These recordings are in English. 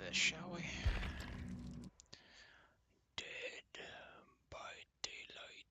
this, shall we? Dead by daylight.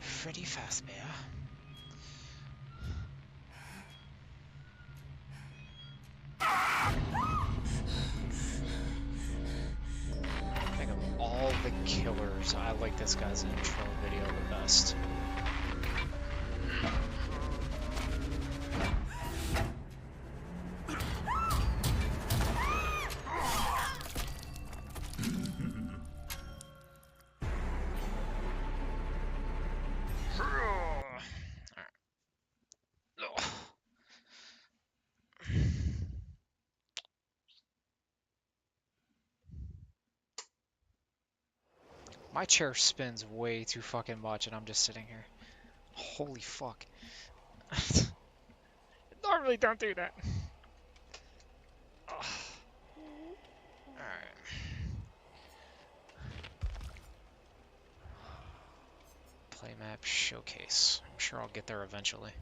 Freddy Fazbear. I think of all the killers, I like this guy's intro video the best. My chair spins way too fucking much and I'm just sitting here. Holy fuck. Normally don't do that. Alright. Playmap showcase. I'm sure I'll get there eventually.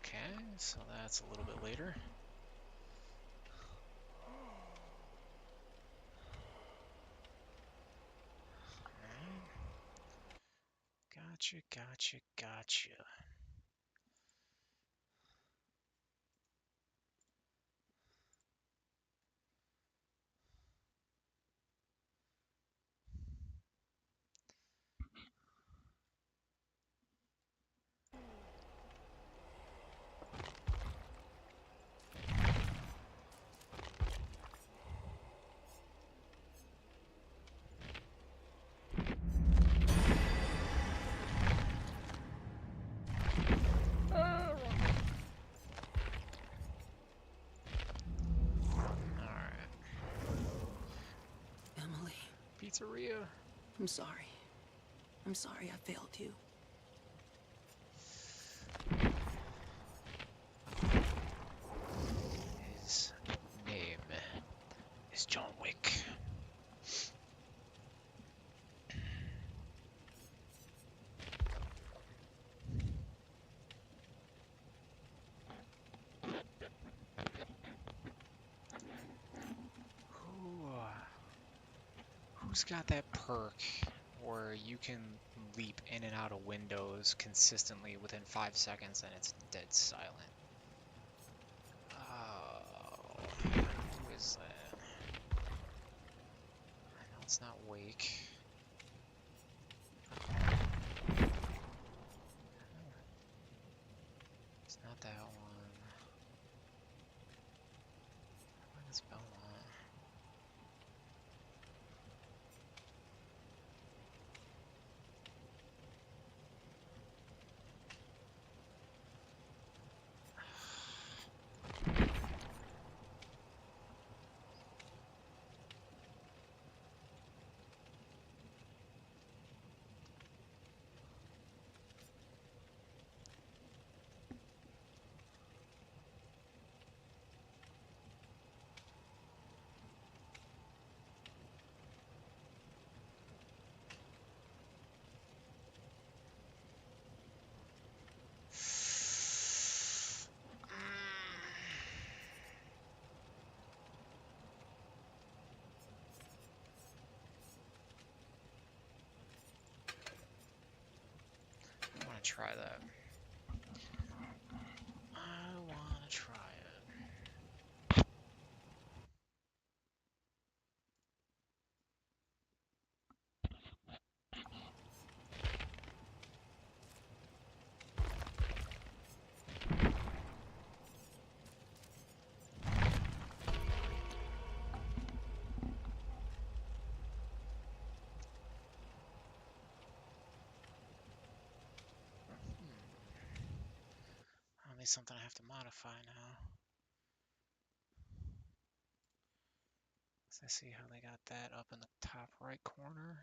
Okay, so that's a little bit later. Gotcha, gotcha, gotcha. Alright. Emily. Pizzeria. I'm sorry. I'm sorry I failed you. His name is John Wick. Who's got that perk where you can leap in and out of windows consistently within 5 seconds and it's dead silent? Oh, who is that? I know it's not Wake. It's not that one. What is Belmont? try that. I wanna try it. Only something I have to modify now. I see how they got that up in the top right corner.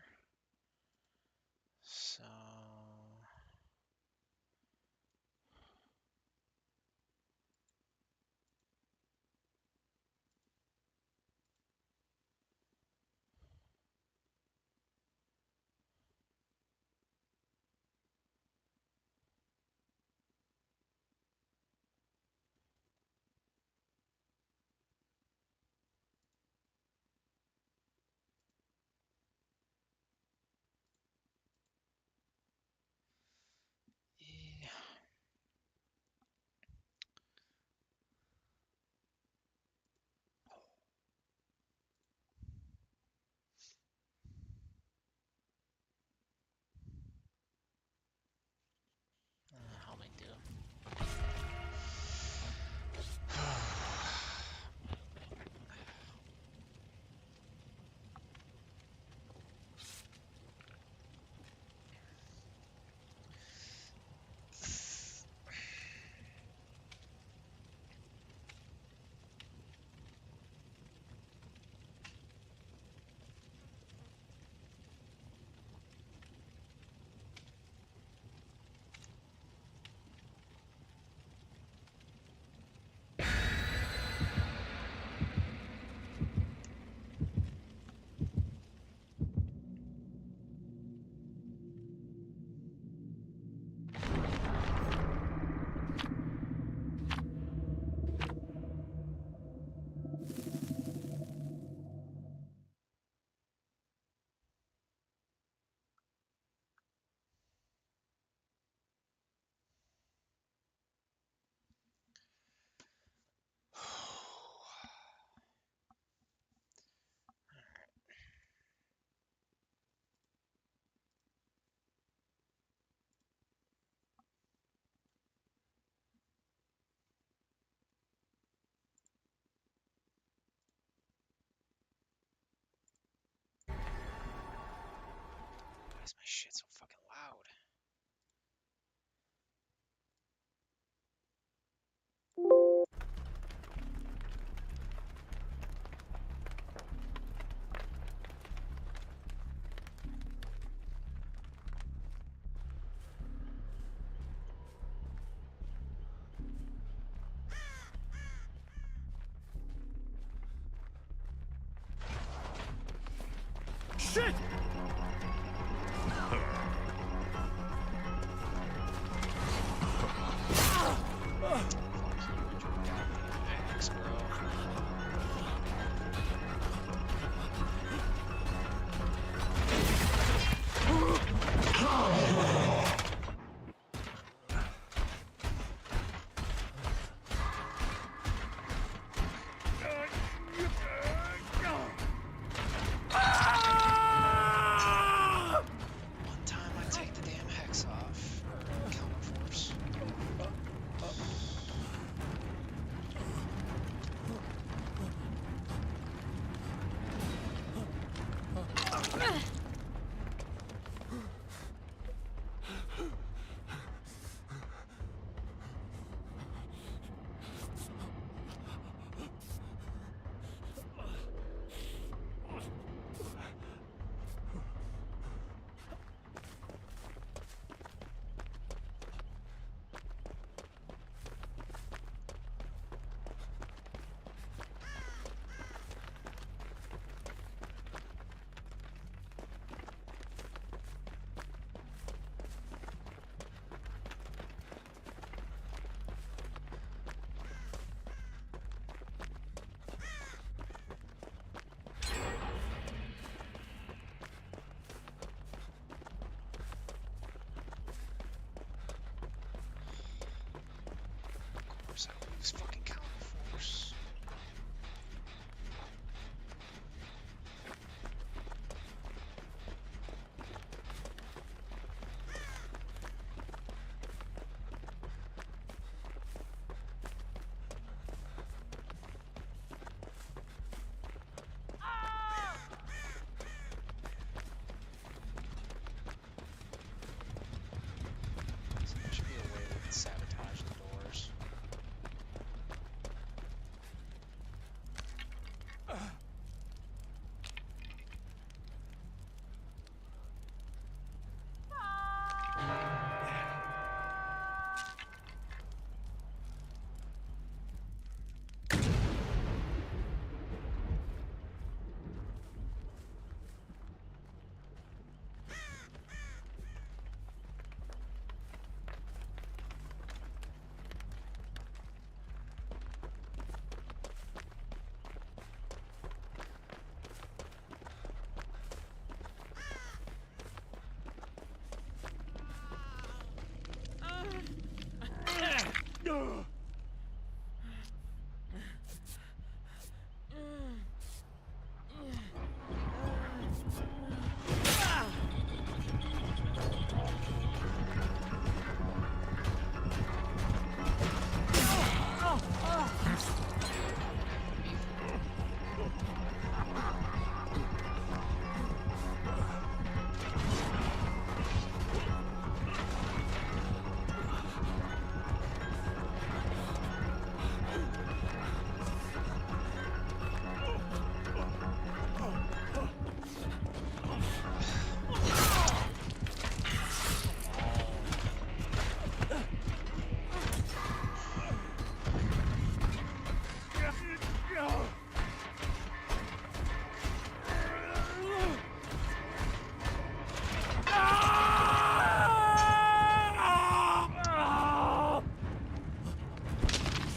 So yeah. How may do? Why is my shit so fucking loud? Shit! Axe, bro. course I will use fucking counter force. So there should be a way we can sabotage the doors.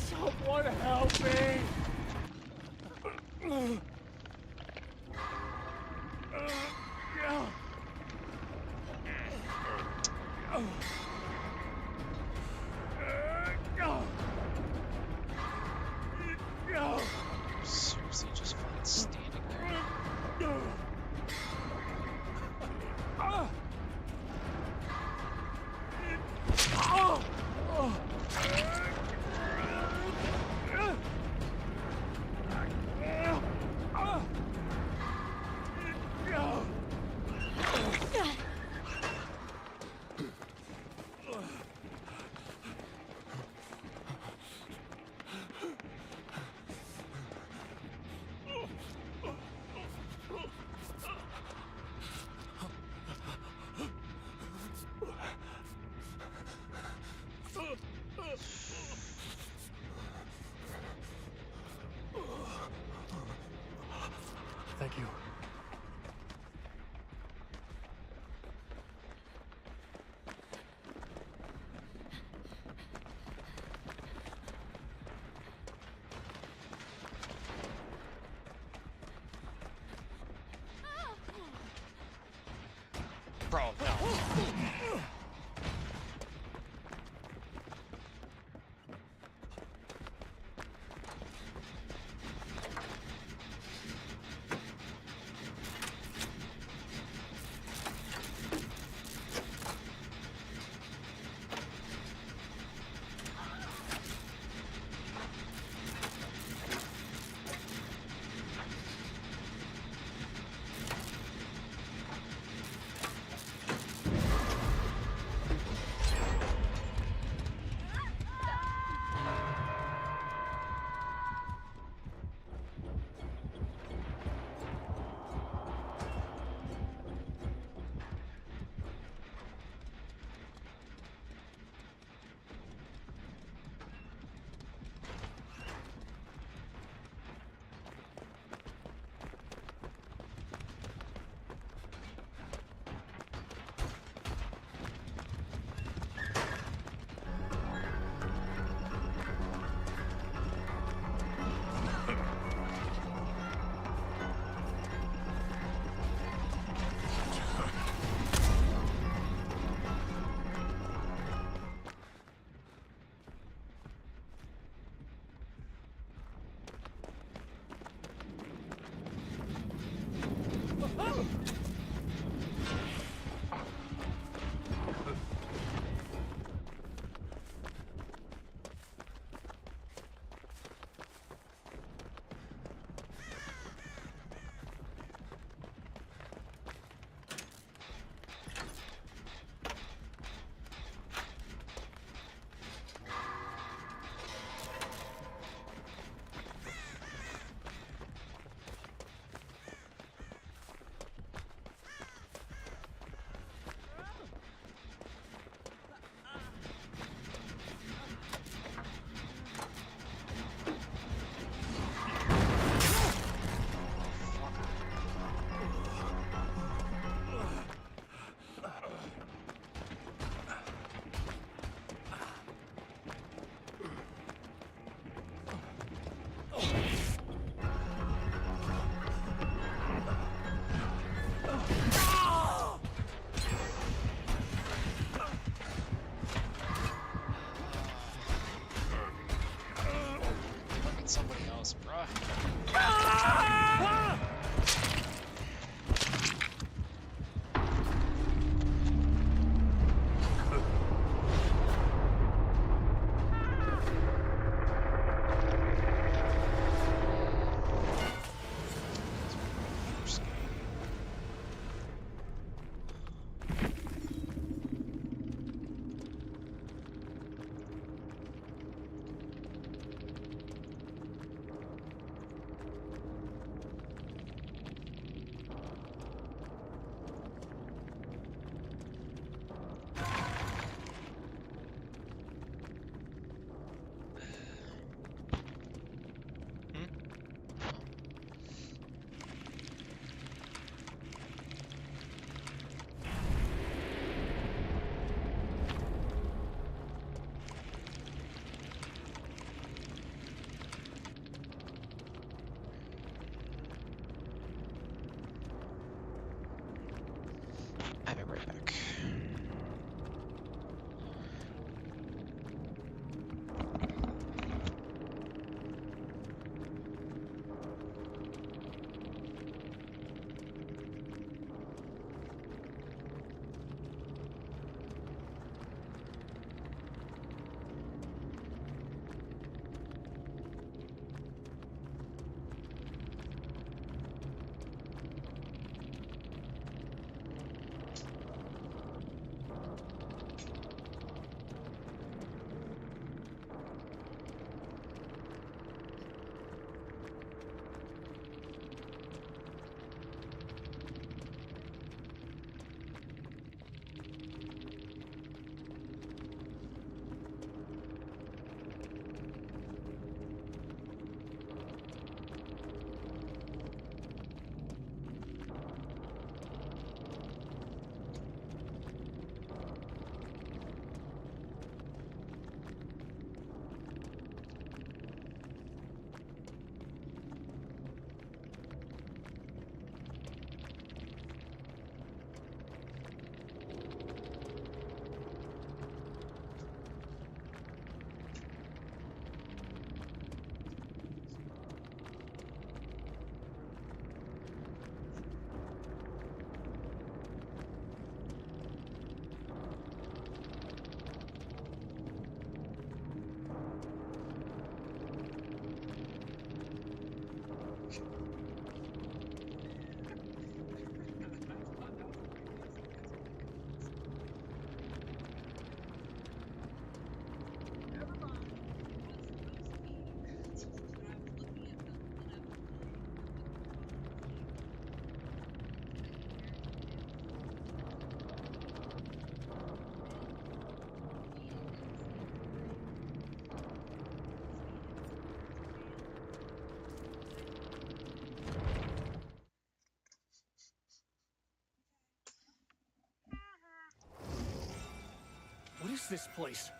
Someone help me! Seriously, just fucking standing there. Thank you. Bro, no. else, bruh. I'll be right back. What is this place?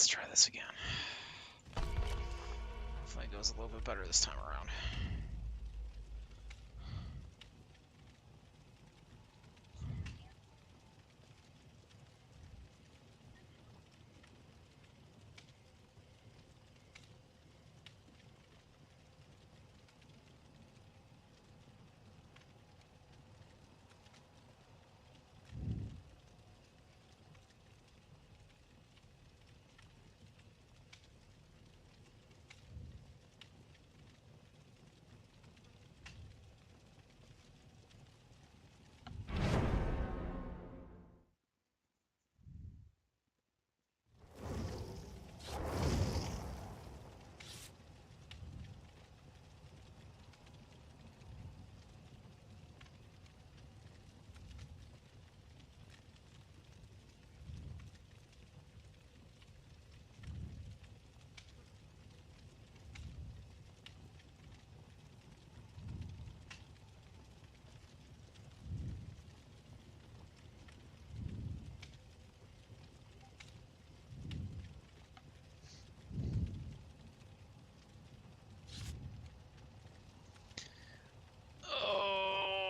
let's try this again. Hopefully it goes a little bit better this time around.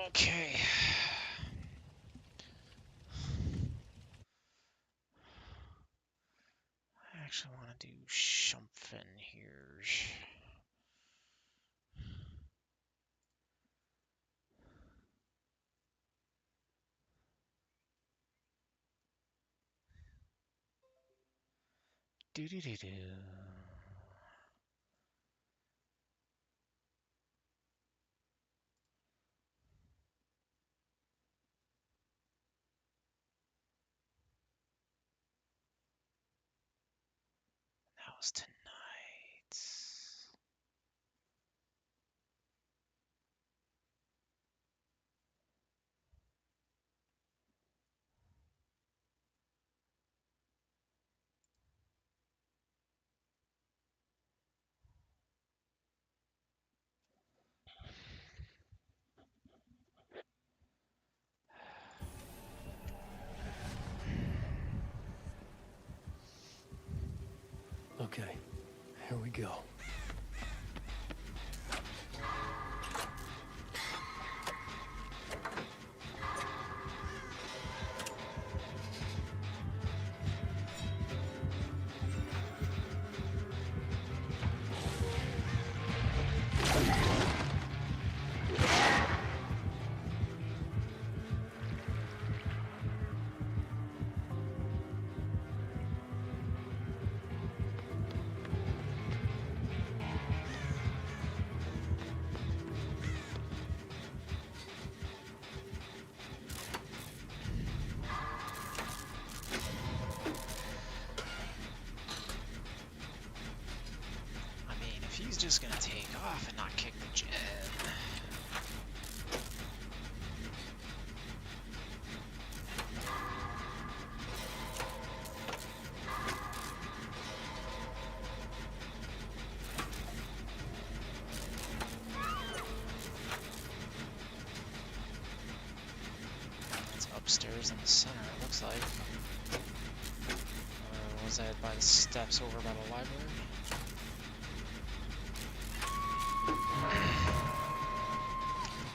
Okay. I actually want to do something here. Do do do do. That was tonight. Okay, here we go. I mean, if he's just gonna take off and not kick the gen. It's upstairs in the center, it looks like. Or was that by the steps over by the library?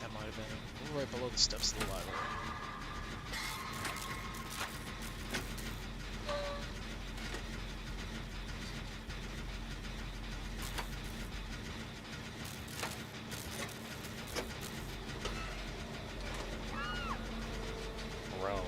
That might have been right below the steps of the library. Bro.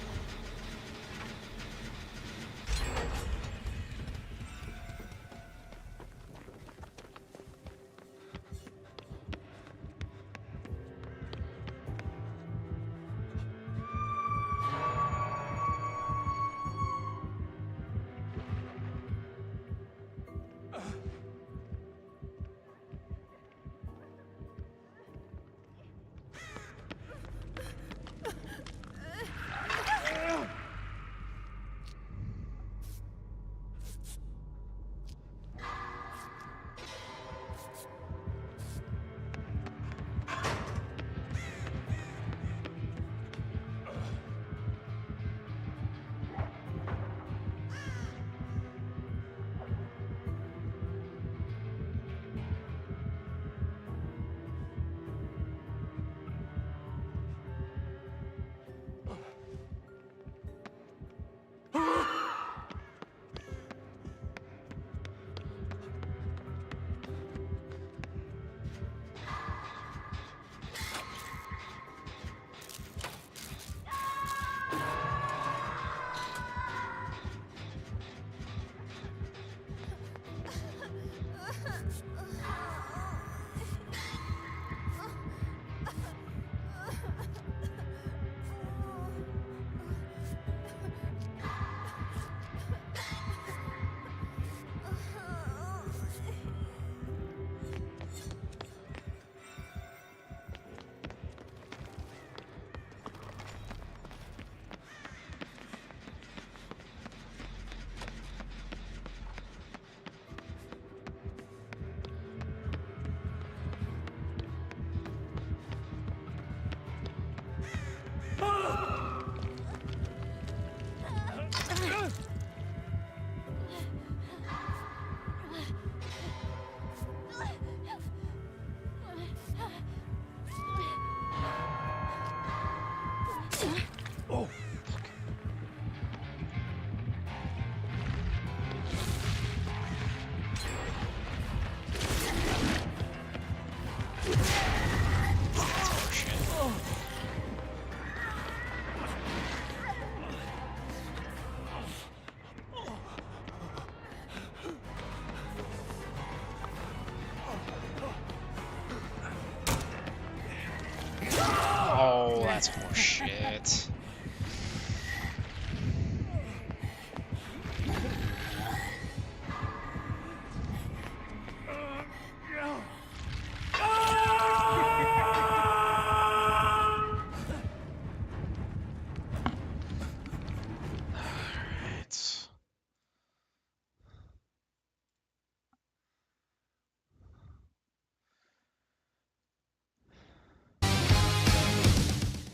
That's horseshit. Alright.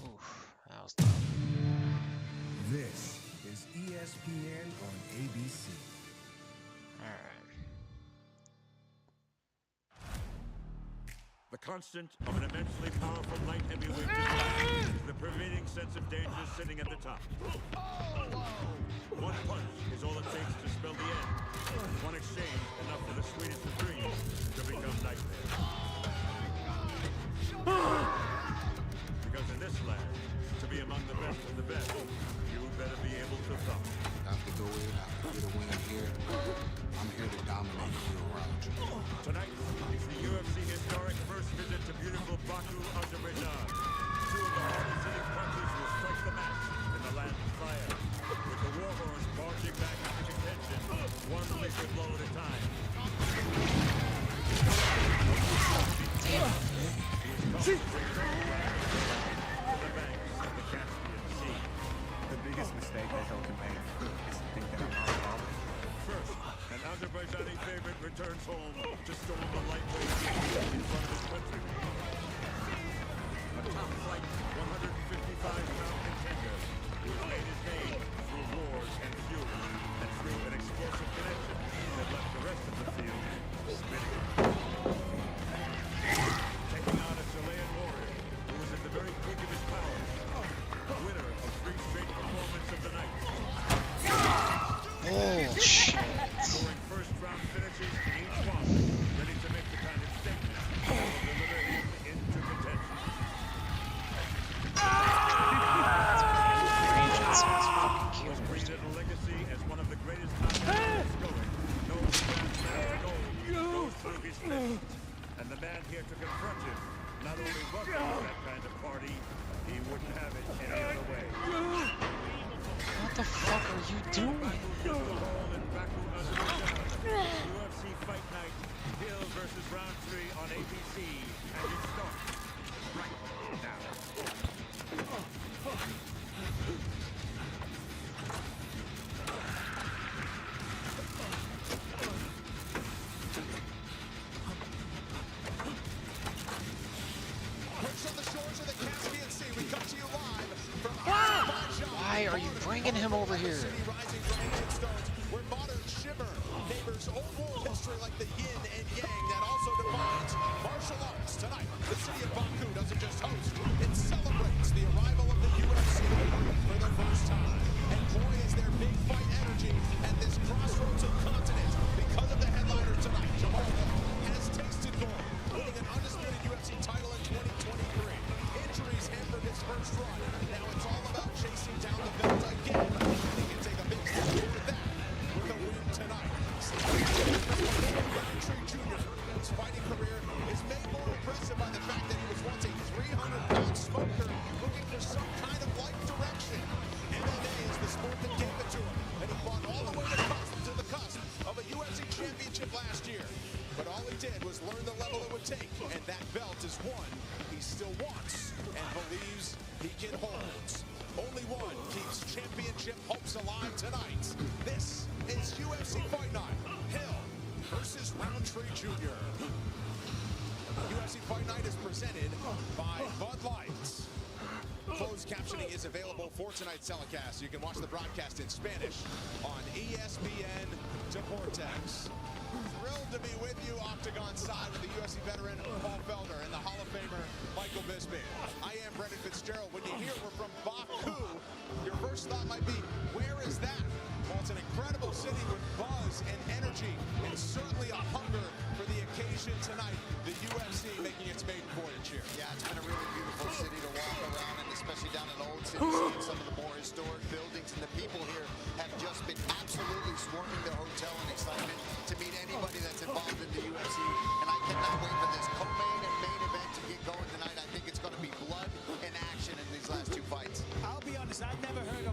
Oof, that was tough. This is ESPN on ABC. Alright. The constant of an immensely powerful light heavyweight division, the pervading sense of danger sitting at the top. One punch is all it takes to spell the end. One exchange enough for the sweetest of dreams to become nightmares. Because in this land, to be among the best of the best, you better be able to thump. I have to go in, I have to get a win here. I'm here to dominate you around you. Tonight is the UFC historic first visit to beautiful Baku, Azerbaijan. Two of the hardest-hitting punches will strike the match in the land of fire. With the Warhorse barging back into contention, one lethal blow at a time. He is comfortably to the banks of the Caspian Sea. The biggest mistake that Hill can make is to think that I'm not involved. First, an Azerbaijani favorite returns home to storm the lightweight in front of his countrymen. A top-flight, 155-pound contender who has made his name through wars and fury and through an explosive connection that left the rest of the field spinning. Taking on a Chilean warrior who was at the very peak of his powers, winner of 3 straight performances of the night. Bullshit. Scoring first-round finishes in each one, ready to make the kind of statement that will deliver him into contention. Was breathed a legacy as one of the greatest knockouts going. No grandmaster gold goes through his lips. And the man here to confront him not only welcomes that kind of party, he wouldn't have it any other way. What the fuck are you doing? UFC Fight Night, Hill versus Round 3 on ABC, and it starts right now. From the shores of the Caspian Sea, we come to you live from Azerbaijan. Why are you bringing him over here? City rising from ancient stones, where modern shimmer neighbors old world history like the yin and yang that also defines martial arts. Tonight, the city of Baku doesn't just host, it celebrates the arrival of the UFC for the first time. And boy, is there big fight energy at this crossroads of continents because of the headliner tonight. Jamal Hill has tasted gold, winning an undisputed UFC title in 2023. Injuries hampered his first run. Now it's all about chasing down the belt again. He can take a big step toward that with a win tonight. Roundtree Jr., whose fighting career is made more impressive by the fact that he was once a 300-pound smoker looking for some kind of life direction. MMA is the sport that gave it to him, and he fought all the way to the cusp of a UFC championship last year. But all he did was learn the level it would take, and that belt is one he still wants and believes he can hold. Only one keeps championship hopes alive tonight. This is UFC Fight Night, Hill versus Roundtree Jr. UFC Fight Night is presented by Bud Light. Closed captioning is available for tonight's telecast. You can watch the broadcast in Spanish on ESPN Deportes. Thrilled to be with you, Octagon side, with the UFC veteran Paul Felder and the Hall of Famer Michael Bisping. I am Brendan Fitzgerald. When you hear we're from Baku, your first thought might be, where is that? Well, it's an incredible city with buzz and energy, and certainly a hunger for the occasion tonight. The UFC making its maiden voyage here. Yeah, it's been a really beautiful city to walk around in, especially down in Old City, seeing some of the more historic buildings, and the people here have just been absolutely swarming the hotel in excitement to meet anybody that's involved in the UFC, and I cannot wait for this co-main and main event to get going tonight. I think it's going to be blood and action in these last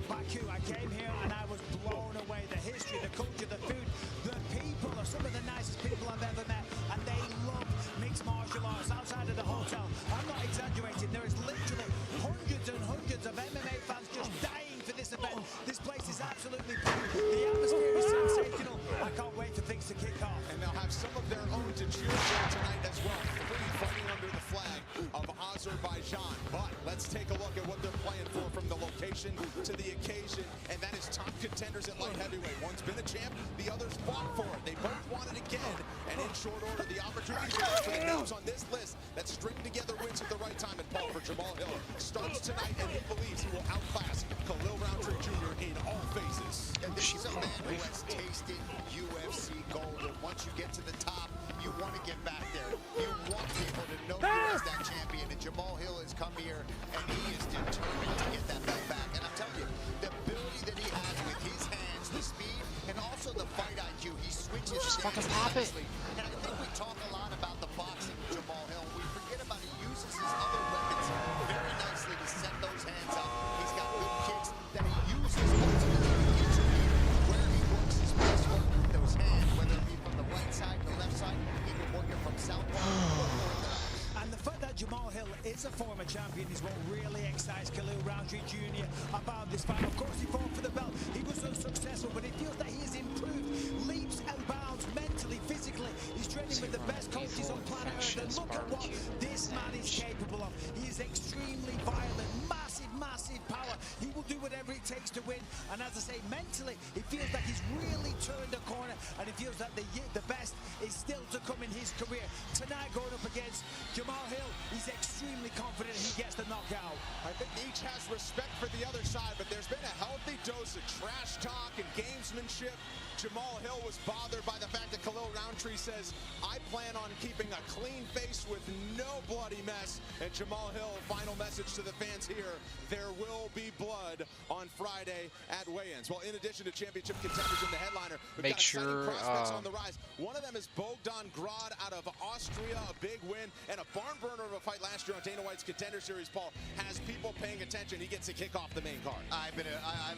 from Baku. I came here and I was blown away. The history, the culture, the food, the people are some of the nicest people I've ever met, and they love mixed martial arts outside of the hotel. I'm not exaggerating. There is literally hundreds and hundreds of MMA fans just dying for this event. This place is absolutely packed. The atmosphere is sensational. I can't wait for things to kick off. And they'll have some of their own to cheer for tonight as well. Three fighting under the flag of Azerbaijan. But let's take a look at what they're playing for, from the location to the occasion, and that is top contenders at light heavyweight. One's been a champ, the other's fought for it. They both want it again, and in short order, the opportunity for the names on this list that string together wins at the right time. And Paul, for Jamal Hill, starts tonight, and he believes he will outclass Khalil Roundtree Jr. in all phases. And this is a man who has tasted UFC gold, and once you get to the top, you want to get back there. You want people to know you as that champion, and Jamal Hill has come here, and he is determined to get that belt back. And I'm telling you, the ability that he has with his hands, the speed, and also the fight IQ, he switches seamlessly. And I think we talk a lot about the boxing of Jamal Hill. We forget about he uses his other weapons very nicely to set those hands up. He's got good kicks that he uses ultimately to get you in where he works his best work with those hands, whether it be from the right side, the left side, he can work it from southpaw or orthodox. And the fact that Jamal Hill is a former champion is what really excites Khalil Roundtree Jr. about this fight. Of course, he fought for the belt. He was so successful, but it feels that he has improved leaps and bounds mentally, physically. He's training with the best coaches on planet Earth. And look at what this man is capable of. He is extremely violent, massive, massive power. He will do whatever it takes to win. And as I say, mentally, he feels that he's really turned a corner, and he feels that the best is still to come in his career. Tonight, going up against Jamal Hill, he's extremely confident he gets the knockout. I think each has respect for the other side, but there's been a healthy dose of trash talk and gamesmanship. Jamal Hill was bothered by the fact that Khalil Roundtree says, I plan on keeping a clean face with no bloody mess. And Jamal Hill, final message to the fans here, there will be blood on Friday at weigh-ins. Well, in addition to championship contenders in the headliner, we've got exciting prospects on the rise. One of them is Bogdan Grad out of Austria, a big win, and a barn burner of a fight last year on Dana White's Contender Series. Paul has people paying attention. He gets to kick off the main card. I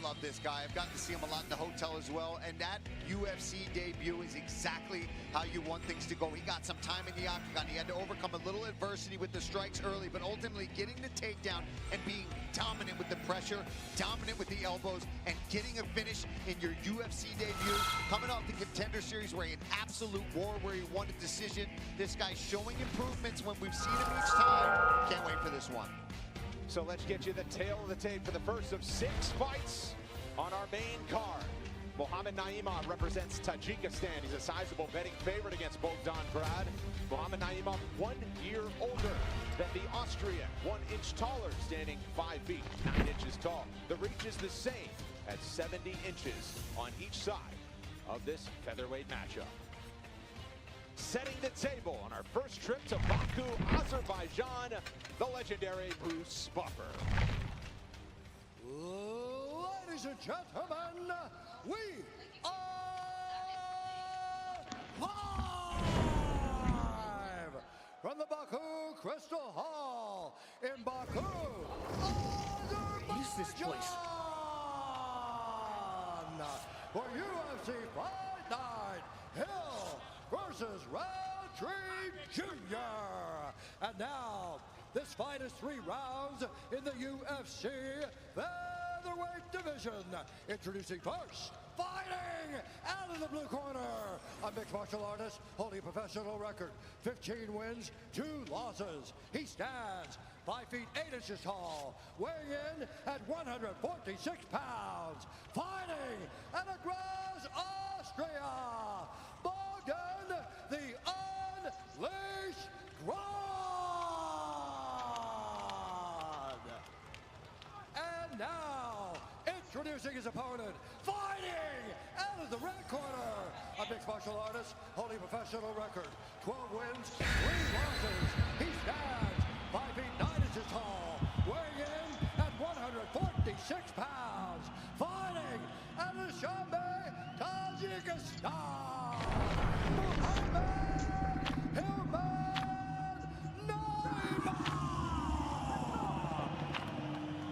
love this guy. I've gotten to see him a lot in the hotel as well, and that UFC debut is exactly how you want things to go. He got some time in the octagon. He had to overcome a little adversity with the strikes early, but ultimately getting the takedown and being dominant with the pressure, dominant with the elbows, and getting a finish in your UFC debut. Coming off the Contender Series where he had absolute war, where he won a decision. This guy's showing improvements when we've seen him each time. Can't wait for this one. So let's get you the tail of the tape for the first of 6 fights on our main card. Mohamed Naimov represents Tajikistan. He's a sizable betting favorite against Bogdan Grad. Mohamed Naimov, 1 year older than the Austrian, 1 inch taller, standing 5 feet, 9 inches tall. The reach is the same at 70 inches on each side of this featherweight matchup. Setting the table on our first trip to Baku, Azerbaijan, the legendary Bruce Buffer. Ladies and gentlemen, we are live from the Baku Crystal Hall in Baku, Azerbaijan. What is this place? For UFC Fight Night, Hill versus Roundtree Jr. And now, this fight is 3 rounds in the UFC featherweight division. Introducing first, fighting out of the blue corner, a mixed martial artist holding a professional record, 15 wins, 2 losses. He stands 5 feet 8 inches tall, weighing in at 146 pounds, fighting out of Graz, Austria, Bogdan the Unleashed Grad. And now, introducing his opponent, fighting out of the red corner, a mixed martial artist holding a professional record, 12 wins, 3 losses. He stands 5 feet 9 inches tall, weighing in at 146 pounds, fighting out of Dushanbe, Tajikistan, Mohamed Naimov.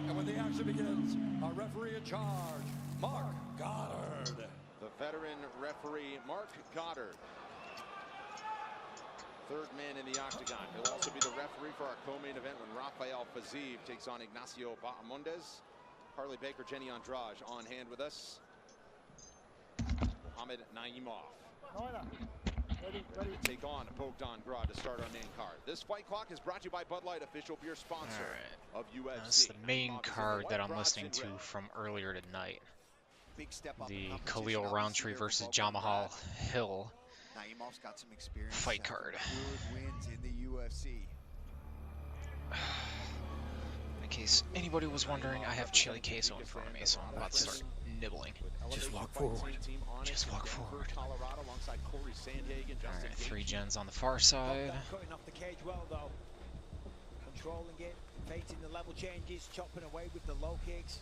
And when the action begins, our referee in charge, Mark Goddard. The veteran referee, Mark Goddard. Third man in the octagon. He'll also be the referee for our co-main event when Rafael Fiziev takes on Ignacio Bahamondes. Harley Baker, Jenny Andrade on hand with us. Muhammad Naimov. Take on Bogdan Grad to start our main card. This fight clock is brought to you by Bud Light, official beer sponsor of UFC. That's the main card that I'm listening to from earlier tonight. Big step up The in Khalil competition, Roundtree obviously, versus there with Jamahal Bogdan. Hill Naimov's got some experience. fight had some card. Good wins in the UFC. In case anybody was wondering, I have chili queso in front of me, so I'm about to start nibbling. Just walk forward. Just walk forward. Colorado alongside Corey Sandhagen, Justin Alright, 3 Gaethje. gens on the far side. Cutting off the cage well though. Controlling it, facing the level changes, chopping away with the low kicks.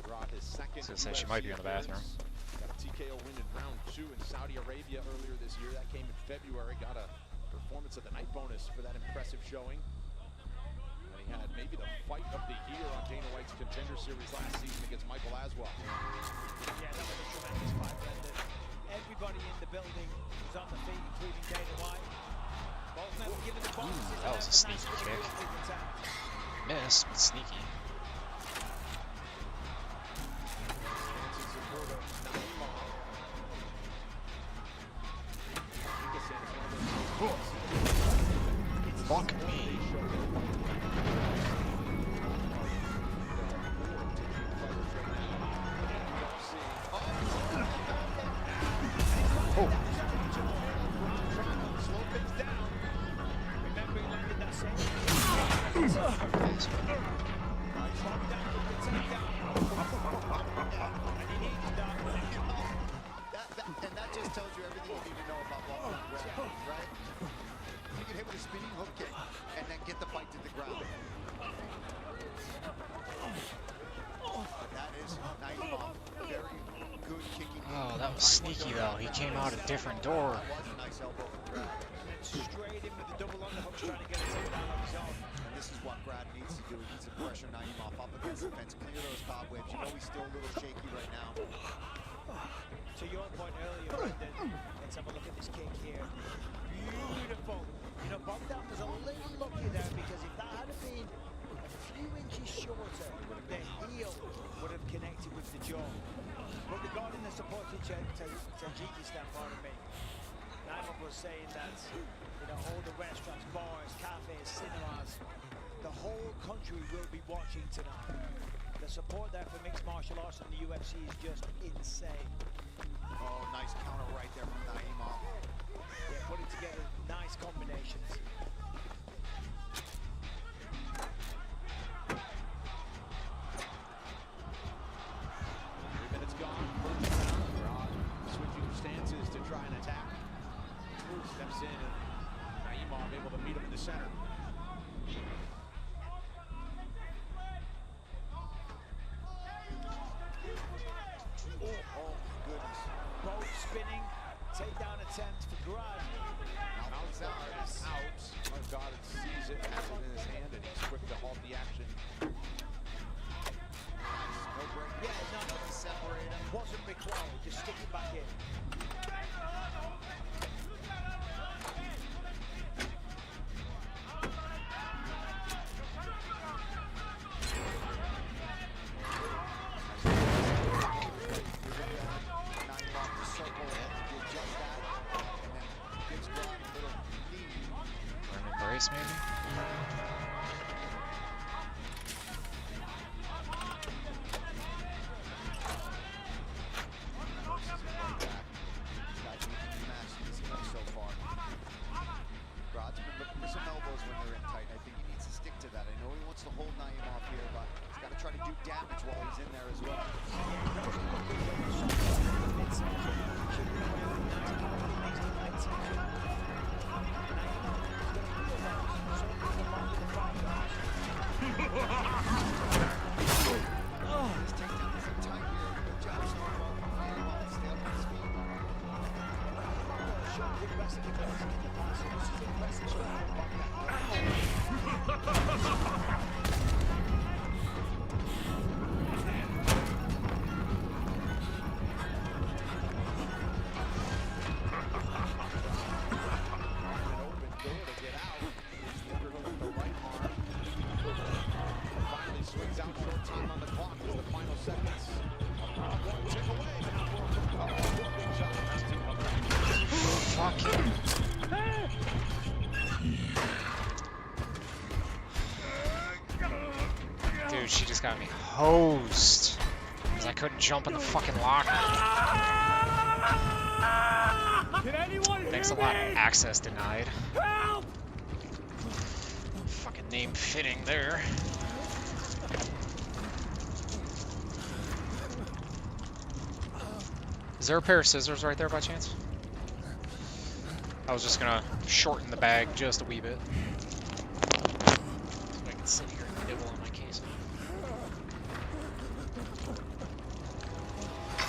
Brought his second So it says she might be in the bathroom. Got a TKO win in round 2 in Saudi Arabia earlier this year. That came in February. Got a performance of the night bonus for that impressive showing. And he had maybe the fight of the year on Dana White's Contender Series last season against Michael Aswell. Yeah, that was a tremendous fight, Brendan. Everybody in the building was on the feet, including Dana White. Both men were given the bonuses. That was a sneaky kick. Missed, but sneaky. Fuck me. Oh. And that just tells you everything you need to know about Bogdan Grad, right? You can hit with a spinning hook kick and then get the fight to the ground. That is Naimov. Very good kicking. Oh, that was sneaky though. He came out a different door. That was a nice elbow from Grad. And then straight in with the double underhook, trying to get a takedown on his own. And this is what Grad needs to do. He needs to pressure Naimov up against the fence, clear those cobwebs. You know he's still a little shaky right now. To your point earlier, Brendan, let's have a look at this kick here. Beautiful. You know, Bogdan was a little lucky there because if that had been a few inches shorter, the heel would have connected with the jaw. But regarding the supporting Tajiki stand, pardon me, Naimov was saying that, you know, all the restaurants, bars, cafes, cinemas, the whole country will be watching tonight. The support there for mixed martial arts in the UFC is just insane. Oh, nice counter right there from Naimov. Yeah, putting together nice combinations. 3 minutes gone. First round. Grad switching stances to try and attack. Steps in and Naimov able to meet him in the center. Oh, goodness. Both spinning, takedown attempt for Grad. Outside is out. Goddard sees it, has it in his hand, and he's quick to halt the action. No break. Yeah, no, no, Separate him. wasn't required, just stick it back in. Naimov to circle, did just that, and then gives Grad a little knee. Or an embrace, maybe? So far. Grad's been looking for some elbows when they're in tight. I think he needs to stick to that. I know he wants to hold Naimov here, but he's got to try to do damage while he's in there as well. His takedown isn't tight here. Good job, Naimov. Stay up on his feet. rest of the guys in the past, so this is impressive. So swings out short time on the clock as the final seconds. One tick away. Big shot. Fuck you. Dude, she just got me hosed. Because I couldn't jump in the fucking locker. Thanks a lot. Access denied. Fucking name fitting there. Is there a pair of scissors right there by chance? I was just gonna shorten the bag just a wee bit. So I can sit here and nibble on my case.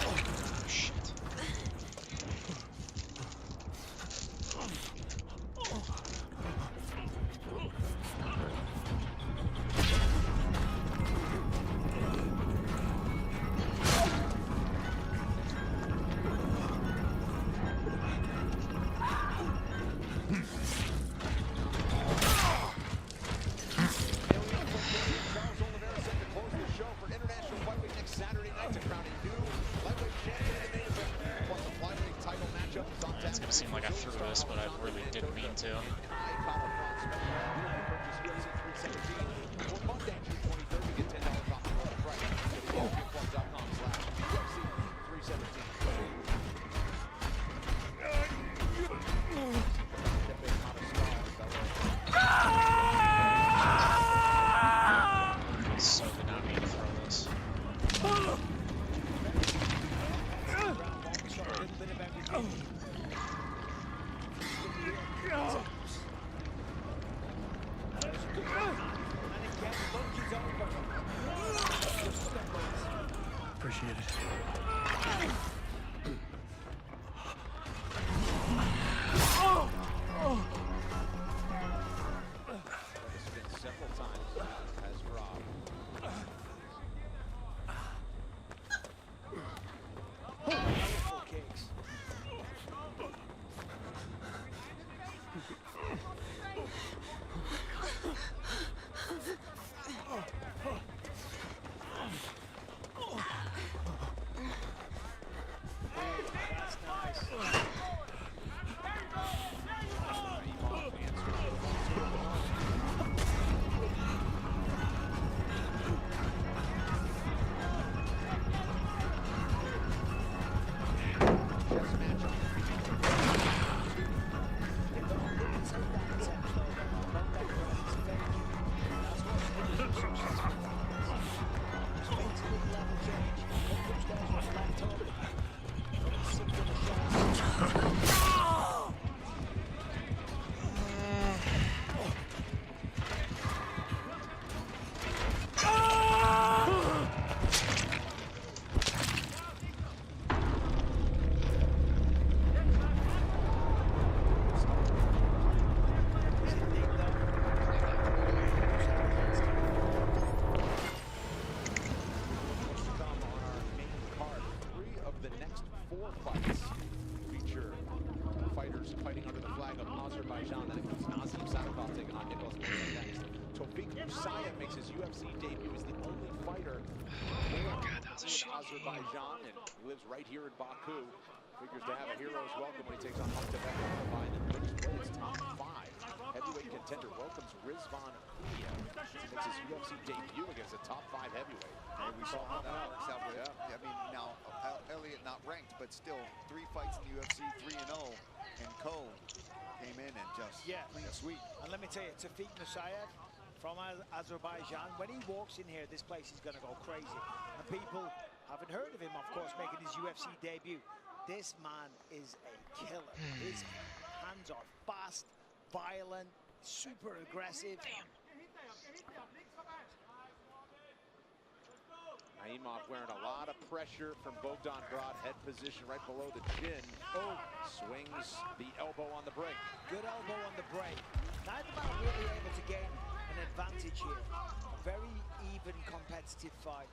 Oh, shit. It's gonna seem like I threw this, but I really didn't mean to. So did not mean to throw this. Appreciate it. Several times has Rob. Wonderful kicks. That's nice. Fighting under the flag of Azerbaijan. That includes Nazim Sadykhov taking on Nicholas Moreno next. Tawfiq Musayev makes his UFC debut. He's the only fighter in Azerbaijan and lives right here in Baku. Figures to have a hero's welcome when he takes on Mustafa Al-Fine and brings his top 5 heavyweight contender. Welcomes Rizvan Kuniev. He makes his UFC debut against a top 5 heavyweight. And we saw how that works out. Yeah. I mean, now Elliott not ranked, but still 3 fights in the UFC, 3-0. And Cole came in and just clean sweep. And let me tell you, Tawfiq Musayev from Azerbaijan, when he walks in here, this place is going to go crazy. And people haven't heard of him, of course, making his UFC debut. This man is a killer. His hands are fast, violent, super aggressive. Naim Naimov wearing a lot of pressure from Bogdan Grad, head position right below the chin. Oh, swings the elbow on the break. Good elbow on the break. Neither man really able to gain an advantage here. A very even, competitive fight.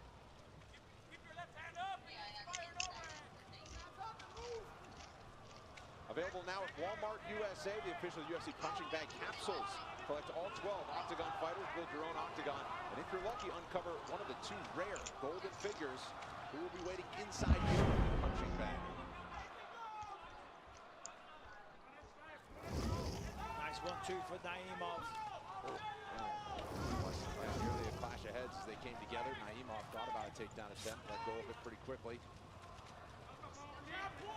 Available now at Walmart USA, the official UFC punching bag capsules. Collect all 12 Octagon fighters, build your own Octagon, and if you're lucky, uncover one of the 2 rare golden figures who will be waiting inside your punching bag. Nice 1-2 for Naimov. Nearly a clash of heads as they came together. Naimov thought about a takedown attempt, let go of it pretty quickly.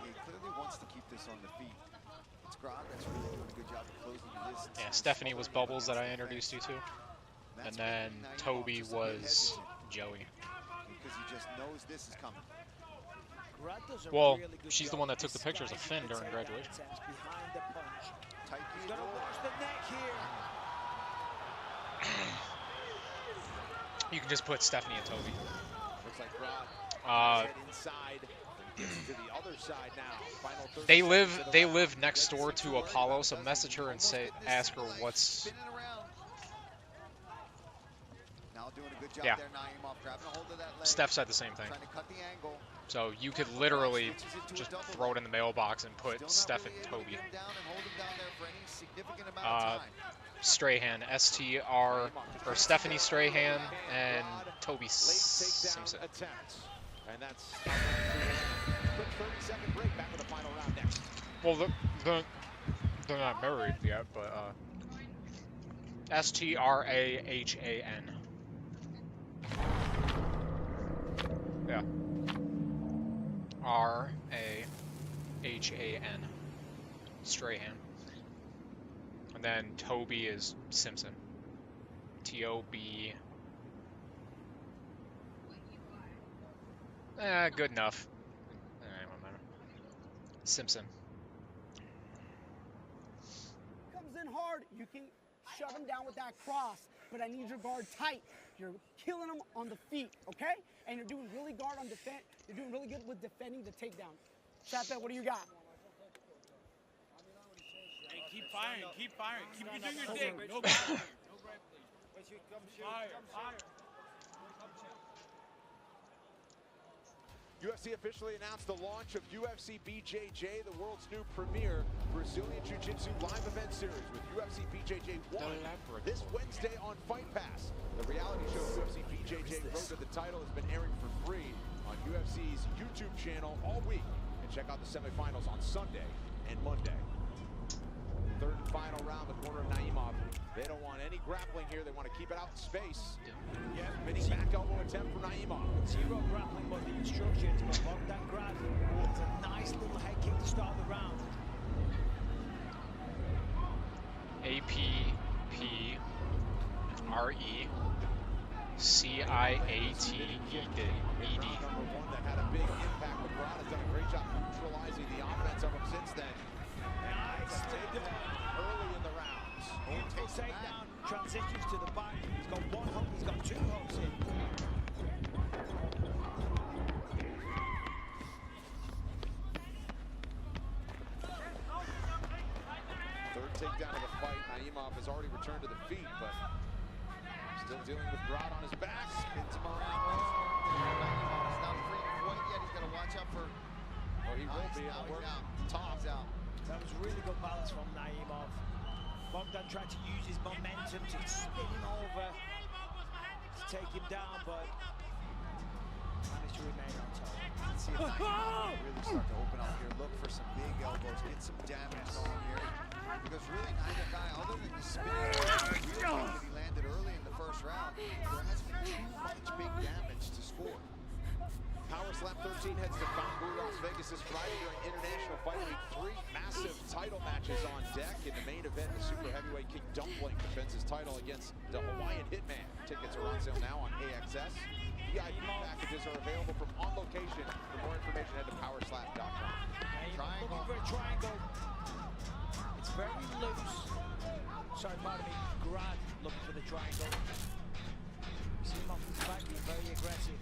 He clearly wants to keep this on the feet. It's Grad that's really doing a good job of closing the distance. Yeah, Stephanie was Bubbles that I introduced you to. And then Toby was Joey. Because he just knows this is coming. Well, she's the one that took the pictures of Finn during graduation. Behind the punch. He's gonna watch the neck here. You can just put Stephanie and Toby. Looks like Grad inside. Gets to the other side now. Final 30 They live next door to Apollo, so message her and ask her what's. Now doing a good job Yeah. there, Naimov grabbing a hold of that leg. Steph said the same thing. Trying to cut the angle. So you could literally just throw it in the mailbox and put Steph and Toby. Strahan, STR, or Stephanie Strahan and Toby Simpson. And that's a quick 30-second break. Back with the final round next. Well, they're not married yet, but STRAHAN. Yeah. RAHAN. Strahan. And then Toby is Simpson. TOB. Good enough. Simpson. Comes in hard, you can shut him down with that cross, but I need your guard tight. You're killing him on the feet, okay? And you're doing really good on defense. You're doing really good with defending the takedown. Chape, what do you got? Hey, keep firing, keep firing. Keep doing your thing. No grappling. No grappling. Fire, fire. UFC officially announced the launch of UFC BJJ, the world's new premier Brazilian Jiu-Jitsu live event series with UFC BJJ 1 this Wednesday on Fight Pass. The reality show UFC BJJ Road to the Title has been airing for free on UFC's YouTube channel all week. And check out the semifinals on Sunday and Monday. Third and final round, the corner of Naimov. They don't want any grappling here. They want to keep it out in space. Yeah, mini back elbow attempt from Naimov. Zero grappling, but the instructions from Bogdan Grad. It's a nice little head kick to start the round. APPRECIATED. Number 1 that had a big impact. But Grad has done a great job neutralizing the offense of him since then. Nice early in the rounds. Beautiful takedown, transitions to the back. He's got one hook, he's got 2 hooks in. Third takedown of the fight. Naimov has already returned to the feet, but still dealing with Grad on his back. Spins him around. Naimov is not free quite yet. He's got to watch out for. Well, he will be. Top. He's out. That was really good balance from Naimov. Bogdan tried to use his momentum to spin him over, to take him down, but managed to remain on top. Let's see if Naimov really start to open up here. Look for some big elbows, get some damage going here. Because really, neither guy, other than the spinning that he landed early in the first round, there hasn't been too much big damage to score. Power Slam 13 heads to Bamboo, Las Vegas this Friday during International Fight Week. 3 massive title matches on deck. In the main event, the super heavyweight King Dumpling defends his title against the Hawaiian Hitman. Tickets are on sale now on AXS. VIP packages are available from On Location. For more information, head to powerslap.com. Looking for a triangle. It's very loose. Sorry, pardon me. Grad looking for the triangle. See him off his back, being very aggressive.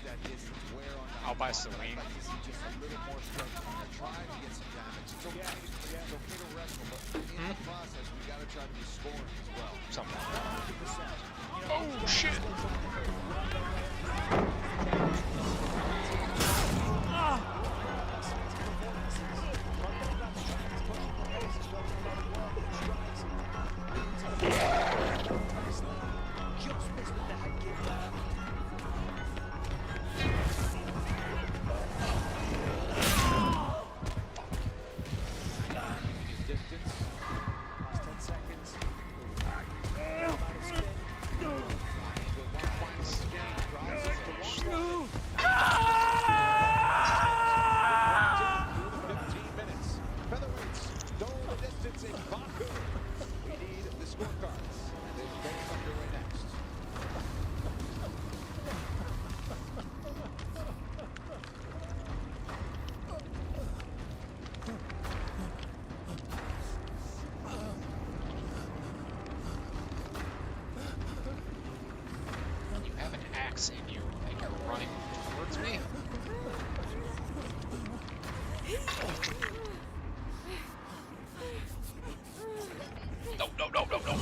that distance, wear on the I'll buy Celine. I'd like to see just a little more strength on her. Try to get some damage. It's okay, it's okay to wrestle, but in the process, we got to try to be scoring as well. Something like that. Oh, shit! In you and you're running towards me. No, no, no, no, no.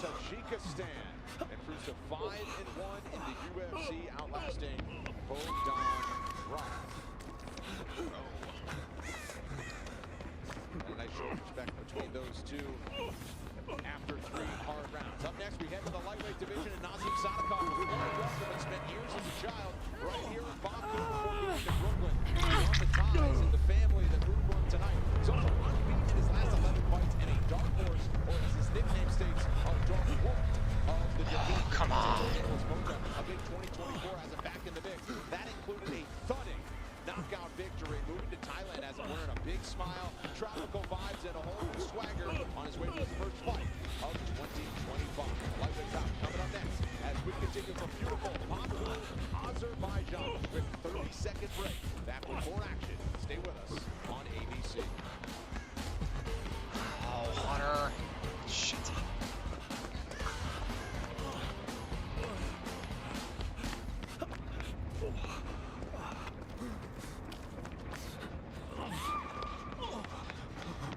Tajikistan improves to 5-1 in the UFC, outlasting Bogdan Roth. A nice show of respect between those two after 3 hard rounds. Up next, we head to the lightweight division, and Nazim Sadykhov was born in Russia but spent years as a child right here in Baku before moving to Brooklyn. He's on the ties in the family that moved for him tonight. He's also unbeaten in his last 11 fights, and a dark horse, or as his nickname states, a dark wolf of the division. Come on. A big 2024 has him back in the mix. That included a thudding knockout victory, moving to Thailand as a winner, and a big smile, tropical vibes, and a whole new swagger on his way to his first fight of 2025. Lightweight bout coming up next as we continue from beautiful Baku, Azerbaijan, with 30-second break. Back with more action. Stay with us on ABC. Oh, Hunter. Shit.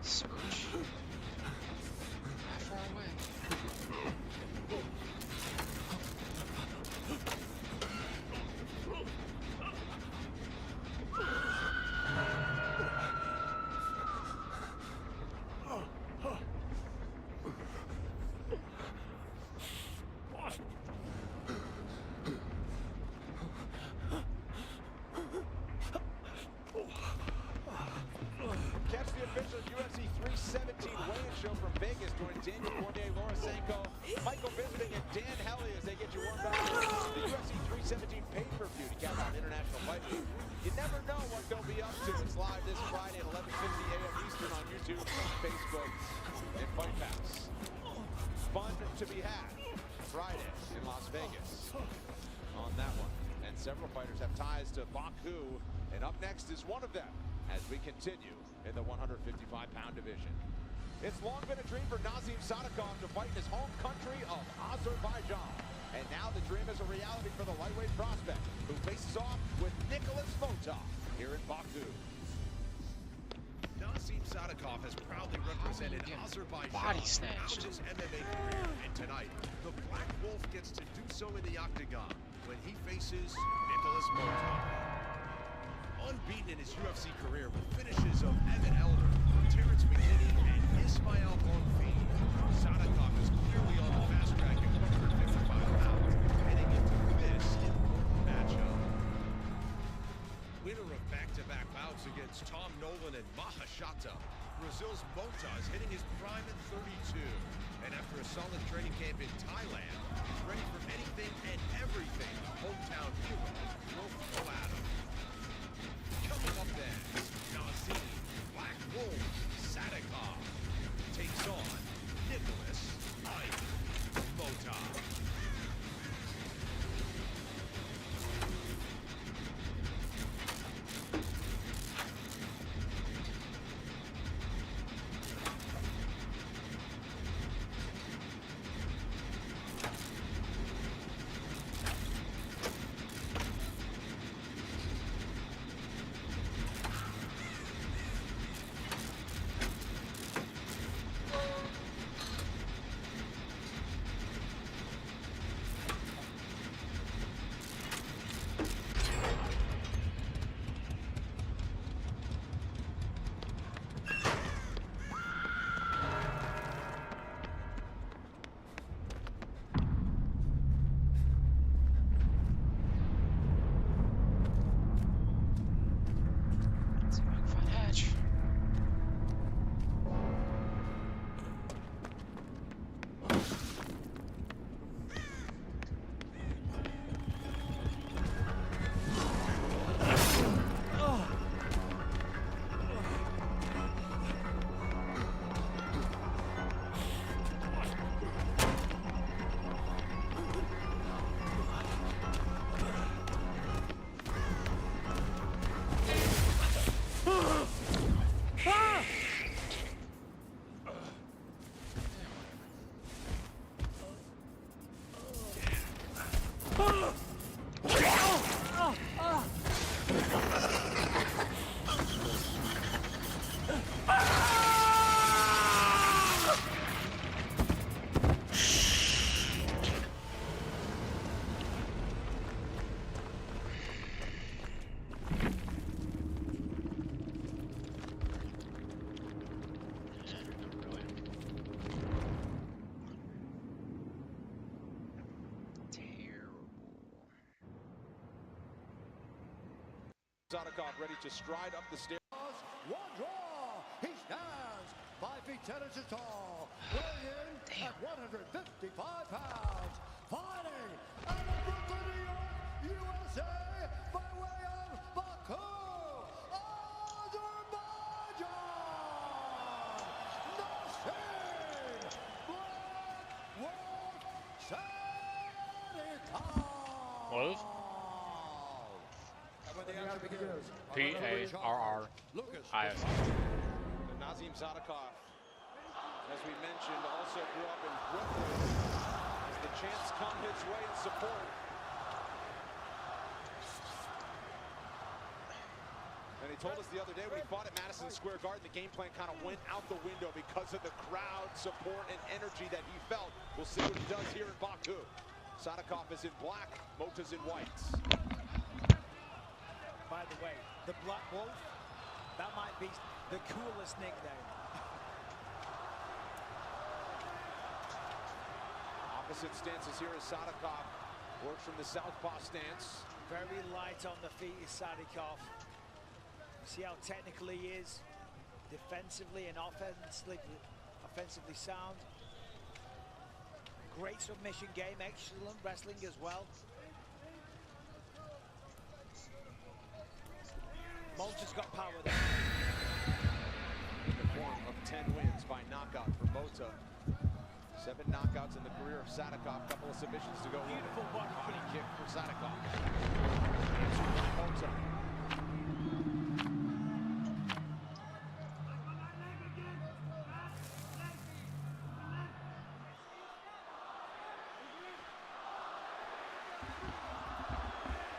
Surge. How far away? Catch the official UFC 317 weigh-in show from Vegas during Daniel Cormier, Lorosenko, Michael Bisping, and Dan Hellie as they get you warmed up for the UFC 317 pay-per-view to cap out International Fight Week. You never know what they'll be up to. It's live this Friday at 11:50 a.m. Eastern on YouTube, Facebook, and Fight Pass. Fun to be had Friday in Las Vegas on that one. And several fighters have ties to Baku, and up next is one of them as we continue in the 155-pound division. It's long been a dream for Nazim Sadykhov to fight in his home country of Azerbaijan. And now the dream is a reality for the lightweight prospect, who faces off with Nicholas Motov here in Baku. Nazim Sadykhov has proudly represented Azerbaijan throughout his MMA career, and tonight, the Black Wolf gets to do so in the octagon when he faces Nicholas Motov. Unbeaten in his UFC career with finishes of Evan Elder, Terrence McKinney, and Ismail Bonfim, Sadykhov is clearly on the fast track at 155 pounds, heading into this important matchup. Winner of back-to-back bouts against Tom Nolan and Mahashata, Brazil's Motov is hitting his prime at 32. And after a solid training camp in Thailand, he's ready for anything and everything hometown hero Raufo Adams. Coming up next, Nazim Black Wolf Sadykhov takes on Nicholas Ike Motov. Sadykhov ready to stride up the stairs. One draw. He stands 5 feet 10 inches tall, weighing in at 155 pounds, fighting out of Brooklyn, New York, USA, by way of Baku, Azerbaijan. Nazim Black Wolf Sadykhov. Wolf? P-A-R-R-I-S. Nazim Sadykhov, as we mentioned, also grew up in Brooklyn. As the chance come his way in support. And he told us the other day when he fought at Madison Square Garden, the game plan kind of went out the window because of the crowd support and energy that he felt. We'll see what he does here in Baku. Sadykhov is in black, Motov's in whites. By the way, the Black Wolf, that might be the coolest nickname. Opposite stances here as Sadykhov works from the southpaw stance. Very light on the feet is Sadykhov. See how technical he is, defensively and offensively sound. Great submission game, excellent wrestling as well. Motov's got power there. In the form of 10 wins by knockout for Motov. 7 knockouts in the career of Sadikov. Couple of submissions to go. Beautiful body kick for Sadikov. Answered by Mota.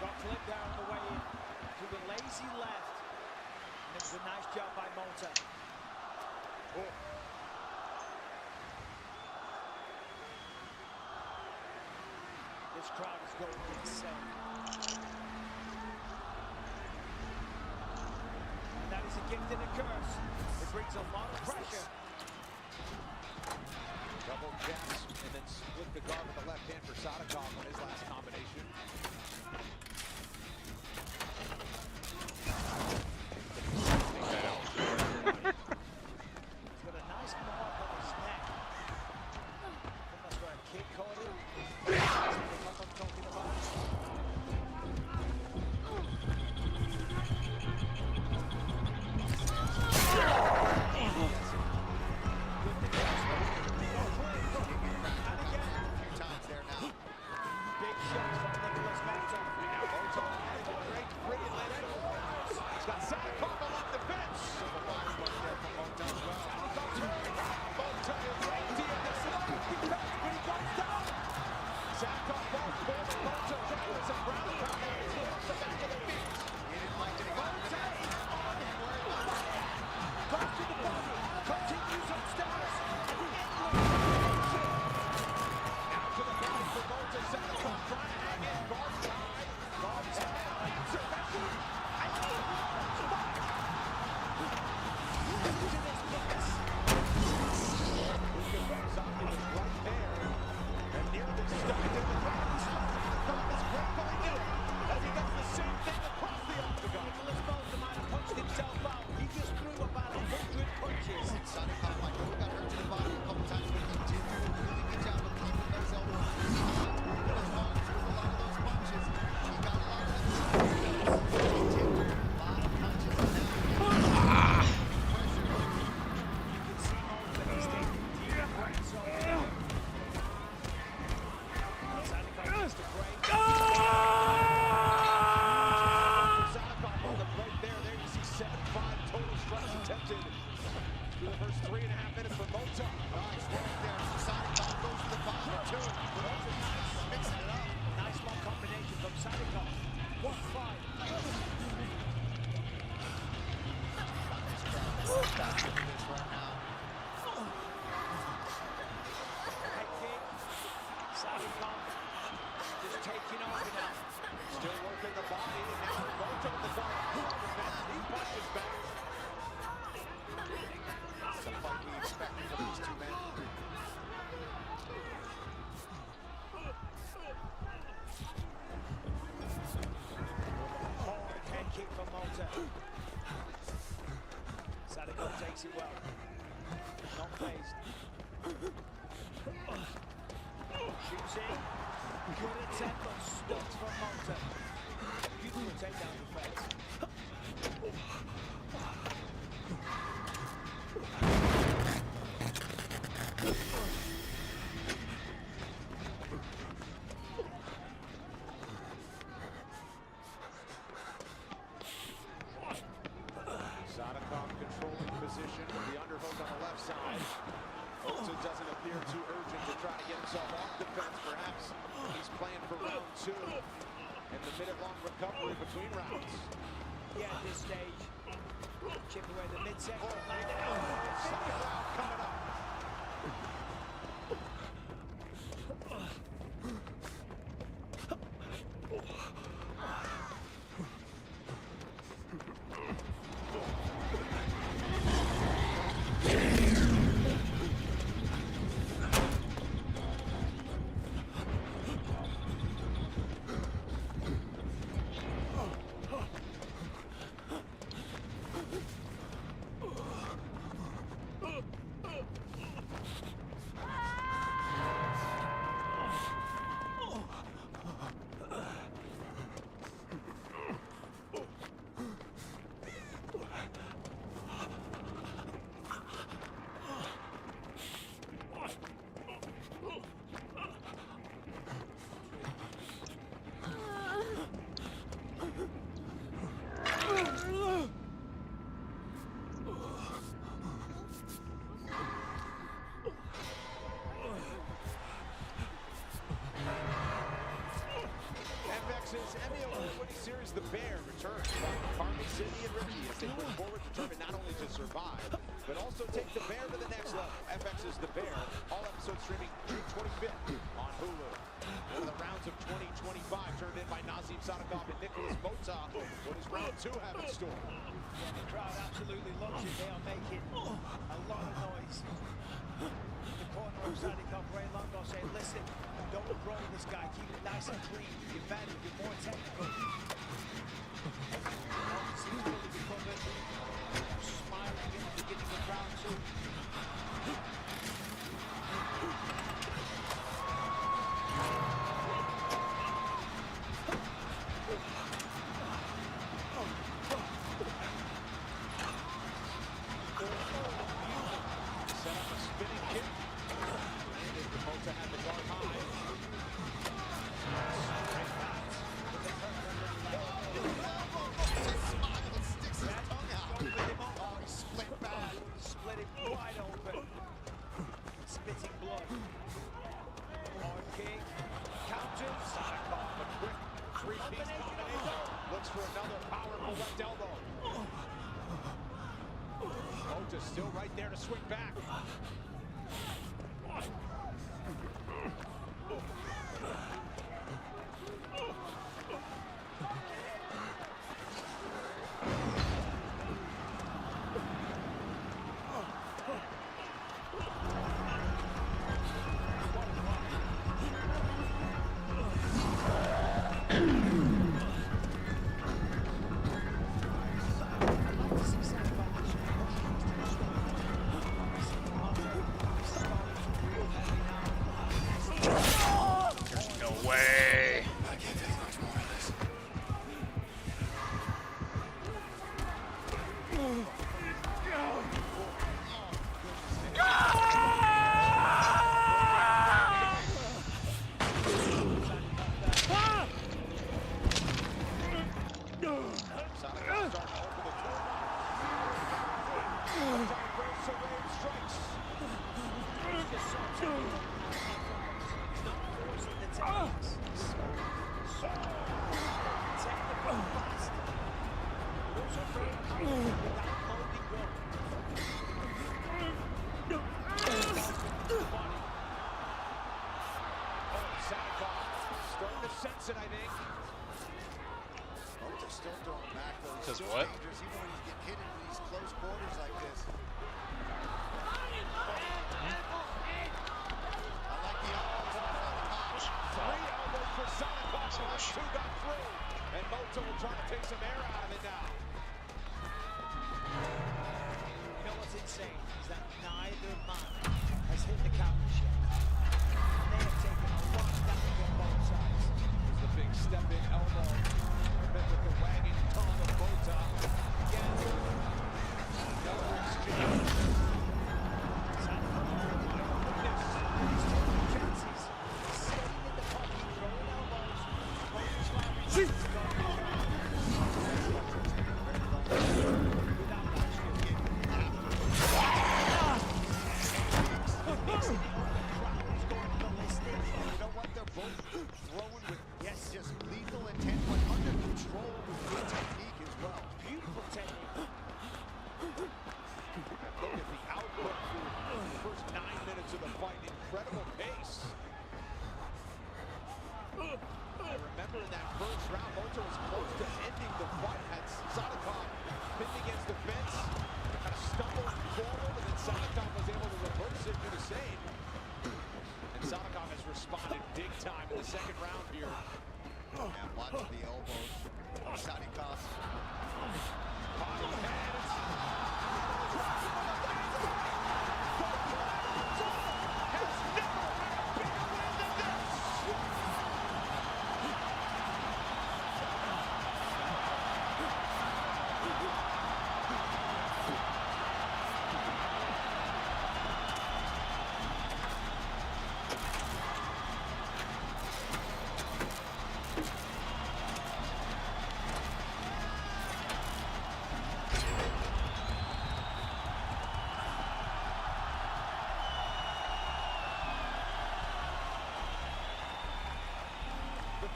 Got flipped down the way in to the lazy left. And it was a nice job by Mota. Oh. This crowd is going insane. And that is a gift and a curse. It brings a lot of pressure. Double jabs and then split the guard with the left hand for Sadikov on his last combination. He's got a nice mark on his neck. I think that's where a kick caught him. That's what I'm talking about. Sadikov takes it well. Not phased. Shoots in. Good attempt, but stopped from Mota. Beautiful takedown defense. Sadikov controlling position with the underhook on the left side. Mota doesn't appear too urgent to try to get himself off defense. Perhaps he's playing for round 2 in the minute-long recovery between rounds. Yeah, at this stage, chip away the midsection. Second round coming up. Emmy Award-winning series The Bear returns by Carmi, Sydney, and Ricky as they push forward, determined not only to survive, but also take The Bear to the next level. FX's The Bear, all episodes streaming June 25th on Hulu. One of the rounds of 2025 turned in by Nazim Sadikov and Nicholas Mota. What does round 2 have in store? Yeah, the crowd absolutely loves it. They are making a lot of noise. The corner of Sadikov, Ray Longo saying, listen, don't roll this guy. Keep it nice and clean. You're better. You're more technical. Seems fully recovered. Smiling in the beginning of round 2. Still right there to swing back. Because what? And Moto will try to take some air out of it now. You know what's insane is that neither man has hit the counters yet. They have taken a lot of damage on both sides. There's the big step-in elbow. Met with the wagging tongue of Mota. Again, another exchange.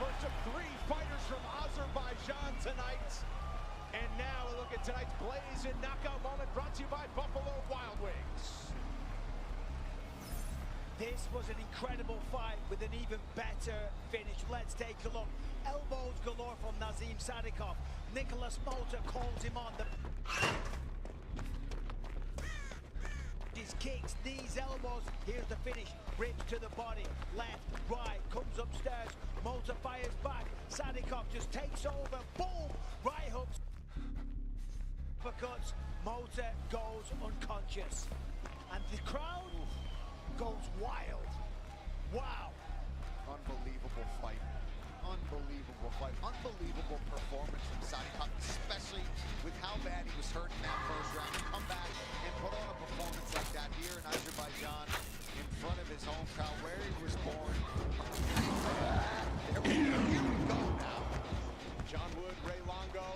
first of 3 fighters from Azerbaijan tonight. And now a look at tonight's blaze and knockout moment brought to you by Buffalo Wild Wings. This was an incredible fight with an even better finish. Let's take a look. Elbows galore from Nazim Sadikov. Nicholas Malta calls him on. His kicks, knees, elbows. Here's the finish. Ribs to the body. Left, right, comes upstairs. Malta fires back. Sadikov just takes over. Boom! Right hooks. Uppercuts. Malta goes unconscious. And the crowd goes wild. Wow. Unbelievable fight. Unbelievable fight. Unbelievable performance from Sadikov, especially with how bad he was hurt in that first round. To come back and put on a performance like that here in Azerbaijan in front of his home crowd where he was born. Here we go now. John Wood, Ray Longo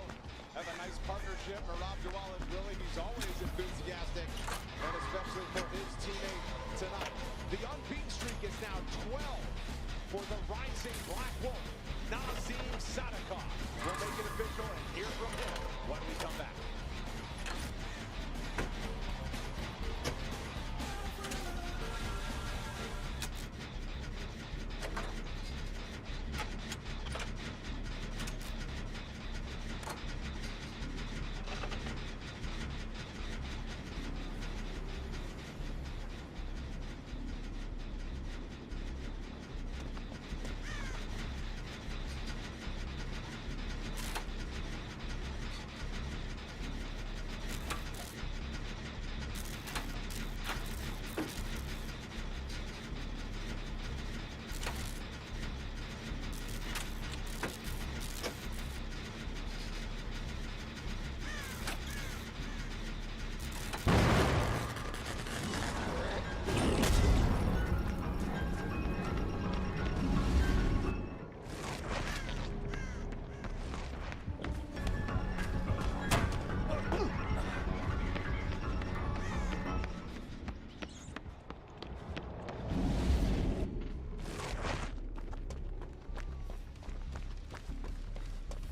have a nice partnership. Merab Jawal is Willie. He's always enthusiastic, and especially for his teammate tonight. The unbeaten streak is now 12 for the rising Black Wolf, Nazim Sadikov. We'll make it official and hear from him when we come back.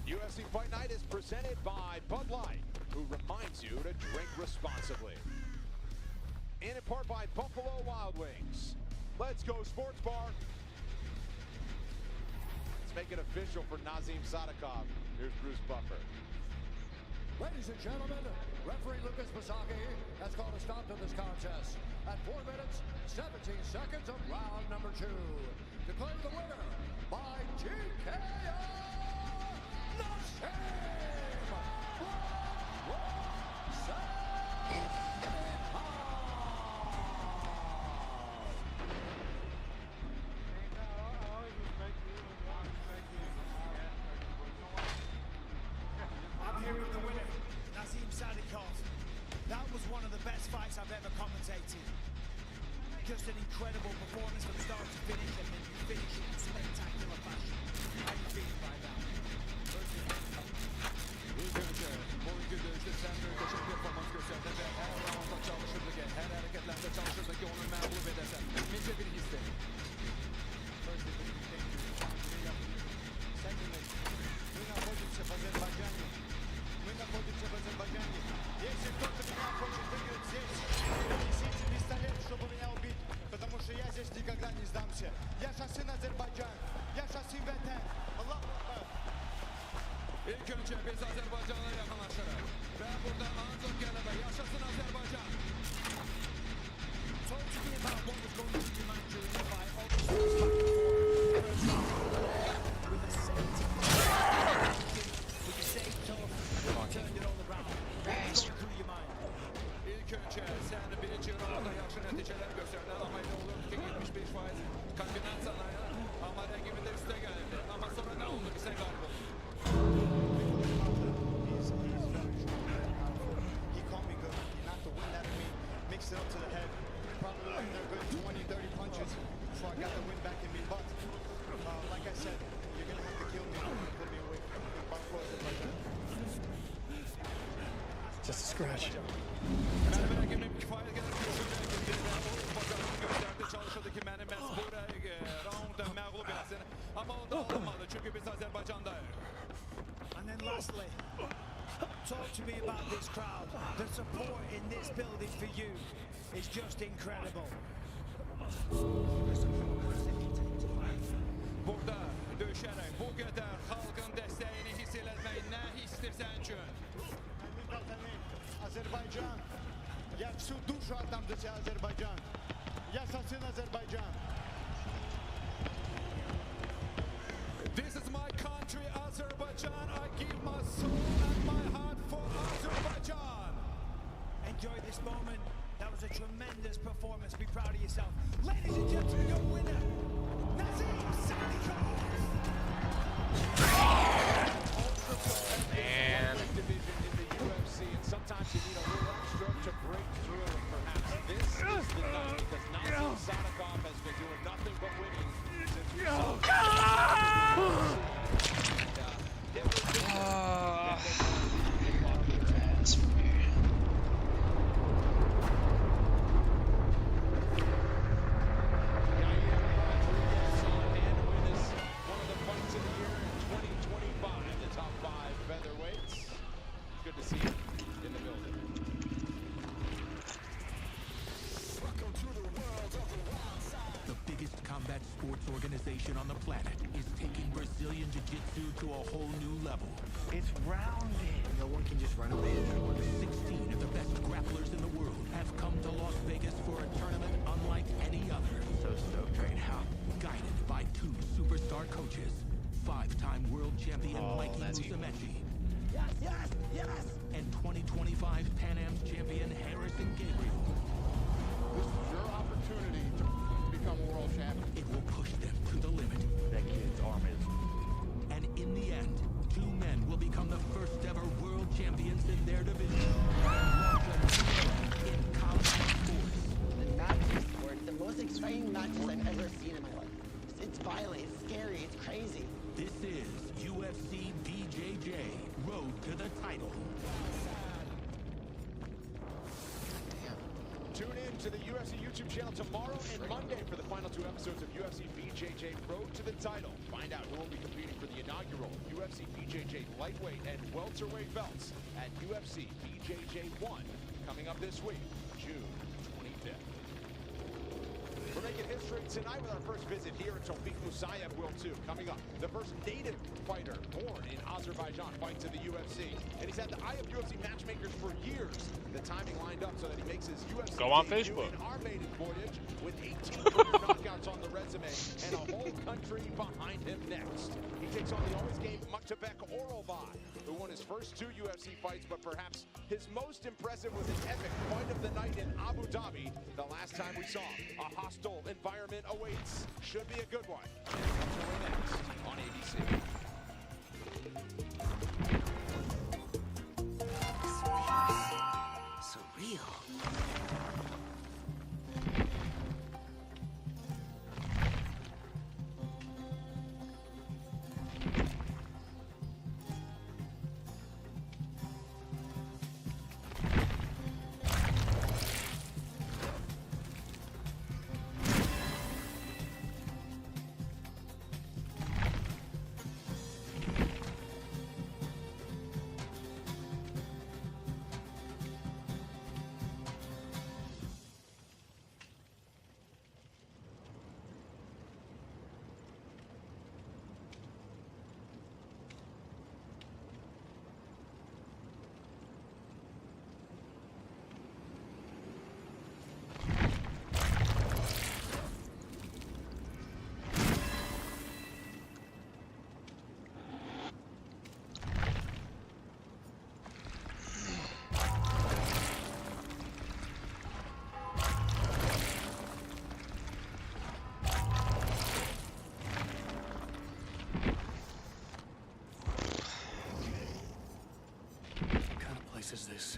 UFC Fight Night is presented by Bud Light, who reminds you to drink responsibly. And in part by Buffalo Wild Wings. Let's go Sports Bar. Let's make it official for Nazim Sadikov. Here's Bruce Buffer. Ladies and gentlemen, referee Lucas Basagi has called a stop to this contest at 4 minutes, 17 seconds of round number 2. Declaring the winner by TKO. I'm here with the winner, Nazim Sadikov. That was one of the best fights I've ever commentated. Just an incredible performance from start to finish, and then you finish it in spectacular fashion. How are you feeling right now? İlk önce bu ülkede sen muhteşem performans gösterdin ve her roundda çalışırdı ki, her hareketlerde çalışırdı ki onu mağlup edersen. Nice bir hisse. Мы находимся в Азербайджане. Если кто-то меня хочет выиграть здесь, принесите пистолет, чтобы меня убить, потому что я здесь никогда не сдамся. Yaşasın Azerbaycan, yaşasın vatan. Allah Akbar. İlk önce biz Azerbaycan'a yakınlaşırız ve burada ancak gəlibə yaşasın Azerbaycan. Talk to me about what was going on in your mind during the fight. Obviously, with a safety. With a safe tough, turned it all around. What was going through your mind? İlk önce sen birinci roundda yaxşı nəticələr göstərdin, amma elə olur ki 75% kombinasiyalara, amma rəqibi də üstə gəlirdi. Amma sonra nə oldu ki sən qalib oldun? He caught me good. He knocked the wind out of me, mixed it up to the head. Probably would have been a good 20, 30 punches before I got the wind back in me. But like I said, you're going to have to kill me and put me away from Buffalo, Azerbaijan. Just a scratch. Mənim rəqibim kifayət qədər güclü rəqibdir. O bacarığını göstərdi, çalışırdı ki, məni məcbur raundda məğlub etsin. Amma o da olmadı, çünki talk to me about this crowd. The support in this building for you is just incredible. Burada döşerek bu kadar halkın desteğini hissetmeyi ne istersen çön. Azerbaycan. Я всю душу отдам за тебя, Азербайджан. Я сын Азербайджан. This is my country, Azerbaijan. I give my soul and my heart for Azerbaijan. Enjoy this moment. That was a tremendous performance. Be proud of yourself. Ladies and gentlemen, your winner, Nazim Sadykhov. Man. Division in the UFC, and sometimes you need a little extra to break through, and perhaps this is the night, because Nazim Sadykhov has been doing nothing but winning since we saw organization on the planet is taking Brazilian Jiu-Jitsu to a whole new level. It's rounded. No one can just run away. 16 of the best grapplers in the world have come to Las Vegas for a tournament unlike any other. So stoked right now. Guided by 2 superstar coaches, 5-time world champion Mikey Musumeci. Yes, yes, yes! And 2025 Pan Am's champion Harrison Gabriel. This is your opportunity to become a world champion. It will push them to the limit. That kid's arm is. And in the end, 2 men will become the first ever world champions in their division. In combat sports. The Nazi sport, the most exciting matches I've ever seen in my life. It's violent, it's scary, it's crazy. This is UFC BJJ, Road to the Title. Tune in to the UFC YouTube channel tomorrow and Monday for the final 2 episodes of UFC BJJ Road to the Title. Find out who will be competing for the inaugural UFC BJJ lightweight and welterweight belts at UFC BJJ 1 coming up this week, June 25th. We're making history tonight with our first visit here at Tofik Musayev World 2. Coming up, the first native fighter born in Azerbaijan fights in the UFC. And he's had the eye of UFC matchmakers for years. The timing lined up so that he makes his UFC Go on debut Facebook. in our maiden voyage with 18 career knockouts on the resume and a whole country behind him next. He takes on the always game Mukhtabek Orolbai, who won his first 2 UFC fights, but perhaps his most impressive was his epic fight of the night in Abu Dhabi the last time we saw him. A hostile environment awaits. Should be a good one. Next on ABC. Surreal. Is this?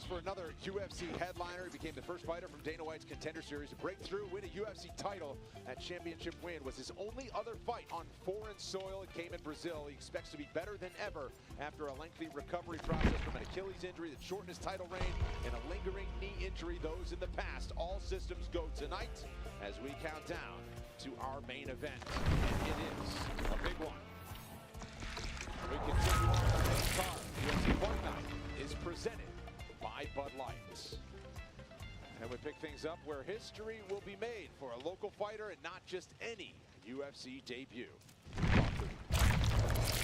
series for another UFC headliner. He became the first fighter from Dana White's Contender Series to break through, win a UFC title. That championship win was his only other fight on foreign soil. It came in Brazil. He expects to be better than ever after a lengthy recovery process from an Achilles injury that shortened his title reign and a lingering knee injury, those in the past. All systems go tonight as we count down to our main event. And it is a big one. We continue on our main card. UFC Fight Night is presented by Bud Light. And we pick things up where history will be made for a local fighter and not just any UFC debut.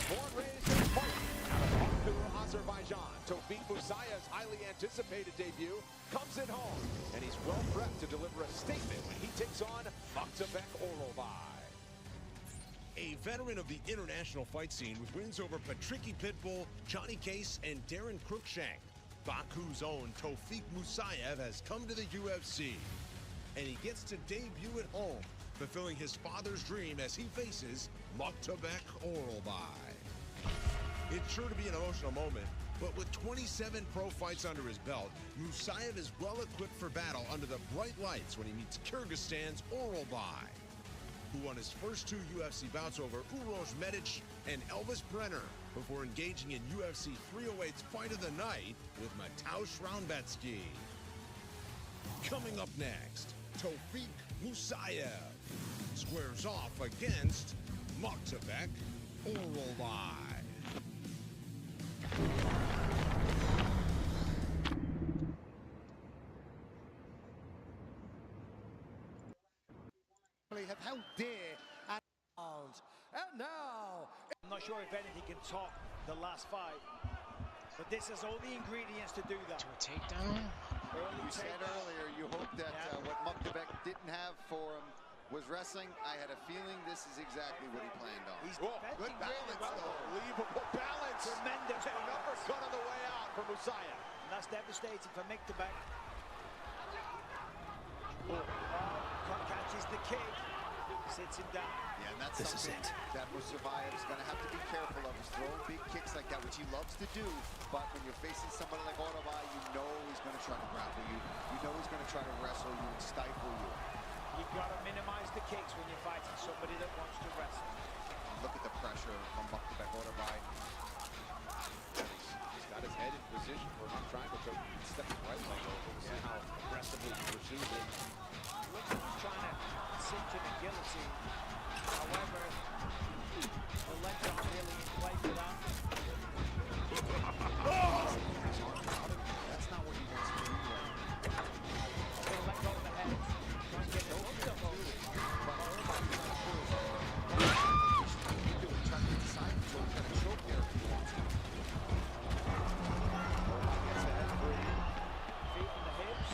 Born, raised, and fighting out of Baku, Azerbaijan, Tawfiq Musaev's highly anticipated debut comes at home, and he's well prepped to deliver a statement when he takes on Maktabek Orolbai. A veteran of the international fight scene with wins over Patricky Pitbull, Johnny Case, and Darren Cruikshank, Baku's own Tawfiq Musaev has come to the UFC, and he gets to debut at home, fulfilling his father's dream as he faces Maktabek Orolbai. It's sure to be an emotional moment, but with 27 pro fights under his belt, Musaev is well equipped for battle under the bright lights when he meets Kyrgyzstan's Orolbai, who won his first 2 UFC bouts over Uroš Medic and Elvis Brenner before engaging in UFC 308's Fight of the Night with Mateusz Raumbetsky. Coming up next, Tawfiq Musaev squares off against Maktabek Orolbai. Have held dear and now I'm not sure if anything can top the last fight, but this has all the ingredients to do that. To a takedown? You said earlier you hoped that what Maktabek didn't have for him was wrestling. I had a feeling this is exactly what he planned on. He's good balance, unbelievable balance. Tremendous And uppercut on the way out for Musaev. And that's devastating for Maktabek. Catches the kick, sits him down. Yeah, and that's something that Musaev is going to have to be careful of. Is throwing big kicks like that, which he loves to do. But when you're facing somebody like Orolbai, you know he's going to try to grapple you. You know he's going to try to wrestle you and stifle you. You've got to minimize the kicks when you're fighting somebody that wants to wrestle. Look at the pressure from Maktabek Orolbai. He's got his head in position for not trying to step his right leg over. We'll see how aggressively he pursues it. He's trying to cinch in a guillotine. However, the legs aren't really in play for that. That's not what he wants to do. He'll let go of the head. Try and get the hook up over it. But Orolbai is not doing trying to decide so he's going to choke here if he wants to. Orolbai gets the head free. Feet on the hips.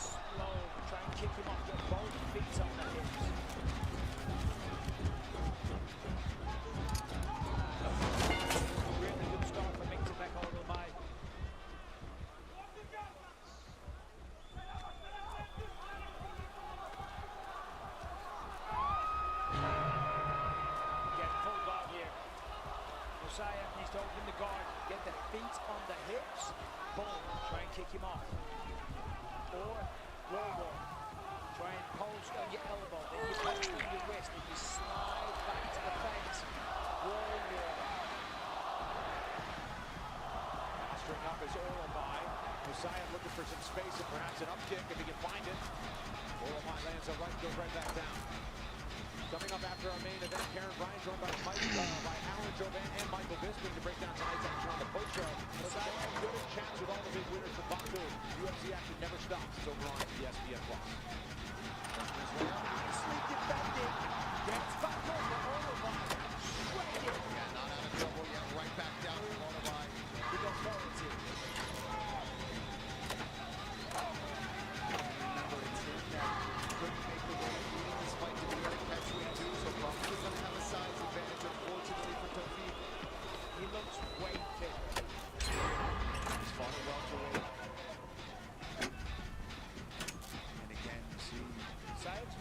Slow. Try and kick him off. Get both feet on the hips. Really good start for Maktabek Orolbai. Get full guard here. Musaev needs to open the guard. Get the feet on the hips. Boom. Try and kick him off. Or wall walk. Try and post on your elbow, then you post on your wrist, and you slide back to the fence. Wall walk. String up is Orolbai. Musaev looking for some space and perhaps an up kick if he can find it. Orolbai lands a right, goes right back down. Coming up after our main event, Karen Bryan joined by Alan Jovan and Michael Bisping to break down tonight's action on the post show. Musaev good at chats with all the big winners from Baku. UFC action never stops. It's over on ESPN+. Nicely defended. Gets back over Orolbai. Shredded. Yeah, not out of trouble yet. Right back down to Orolbai. Big authority. Remember, it's him that couldn't make the way in this fight to be able to catch weight too, so probably going to have a size advantage, unfortunately, for Tawfiq. He looks way fit. He's fought a welterweight. And again, you see... Musaev's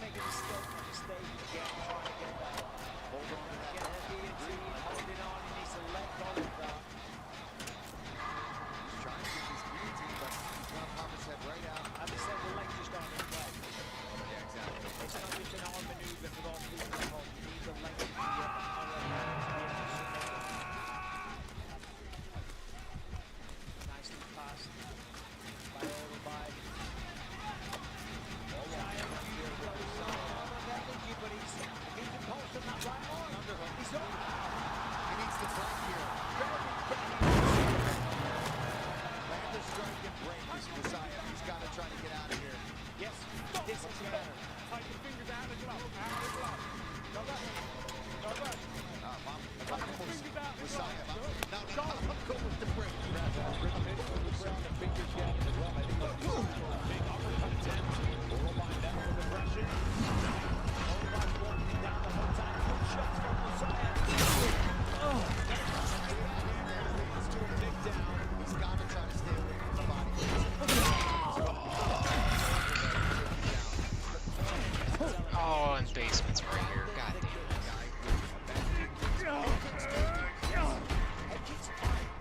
Oh, and basement's right here. God damn it.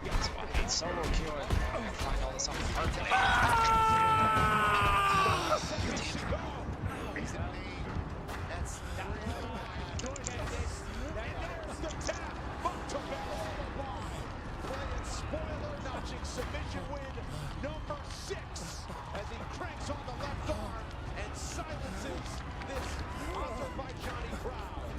That's why I hate solo queuing. I find all this on the hard way. Spoiler notching submission win number 6 as he cranks on the left arm and silences this Azerbaijani crowd.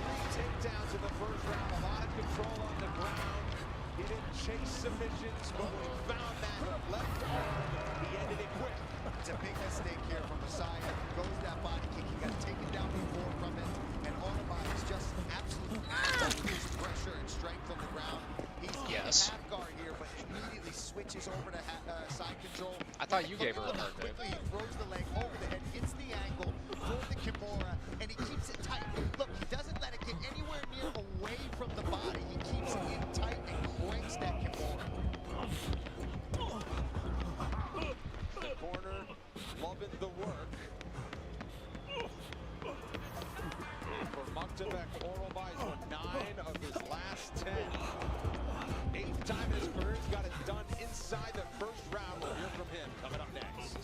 3 takedowns in the first round, a lot of control on the ground. He didn't chase submissions, but when he found that left arm, he ended it quick. It's a big mistake here from Messiah. Goes that body kick. He got taken down before from it. And Autobot is just absolutely his pressure and strength on the ground. He's half guard here, but immediately switches over to side control. I thought you gave her a hard move. Quickly, he throws the leg over the head, hits the angle for the Kimura, and he keeps it tight. Look, he doesn't let it get anywhere near away from the body. He keeps it in tight and cranks that Kimura. The corner loving the work. For Mukhtabek, Oralbai has won 9 of his last 10. 8th time in his career, he's got it done inside the first round. We'll hear from him coming up next.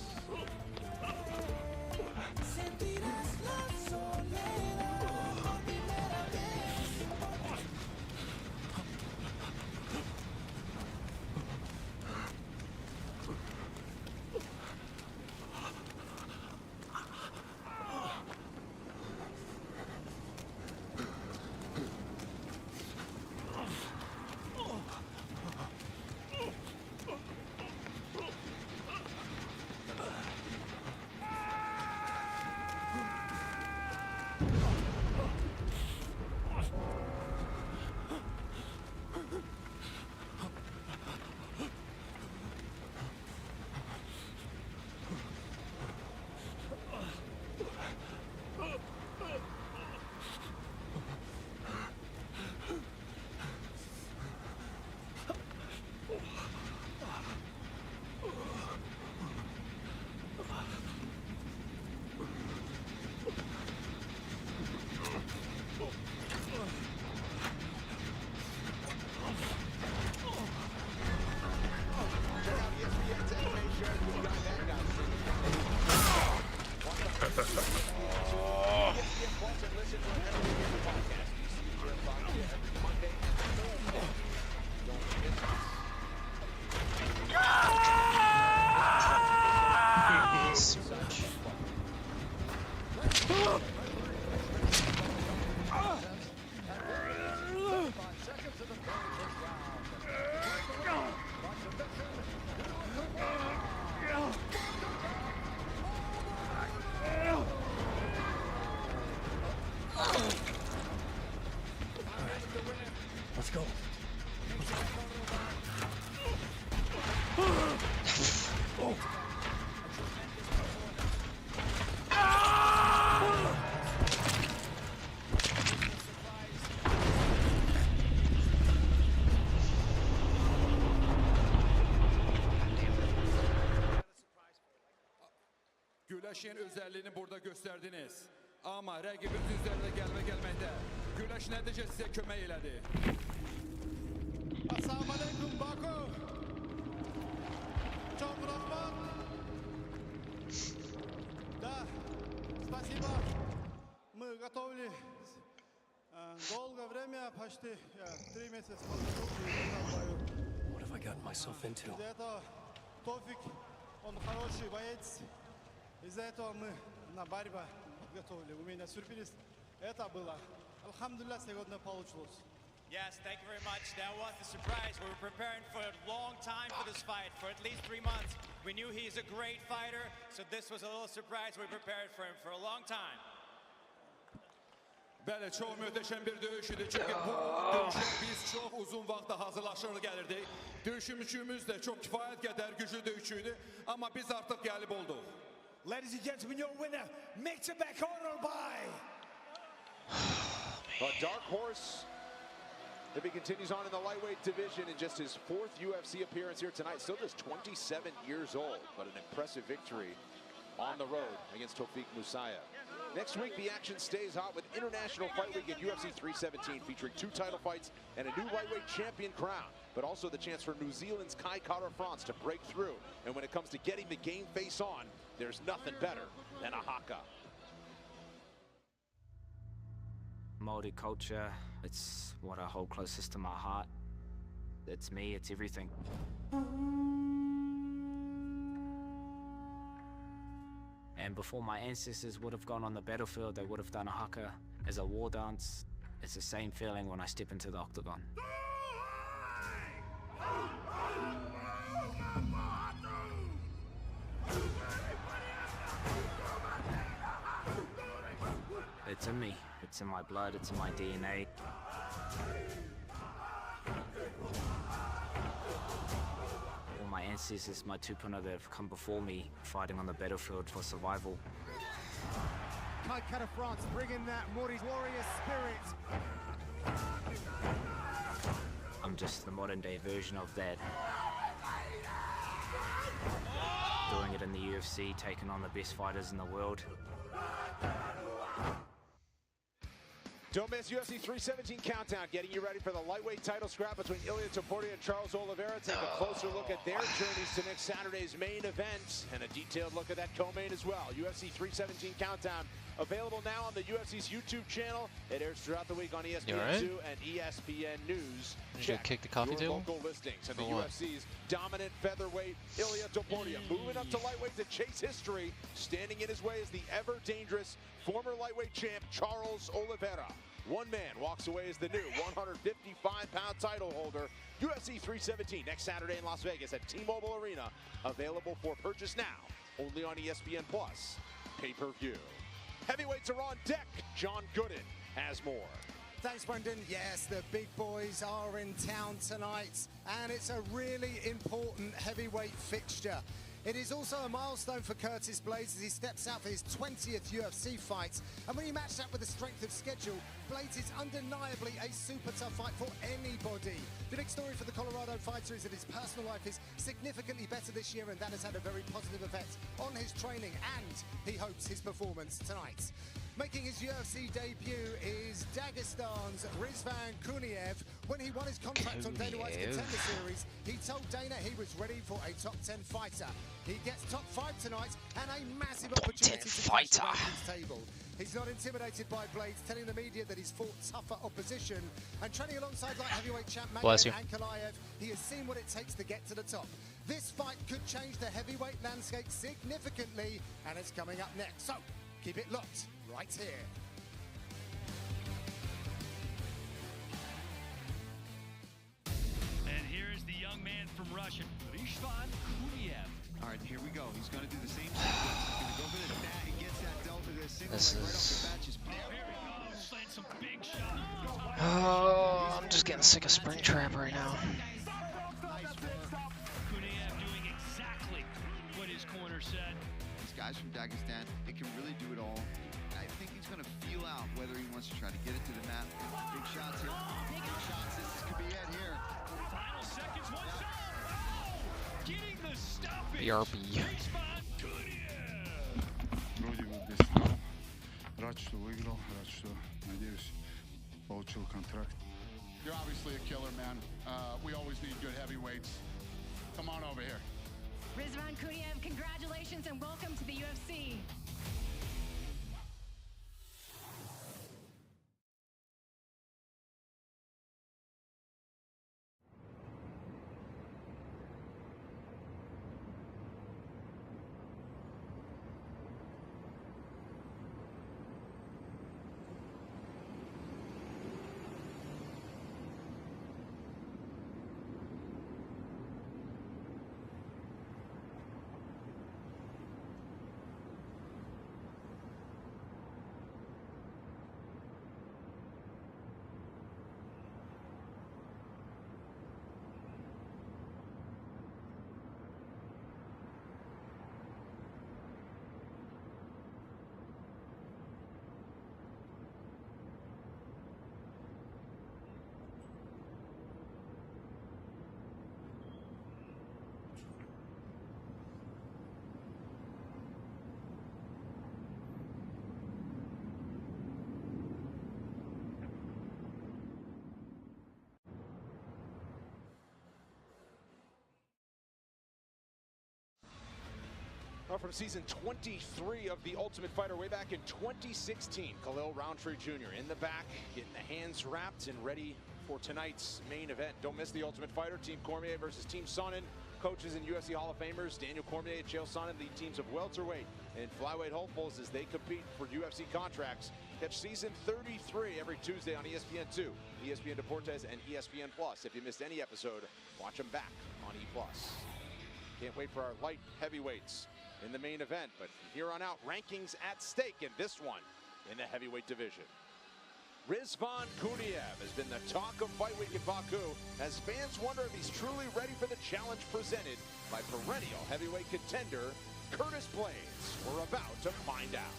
Let's go. Güləşin özəlliğini burada göstərdiniz. Amma rəqibiniz üzərində gəlmə gəlməkdə güləş nəticə sizə kömək elədi. Assalamu alaikum, Baku. Çok rahmat. Да, спасибо. Мы готовили долгое время, почти 3 месяца. What have I gotten myself into? Из-за этого Тофик, он хороший боец. Из-за этого мы на борьбу готовили. У меня сюрприз. Это было. Алхамдулилlah, сегодня получилось. Yes, thank you very much. That was the surprise. We were preparing for a long time for this fight, for at least 3 months. We knew he's a great fighter, so this was a little surprise. We prepared for him for a long time. Bəli, çox möhtəşəm bir döyüş idi. Çünki bu döyüşə biz çox uzun vaxtda hazırlaşır gəlirdik. Döyüşümüz də çox kifayət qədər güclü döyüş idi, amma biz artıq gəlib olduq. Ladies and gentlemen, your winner, Mekta Bekhonorbay. A dark horse. If he continues on in the lightweight division in just his 4th UFC appearance here tonight, still just 27 years old, but an impressive victory on the road against Tofik Musaya. Next week, the action stays hot with International Fight Week at UFC 317, featuring 2 title fights and a new lightweight champion crown, but also the chance for New Zealand's Kai Kara-France to break through. And when it comes to getting the game face on, there's nothing better than a haka. Multiculture, it's what I hold closest to my heart. It's me, it's everything. And before my ancestors would have gone on the battlefield, they would have done a haka as a war dance. It's the same feeling when I step into the octagon. It's in me, it's in my blood, it's in my DNA. All my ancestors, my tupuna that have come before me, fighting on the battlefield for survival. Kai Kara-France bringing that Māori warrior spirit. I'm just the modern day version of that. Doing it in the UFC, taking on the best fighters in the world. Don't miss UFC 317 Countdown, getting you ready for the lightweight title scrap between Ilia Topuria and Charles Oliveira. Take a closer look at their journeys to next Saturday's main event, and a detailed look at that co-main as well. UFC 317 Countdown, available now on the UFC's YouTube channel. It airs throughout the week on ESPN2 and ESPN News. Check kick the coffee your table? local listings. And the Or what? UFC's dominant featherweight, Ilia Topuria, moving up to lightweight to chase history. Standing in his way is the ever-dangerous former lightweight champ, Charles Oliveira. One man walks away as the new 155-pound title holder. UFC 317 next Saturday in Las Vegas at T-Mobile Arena. Available for purchase now, only on ESPN Plus pay-per-view. Heavyweights are on deck. John Gooden has more. Thanks, Brendan. Yes, the big boys are in town tonight, and it's a really important heavyweight fixture. It is also a milestone for Curtis Blaydes as he steps out for his 20th UFC fight. And when you match that with the strength of schedule, Blaydes is undeniably a super tough fight for anybody. The big story for the Colorado fighter is that his personal life is significantly better this year, and that has had a very positive effect on his training, and he hopes his performance tonight. Making his UFC debut is Dagestan's Rizvan Kuniev. When he won his contract on Dana White's Contender Series, he told Dana he was ready for a top 10 fighter. He gets top 5 tonight and a massive opportunity to crash the rankings table. He's not intimidated by Blaydes, telling the media that he's fought tougher opposition. And training alongside light heavyweight champ Magomed Ankalaev, he has seen what it takes to get to the top. This fight could change the heavyweight landscape significantly, and it's coming up next. So, keep it locked right here. And here's the young man from Russia, Rizvan Kuniev. All right, here we go. He's going to do the same thing. He's going to go for the bat. He gets that delta, the single leg right off the bat. Just Some big shots. Oh, I'm just getting sick of Springtrap right now. Kuniev doing exactly what his corner said. These guys from Dagestan, they can really do it all. I think he's going to feel out whether he wants to try to get it to the mat. Big shots here. Big shots. This could be it here. Final seconds, one shot. Oh! Getting the stoppage. BRB. Вроде бы без травм. Рад, что выиграл. Рад, что, надеюсь, получил контракт. You're obviously a killer, man. We always need good heavyweights. Come on over here. Rizvan Kuniev, congratulations and welcome to the UFC. from season 23 of The Ultimate Fighter way back in 2016. Khalil Roundtree Jr. in the back, getting the hands wrapped and ready for tonight's main event. Don't miss The Ultimate Fighter, Team Cormier versus Team Sonnen. Coaches and UFC Hall of Famers Daniel Cormier and Chael Sonnen lead teams of welterweight and flyweight hopefuls as they compete for UFC contracts. Catch season 33 every Tuesday on ESPN2, ESPN Deportes, and ESPN Plus. If you missed any episode, watch them back on E+. Can't wait for our light heavyweights in the main event, but from here on out, rankings at stake in this one in the heavyweight division. Rizvan Kuniev has been the talk of Fight Week in Baku as fans wonder if he's truly ready for the challenge presented by perennial heavyweight contender Curtis Blades. We're about to find out.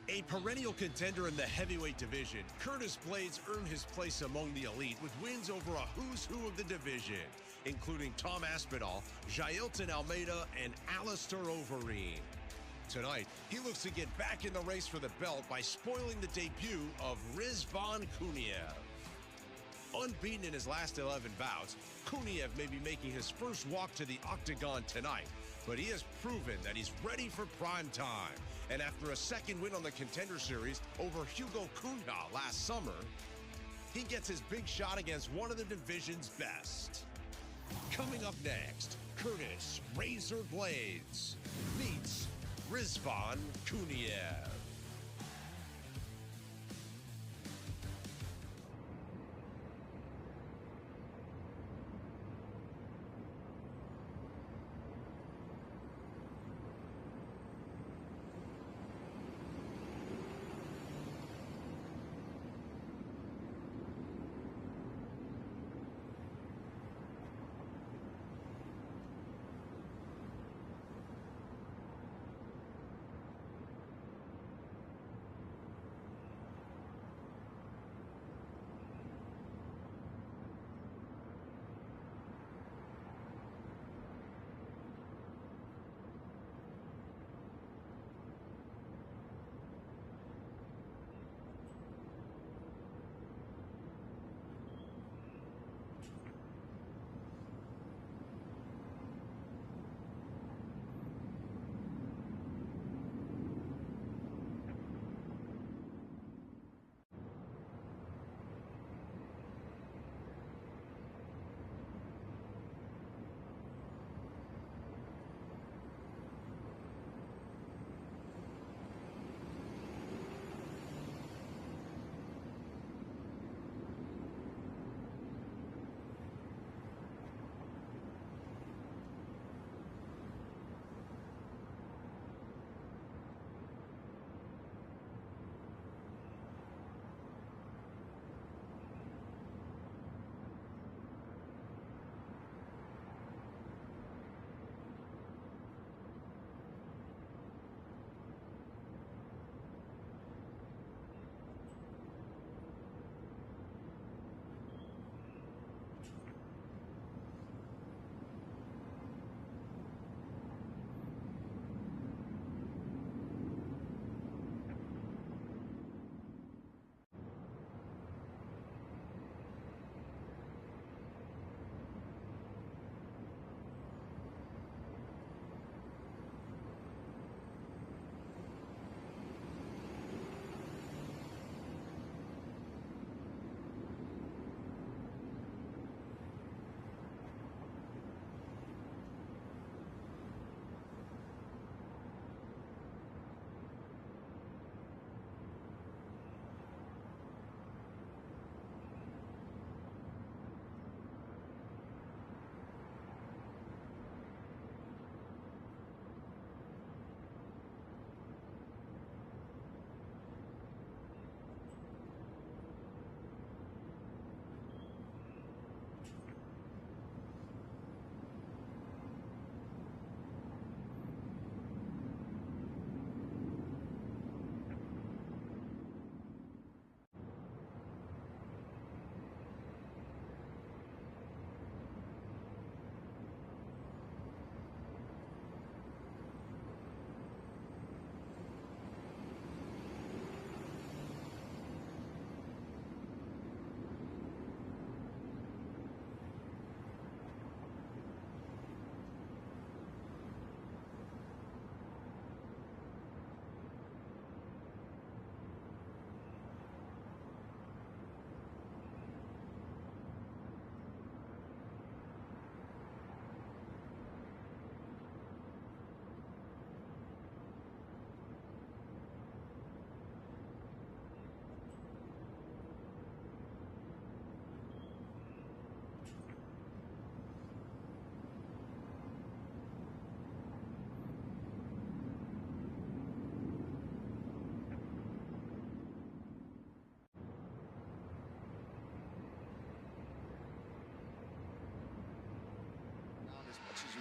A perennial contender in the heavyweight division, Curtis Blades earned his place among the elite with wins over a who's who of the division, including Tom Aspinall, Jailton Almeida, and Alistair Overeem. Tonight, he looks to get back in the race for the belt by spoiling the debut of Rizvan Kuniev. Unbeaten in his last 11 bouts, Kuniev may be making his first walk to the octagon tonight, but he has proven that he's ready for prime time. And after a second win on the Contender Series over Hugo Cunha last summer, he gets his big shot against one of the division's best. Coming up next, Curtis Razor Blades meets Rizvan Kuniev.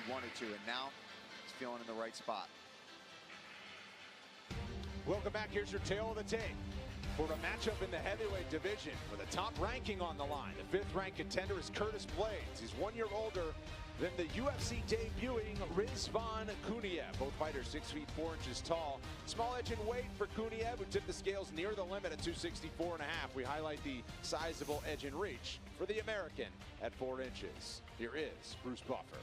he wanted to, and now he's feeling in the right spot. Welcome back. Here's your tale of the tape for a matchup in the heavyweight division with a top ranking on the line. The 5th ranked contender is Curtis Blaydes. He's 1 year older than the UFC debuting Rizvan Kuniev. Both fighters 6 feet 4 inches tall. Small edge in weight for Kuniev, who tipped the scales near the limit at 264.5. We highlight the sizable edge in reach for the American at 4 inches. Here is Bruce Buffer.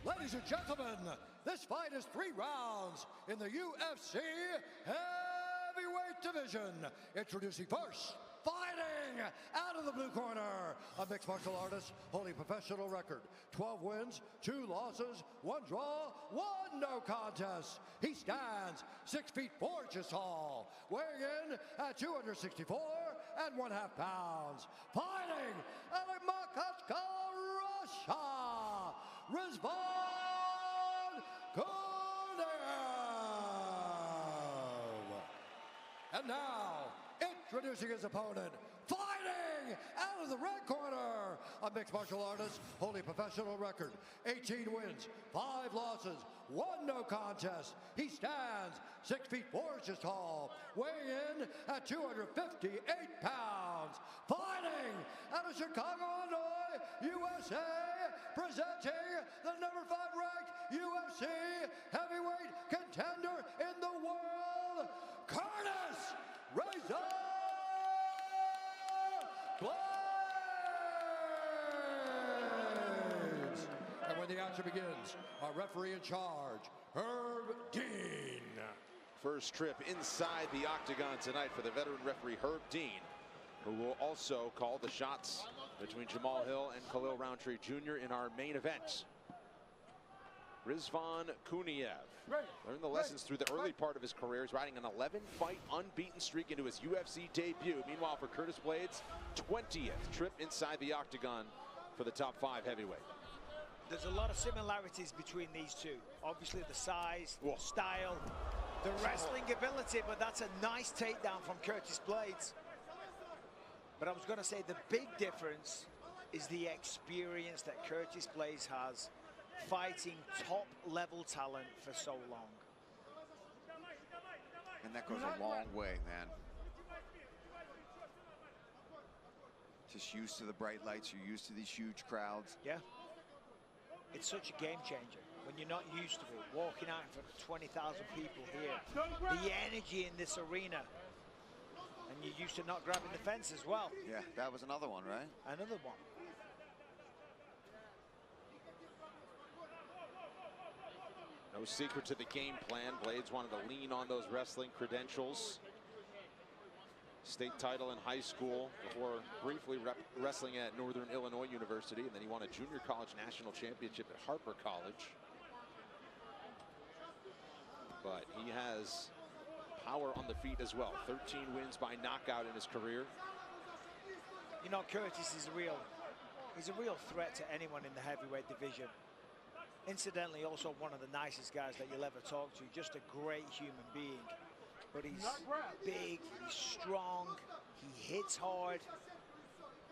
Ladies and gentlemen, this fight is 3 rounds in the UFC heavyweight division. Introducing first, fighting out of the blue corner, a mixed martial artist holding professional record. 12 wins, 2 losses, 1 draw, 1 no contest. He stands 6 feet 4 inches tall, weighing in at 264.5 pounds. Fighting out of Makarska, Russia, Rizvan Kuniev. And now, introducing his opponent, fighting out of the red corner, a mixed martial artist holding professional record. 18 wins, 5 losses, 1 no contest. He stands 6 feet 4 inches tall, weighing in at 258 pounds. Fighting out of Chicago, Illinois, USA, presenting the number 5 ranked UFC heavyweight contender in the world, Curtis Razor Blaydes. And when the action begins, our referee in charge, Herb Dean. First trip inside the octagon tonight for the veteran referee Herb Dean, who will also call the shots between Jamal Hill and Khalil Roundtree Jr. in our main event. Rizvan Kuniev learned the lessons through the early part of his career. He's riding an 11-fight unbeaten streak into his UFC debut. Meanwhile, for Curtis Blaydes, 20th trip inside the octagon for the top 5 heavyweight. There's a lot of similarities between these two. Obviously, the size, the style, the wrestling ability, but that's a nice takedown from Curtis Blaydes. But I was going to say the big difference is the experience that Curtis Blaydes has fighting top-level talent for so long. And that goes a long way, man. Just used to the bright lights, you're used to these huge crowds. Yeah. It's such a game changer when you're not used to it. Walking out in front of 20,000 people here. The energy in this arena. And you're used to not grabbing the fence as well. Yeah, that was another one, right? Another one. No secret to the game plan. Blaydes wanted to lean on those wrestling credentials. State title in high school before briefly wrestling at Northern Illinois University, and then he won a junior college national championship at Harper College. But he has power on the feet as well. 13 wins by knockout in his career. You know, Curtis is he's a real threat to anyone in the heavyweight division. Incidentally, also one of the nicest guys that you'll ever talk to. Just a great human being. But he's big, he's strong, he hits hard.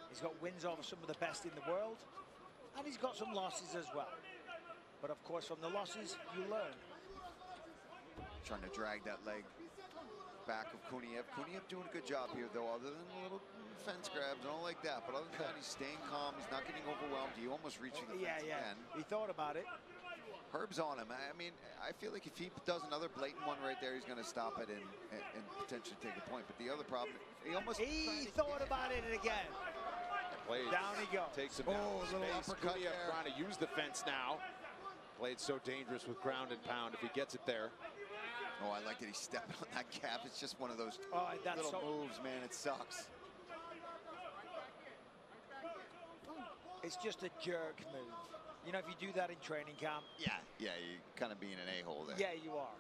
He's got wins over some of the best in the world. And he's got some losses as well. But of course, from the losses, you learn. Trying to drag that leg back of Kuniev. Kuniev doing a good job here, though, other than a little fence grabs and all like that. But other than that, he's staying calm. He's not getting overwhelmed. He almost reached the fence again. He thought about it. Herb's on him. I mean, I feel like if he does another blatant one right there, he's going to stop it and potentially take a point. But the other problem, he thought about it again. Blaydes down he goes. Takes him down. Oh, a little uppercut there. Trying to use the fence now. Blaydes so dangerous with ground and pound if he gets it there. Oh, I like that he's stepping on that gap. It's just one of those little moves, man. It sucks. It's just a jerk move. You know, if you do that in training camp. Yeah, you're kind of being an a-hole there. Yeah, you are.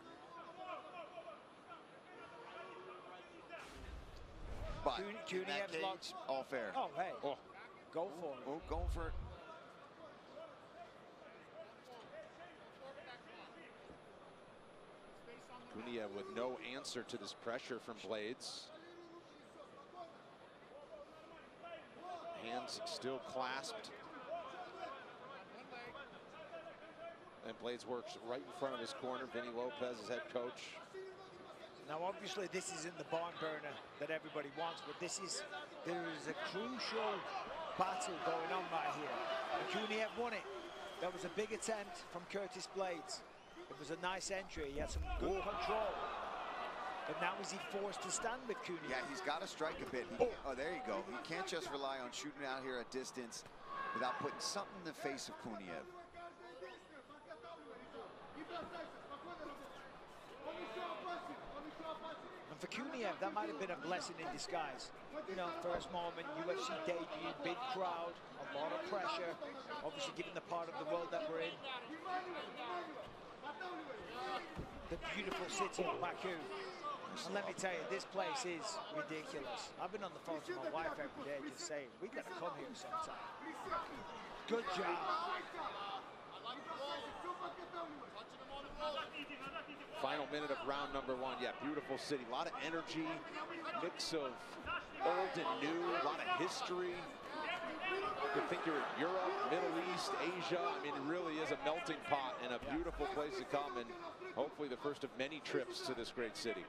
But in that cage, all fair. Oh, hey. Oh. Go for it. Oh, going for it. Kuniev with no answer to this pressure from Blaydes. Hands still clasped. And Blades works right in front of his corner. Vinny Lopez, his head coach. Now, obviously, this isn't the barn burner that everybody wants, but there is a crucial battle going on right here. And Kuniev won it. That was a big attempt from Curtis Blades. It was a nice entry. He had some good control. But now is he forced to stand with Kuniev? Yeah, he's got to strike a bit. Oh, there you go. He can't just rely on shooting out here at distance without putting something in the face of Kuniev. And for Kuniev, that might have been a blessing in disguise. You know, first moment, UFC debut, big crowd, a lot of pressure. Obviously, given the part of the world that we're in. The beautiful city of Baku. And let me tell you, this place is ridiculous. I've been on the phone to my wife every day just saying, we gotta come here sometime. Good job. Final minute of round number 1. Yeah, beautiful city. A lot of energy, mix of old and new, a lot of history. You could think you're in Europe, Middle East, Asia. I mean, it really is a melting pot and a beautiful place to come, and hopefully the first of many trips to this great city.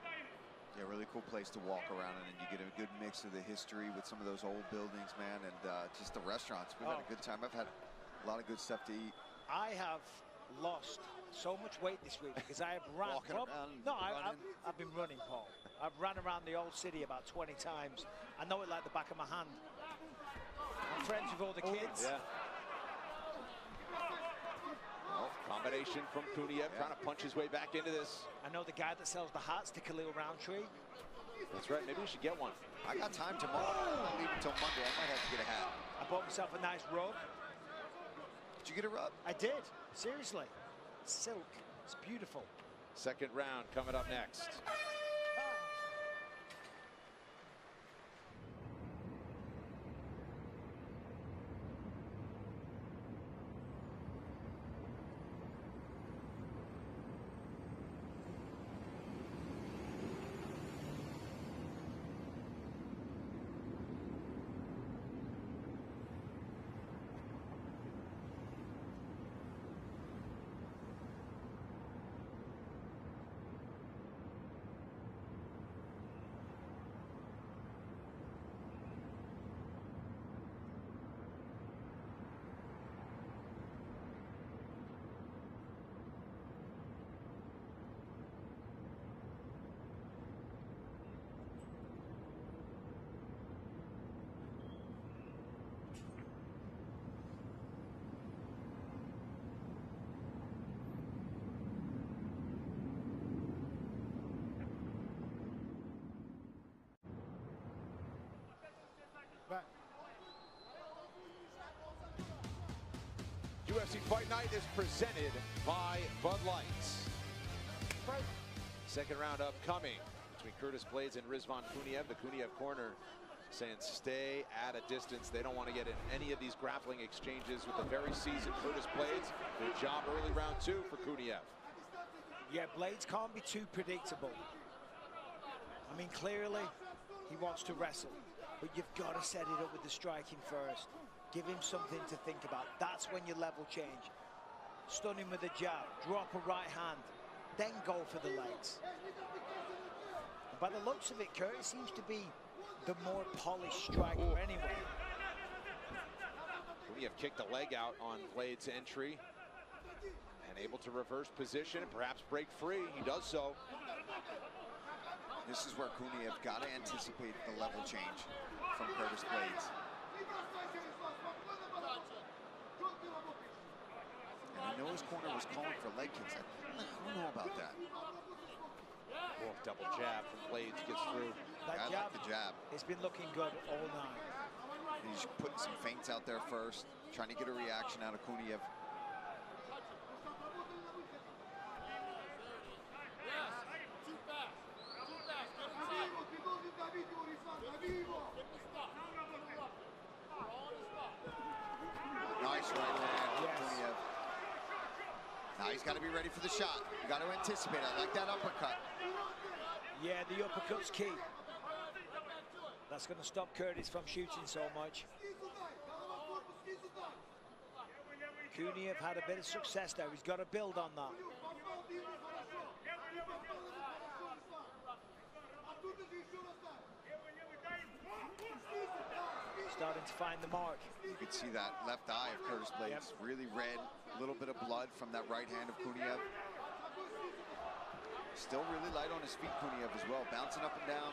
Yeah, really cool place to walk around in, and you get a good mix of the history with some of those old buildings, man, and just the restaurants. We've had a good time. I've had a lot of good stuff to eat. I have lost so much weight this week because I have run. I've been running, Paul. I've run around the old city about 20 times. I know it like the back of my hand. I'm friends with all the kids. Yeah. Well, combination from Kuniev, trying to punch his way back into this. I know the guy that sells the hats to Khalil Roundtree. That's right. Maybe we should get one. I got time tomorrow. I'll leave until Monday. I might have to get a hat. I bought myself a nice rug. Did you get a rug? I did. Seriously. Silk. It's beautiful. Second round coming up next. UFC Fight Night is presented by Bud Lights. Second round upcoming between Curtis Blades and Rizvan Kuniev. The Kuniev corner saying stay at a distance. They don't want to get in any of these grappling exchanges with the very seasoned Curtis Blades. Good job early round 2 for Kuniev. Yeah, Blades can't be too predictable. I mean, clearly he wants to wrestle, but you've got to set it up with the striking first. Give him something to think about. That's when your level change. Stun him with a jab, drop a right hand, then go for the legs. And by the looks of it, Curtis seems to be the more polished striker anyway. Kuniev kicked the leg out on Blades' entry and able to reverse position and perhaps break free. He does so. This is where Kuniev got to anticipate the level change from Curtis Blades. And I know his corner was calling for leg kicks. I don't know about that. Wolf double jab from Blades gets through. I like the jab. It's been looking good all night. He's putting some feints out there first, trying to get a reaction out of Kuniev. Nice right hand, Kuniev. Now he's got to be ready for the shot. You got to anticipate. I like that uppercut. Yeah, the uppercut's key. That's going to stop Curtis from shooting so much. Kuniev had a bit of success there. He's got to build on that. Starting to find the mark. You could see that left eye of Curtis Blaydes, really red, a little bit of blood from that right hand of Kuniev. Still really light on his feet, Kuniev as well, bouncing up and down.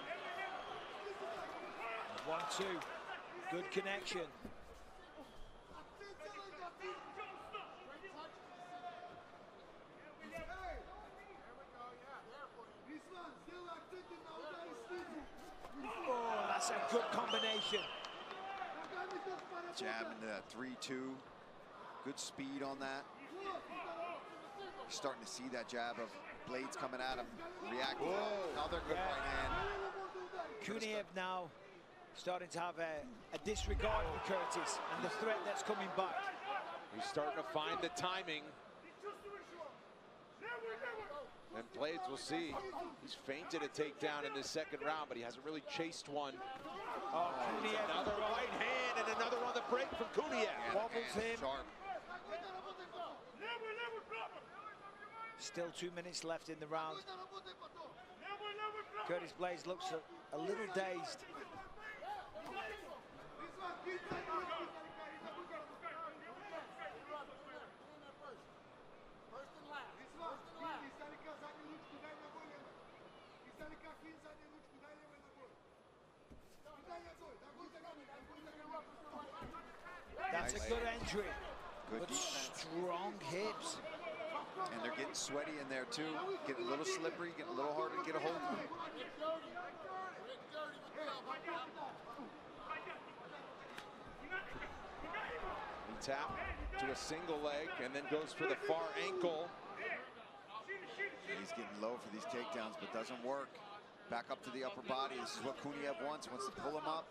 1-2, good connection. Oh, that's a good combination. Jab into that 3-2. Good speed on that. You're starting to see that jab of Blaydes coming at him. Reacting. Another good right hand. Kuniev now starting to have a disregard for Curtis and the threat that's coming back. He's starting to find the timing. And Blaydes, we'll see. He's feinted a takedown in this second round, but he hasn't really chased one. Oh, Kuniev. Another right hand and another on the break from Kuniev. Wobbles him. Sharp. Still 2 minutes left in the round. Curtis Blaydes looks a little dazed. That's a good entry. Good but defense. Strong hips. And they're getting sweaty in there too. Getting a little slippery, getting a little harder to get a hold of them. He tapped to a single leg and then goes for the far ankle. And he's getting low for these takedowns, but doesn't work. Back up to the upper body. This is what Kuniev wants to pull him up.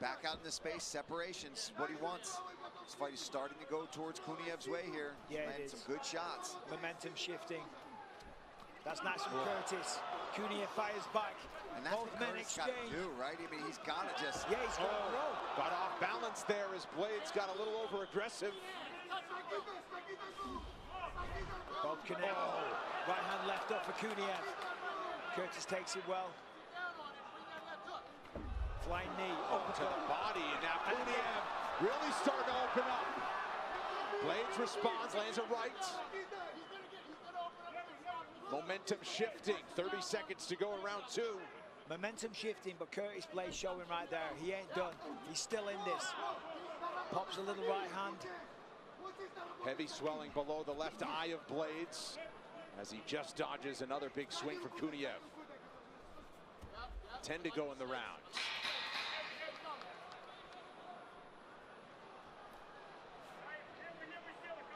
Back out into space, separations, what he wants. This fight is starting to go towards Kuniev's way here. Yeah, landing some good shots. Momentum shifting. That's nice from Curtis. Kuniev fires back. And that's Both what men Curtis got to exchange. do, right? I mean, he's got to just... Yeah, he's got to roll. Got off balance there as Blaydes got a little over aggressive. Both connect. Right hand left up for Kuniev. Curtis takes it well. Flying knee. To the body, and now Kuniev really starting to open up. Blaydes responds, lands a right. Momentum shifting, 30 seconds to go in round 2. Momentum shifting, but Curtis Blaydes showing right there. He ain't done. He's still in this. Pops a little right hand. Heavy swelling below the left eye of Blaydes as he just dodges another big swing from Kuniev. 10 to go in the round.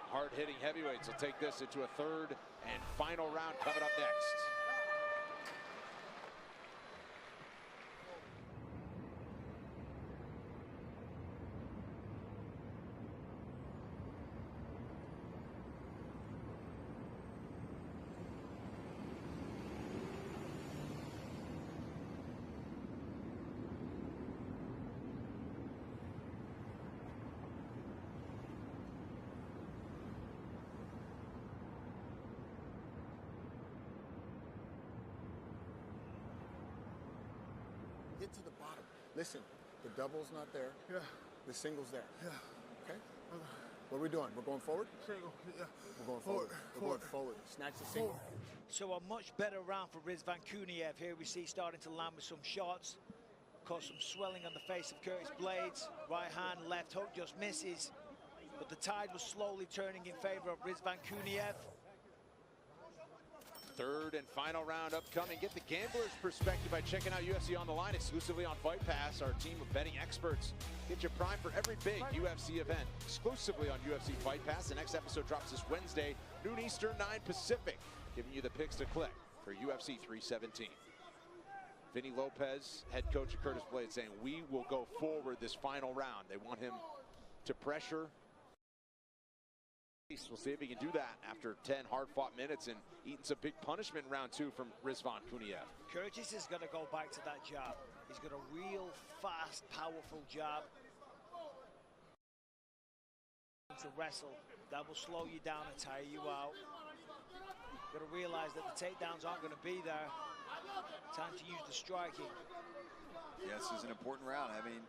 Hard-hitting heavyweights will take this into a third and final round coming up next. Get to the bottom. Listen, the double's not there. Yeah. The single's there. Yeah. Okay? What are we doing? We're going forward? Single, yeah. We're going forward. We're going forward. Snatch the single. So a much better round for Rizvan Kuniev. Here we see starting to land with some shots. Cause some swelling on the face of Curtis Blaydes. Right hand, left hook just misses. But the tide was slowly turning in favor of Rizvan Kuniev. Third and final round upcoming. Get the gambler's perspective by checking out UFC On The Line exclusively on Fight Pass. Our team of betting experts get you primed for every big UFC event exclusively on UFC Fight Pass. The next episode drops this Wednesday, noon Eastern, 9 Pacific, giving you the picks to click for UFC 317. Vinny Lopez, head coach of Curtis Blaydes, saying we will go forward this final round. They want him to pressure. We'll see if he can do that after 10 hard-fought minutes and eating some big punishment in round 2 from Rizvan Kuniev. Curtis is going to go back to that jab. He's got a real fast, powerful jab. to wrestle. That will slow you down and tire you out. Got to realize that the takedowns aren't going to be there. Time to use the striking. Yeah, this is an important round. I mean,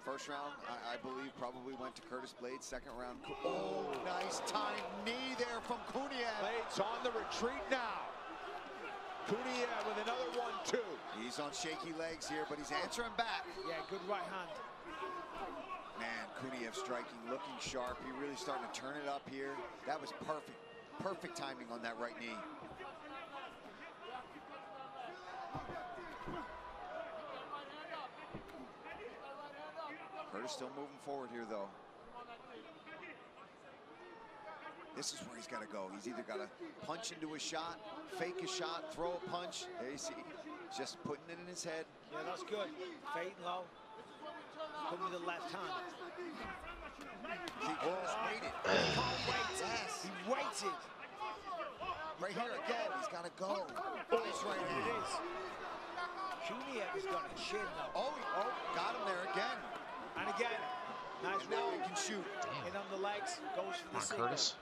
first round, I believe, probably went to Curtis Blaydes. Second round, oh, nice timed knee there from Kuniev. Blaydes on the retreat now. Kuniev with another 1-2. He's on shaky legs here, but he's answering back. Yeah, good right hand. Man, Kuniev striking, looking sharp. He really starting to turn it up here. That was perfect. Perfect timing on that right knee. Curtis still moving forward here, though. This is where he's got to go. He's either got to punch into a shot, fake a shot, throw a punch. There you see, just putting it in his head. Yeah, that's good. Fading low. Come with the left hand. He almost made it. Yes. He waited. Right here again, he's got to go. Nice right hand. It is. Kuniev has got a chin now. Oh, got him there again. And again. Nice now roll. he can shoot. In on the legs, goes for the single. Curtis.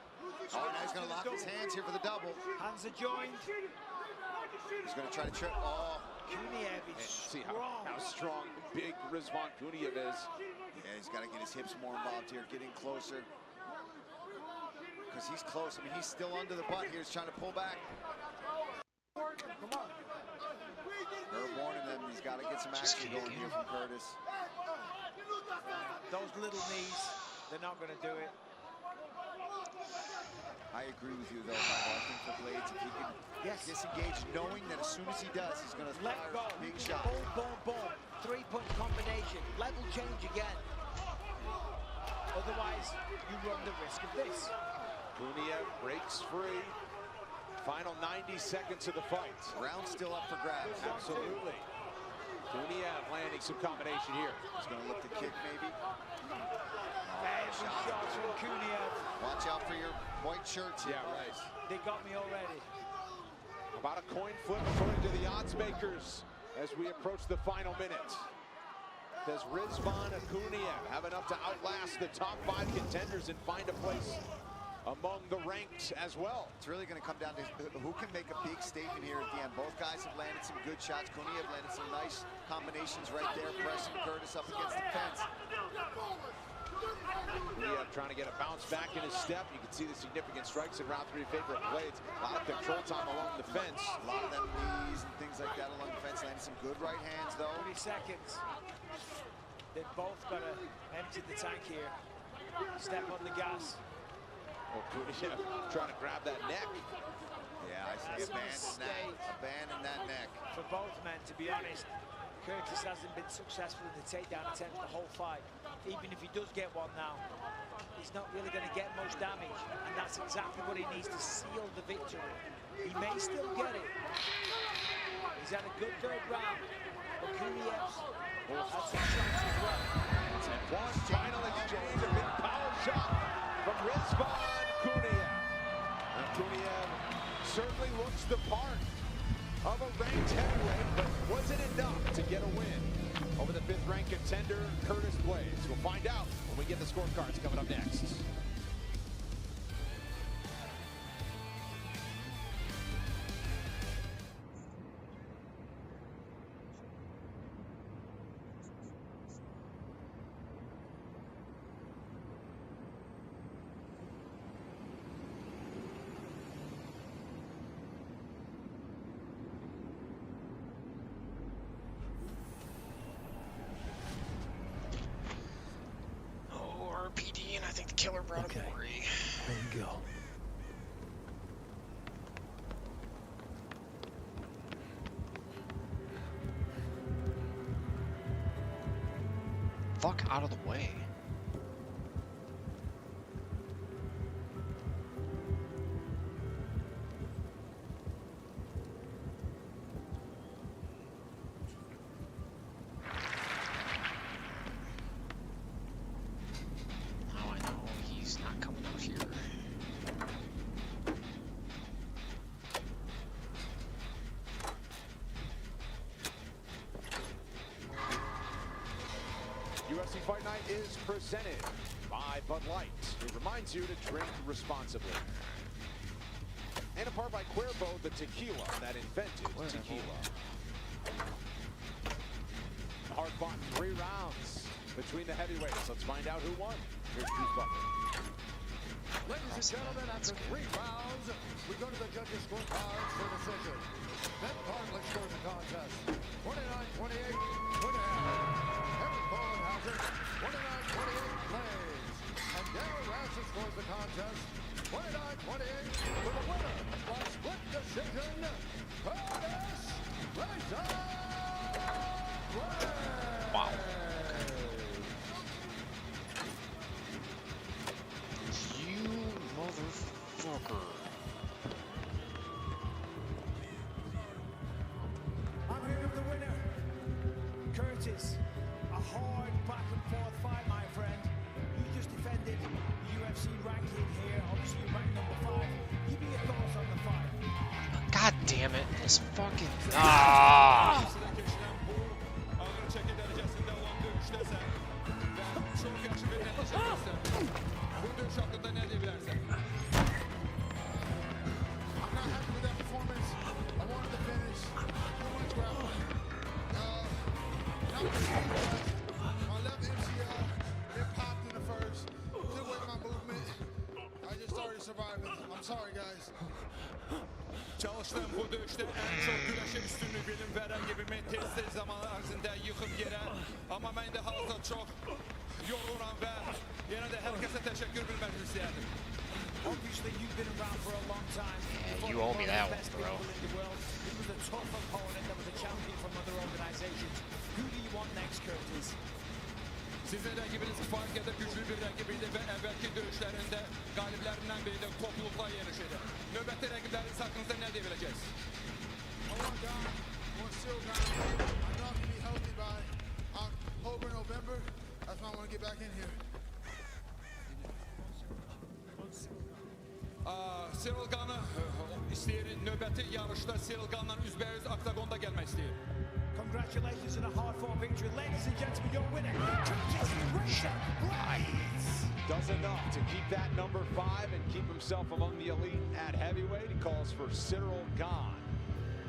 Oh, now he's going to lock his hands here for the double. Hands are joined. He's going to try to trip. Oh. Kuniev is See strong. how strong big Rizvan Kuniev is. Yeah, he's got to get his hips more involved here, getting closer. Because he's close. I mean, he's still under the butt here. He's trying to pull back. Come on. Herb warning them. He's got to get some action going here from Curtis. Those little knees, they're not going to do it. I agree with you, though, Michael. I think for Blaydes, if he can disengage, knowing that as soon as he does, he's going to Let fire go. a big shot. Boom, boom, boom. Three-punch combination. Level change again. Otherwise, you run the risk of this. Kuniev breaks free. Final 90 seconds of the fight. Round still up for grabs. Absolutely. Kuniev landing some combination here. He's going to look to kick, maybe. Every shots from Kuniev. Watch out for your white shirts here. Yeah, right. They got me already. About a coin flip according to the odds makers as we approach the final minute. Does Rizvan Kuniev have enough to outlast the top 5 contenders and find a place among the ranked as well? It's really going to come down to who can make a big statement here at the end. Both guys have landed some good shots. Kuniev landed some nice combinations right there, pressing Curtis up against the fence. Kuniev trying to get a bounce back in his step. You can see the significant strikes in round 3 in favor of Blaydes. A lot of control time along the fence. A lot of them knees and things like that along the fence. Landed some good right hands, though. 30 seconds. They've both got to empty the tank here. Step on the gas. Oh, Kuniev trying to grab that neck. Yeah, I see a band in that neck. For both men, to be honest, Curtis hasn't been successful in the takedown attempts the whole fight. Even if he does get one now, he's not really going to get much damage, and that's exactly what he needs to seal the victory. He may still get it. He's had a good third round, but Kuniev's had some shots as well. And one final exchange, a big power shot from Rizvan Kuniev. And Kuniev certainly looks the part of a ranked heavyweight, but was it enough to get a win over the 5th ranked contender, Curtis Blaydes? We'll find out when we get the scorecards coming up next. RPD, and I think the killer brought a glory. There you go. Fuck out of the way. UFC Fight Night is presented by Bud Light. He reminds you to drink responsibly. And a part by Cuervo, the tequila that invented tequila. Hard-fought 3 rounds between the heavyweights. Let's find out who won. Here's Bruce Buffer. Ladies and gentlemen, after 3 rounds, we go to the judges' scorecards for decision. Ben Bartlett scores the contest. 29-28, winner. Eric Bowen has it. 29-28, plays. And Darren Ransom scores the contest. 29-28 for the winner by split decision, Curtis Razor. Wow. You motherfucker. I'm here with the winner, Curtis. A hard back and forth fight, my friend. You just defended UFC ranking here. Obviously, you ranked number 5. Give me your thoughts on the fight. God damn it! This fucking ah. I'm not happy with that performance. I wanted to finish. Too much grappling. My left MCL, it popped in the first. Took away my movement. I just started surviving. I'm sorry, guys. Çalıştığım bu dövüşte en çok güreşe üstünlük bilim veren gibi ben tez zaman arasında yıkıp yere. Ama ben de halka çok yorulan ve yine de herkese teşekkür bilmek istedim. Obviously, you've been around for a long time. Yeah, you owe me that one, bro. He was a tough opponent that was a champion from other organizations. Who do you want next, Curtis? Sizin rakibinizi fark edip güçlü bir rakibiydi ve evvelki dövüşlerinde galiplerinden biri de toplulukla yarışıydı. Nöbette rakipleriniz hakkında ne diyebileceğiz? I want Don. I want Still Don. I know I can be healthy by October, November. That's why I want to get back in here. Cyril Gane istiyor nöbeti yarışta Cyril Gane'dan üzberiz oktagonda gelmek istiyor. Congratulations on a hard-fought victory. Ladies and gentlemen, your winner, Curtis Razor Blaydes. Does enough to keep that number 5 and keep himself among the elite at heavyweight. He calls for Cyril Gane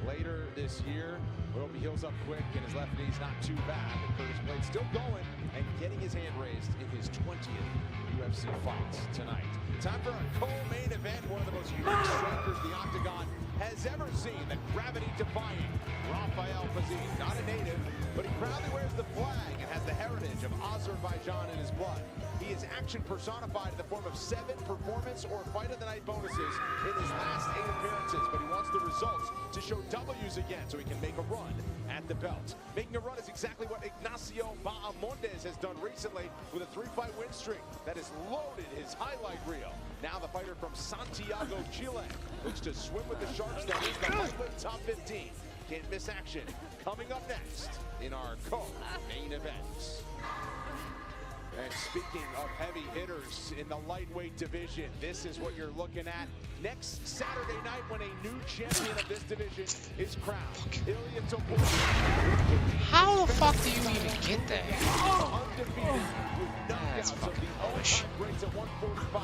later this year. We hope he heals up quick and his left knee's not too bad. But Curtis Blaydes still going and getting his hand raised in his 20th UFC fight tonight. Time for a co-main event, one of the most unique strikers the Octagon has ever seen, the gravity-defying Rafael Fiziev. Not a native, but he proudly wears the flag and has the heritage of Azerbaijan in his blood. He is action personified in the form of 7 performance or fight of the night bonuses in his last 8 appearances, but he wants the results to show W's again so he can make a run at the belt. Making a run is exactly what Ignacio Bahamondes has done recently with a 3-fight win streak that has loaded his highlight reel. Now the fighter from Santiago, Chile, looks to swim with the Sharks that is the lightweight top 15. Can't miss action coming up next in our co-main event. And speaking of heavy hitters in the lightweight division, this is what you're looking at next Saturday night when a new champion of this division is crowned. Ilia Topuria. How the fuck do you even get that? Undefeated with knockouts of the all-time greats at 145.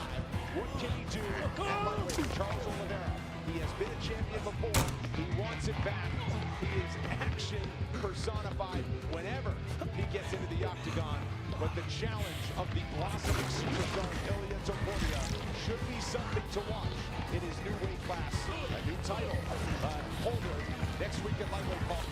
What can he do at lightweight? Charles Oliveira. He has been a champion before. He wants it back. He is action personified whenever he gets into the octagon. But the challenge of the blossoming superstar Ilia Topuria should be something to watch in his new weight class. A new title holder next week at lightweight called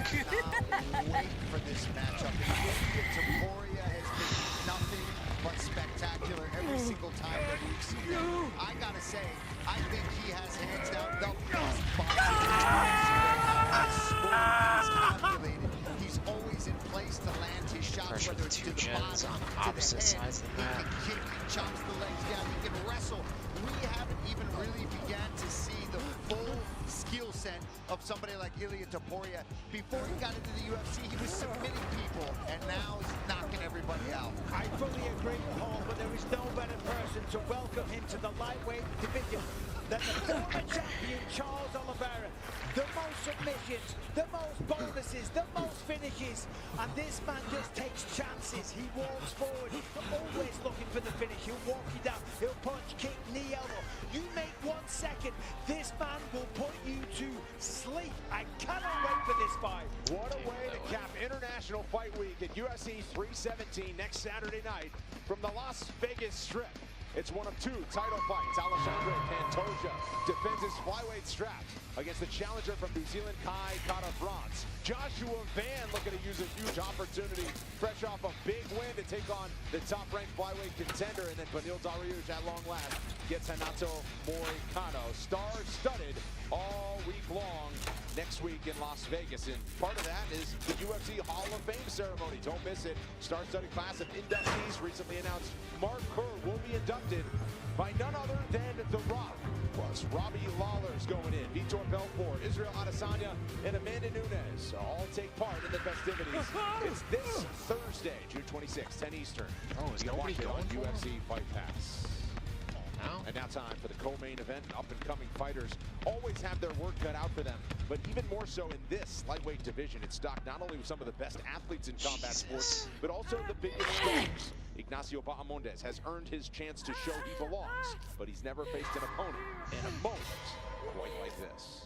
Cannot wait for this matchup. Ilia Topuria has been nothing but spectacular every single time that we've seen him. I gotta say, I think he has hands down the best boxing he's calculated. He's always in place to land his shots, whether it's to the body, on opposite sides of the map. He can kick, he chops the legs down, he can wrestle we haven't even really began to see the full skill set of somebody like Ilia Topuria. Before he got into the UFC, he was submitting people, and now he's knocking everybody out. I fully agree with Hall, but there is no better person to welcome him to the lightweight division than the former champion, Charles Oliveira. The most submissions, the most bonuses, the most finishes, and this man just takes chances. He walks forward, always looking for the finish. He'll walk you down, he'll punch, kick, knee, elbow. You make 1 second, this man will put you to sleep. I cannot wait for this fight. What a way to cap International Fight Week at UFC 317 next Saturday night from the Las Vegas Strip. It's one of 2 title fights. Alexandre Pantoja defends his flyweight strap against the challenger from New Zealand, Kai Kara-France. Joshua Van looking to use a huge opportunity, fresh off a big win to take on the top-ranked flyweight contender. And then Beneil Dariush at long last gets Renato Moicano. Star-studded all week long next week in Las Vegas. And part of that is the UFC Hall of Fame ceremony. Don't miss it. Star-studded class of inductees recently announced Mark Kerr will be inducted by none other than The Rock. Plus, Robbie Lawler's going in, Vitor Belfort, Israel Adesanya, and Amanda Nunes all take part in the festivities. It's this Thursday, June 26th, 10 Eastern. Oh, is you can nobody watch it on going for it? UFC Fight Pass. And now time for the co-main event. Up-and-coming fighters always have their work cut out for them, but even more so in this lightweight division. It's stocked not only with some of the best athletes in combat sports, but also the biggest stars. Ignacio Bahamondes has earned his chance to show he belongs, but he's never faced an opponent in a moment quite like this.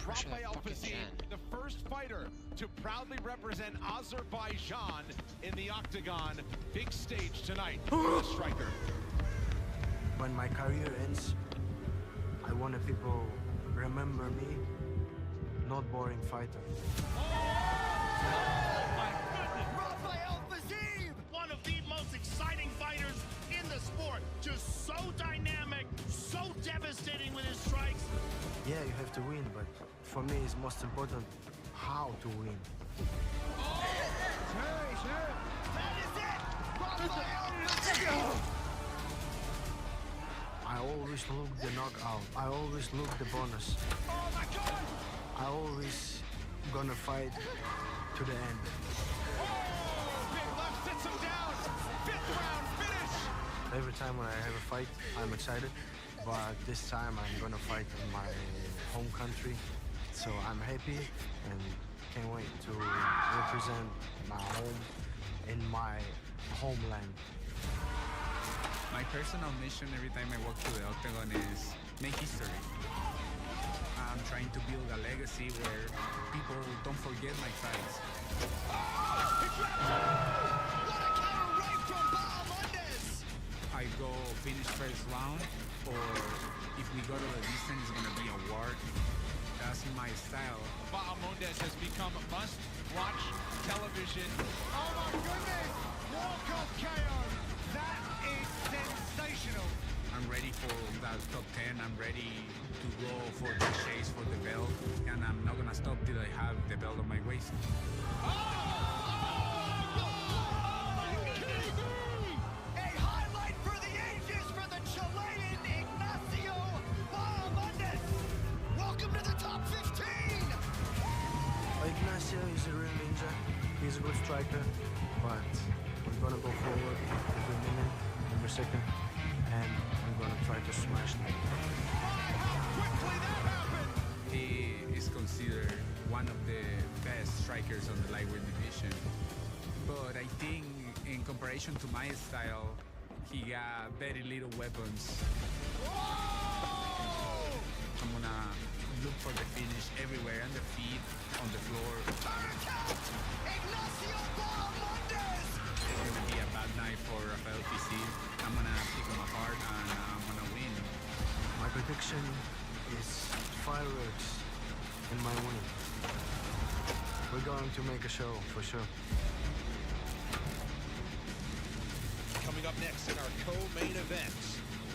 Rafael Fiziev, the first fighter to proudly represent Azerbaijan in the octagon. Big stage tonight for the striker. When my career ends, I want the people remember me, not boring fighter. Rafael Fiziev, one of the most exciting fighters in the sport. Just so dynamic, so devastating with his strikes. Yeah, you have to win, but for me it's most important how to win. That is it! Rafael Fiziev! I always look the knockout. I always look the bonus. Oh my God! I always gonna fight to the end. Big left sits him down. 5th round finish. Every time when I have a fight, I'm excited. But this time I'm gonna fight in my home country. So I'm happy and can't wait to represent my home in my homeland. My personal mission every time I walk through the octagon is make history. I'm trying to build a legacy where people don't forget my fights. I go finish first round, or if we go to the distance, it's gonna be a war. That's my style. Bahamondes has become must-watch television. Oh my goodness! Walk-off KO. That is sensational. I'm ready for that top 10. I'm ready to go for the chase for the belt, and I'm not gonna stop till I have the belt on my waist. A highlight for the ages for the Chilean Ignacio Bahamondes. Welcome to the top 15. Ignacio is a real ninja. He's a good striker, but we're gonna go forward every minute, every second, and I'm gonna try to smash them. He is considered one of the best strikers on the lightweight division, but I think in comparison to my style, he got very little weapons. I'm gonna look for the finish everywhere, on the feet, on the floor. Ignacio Bahamondes. It's gonna be a bad night for Rafael Fiziev. I'm gonna pick him apart and I'm gonna win. My prediction is fireworks in my win. We're going to make a show for sure. Coming up next in our co-main event,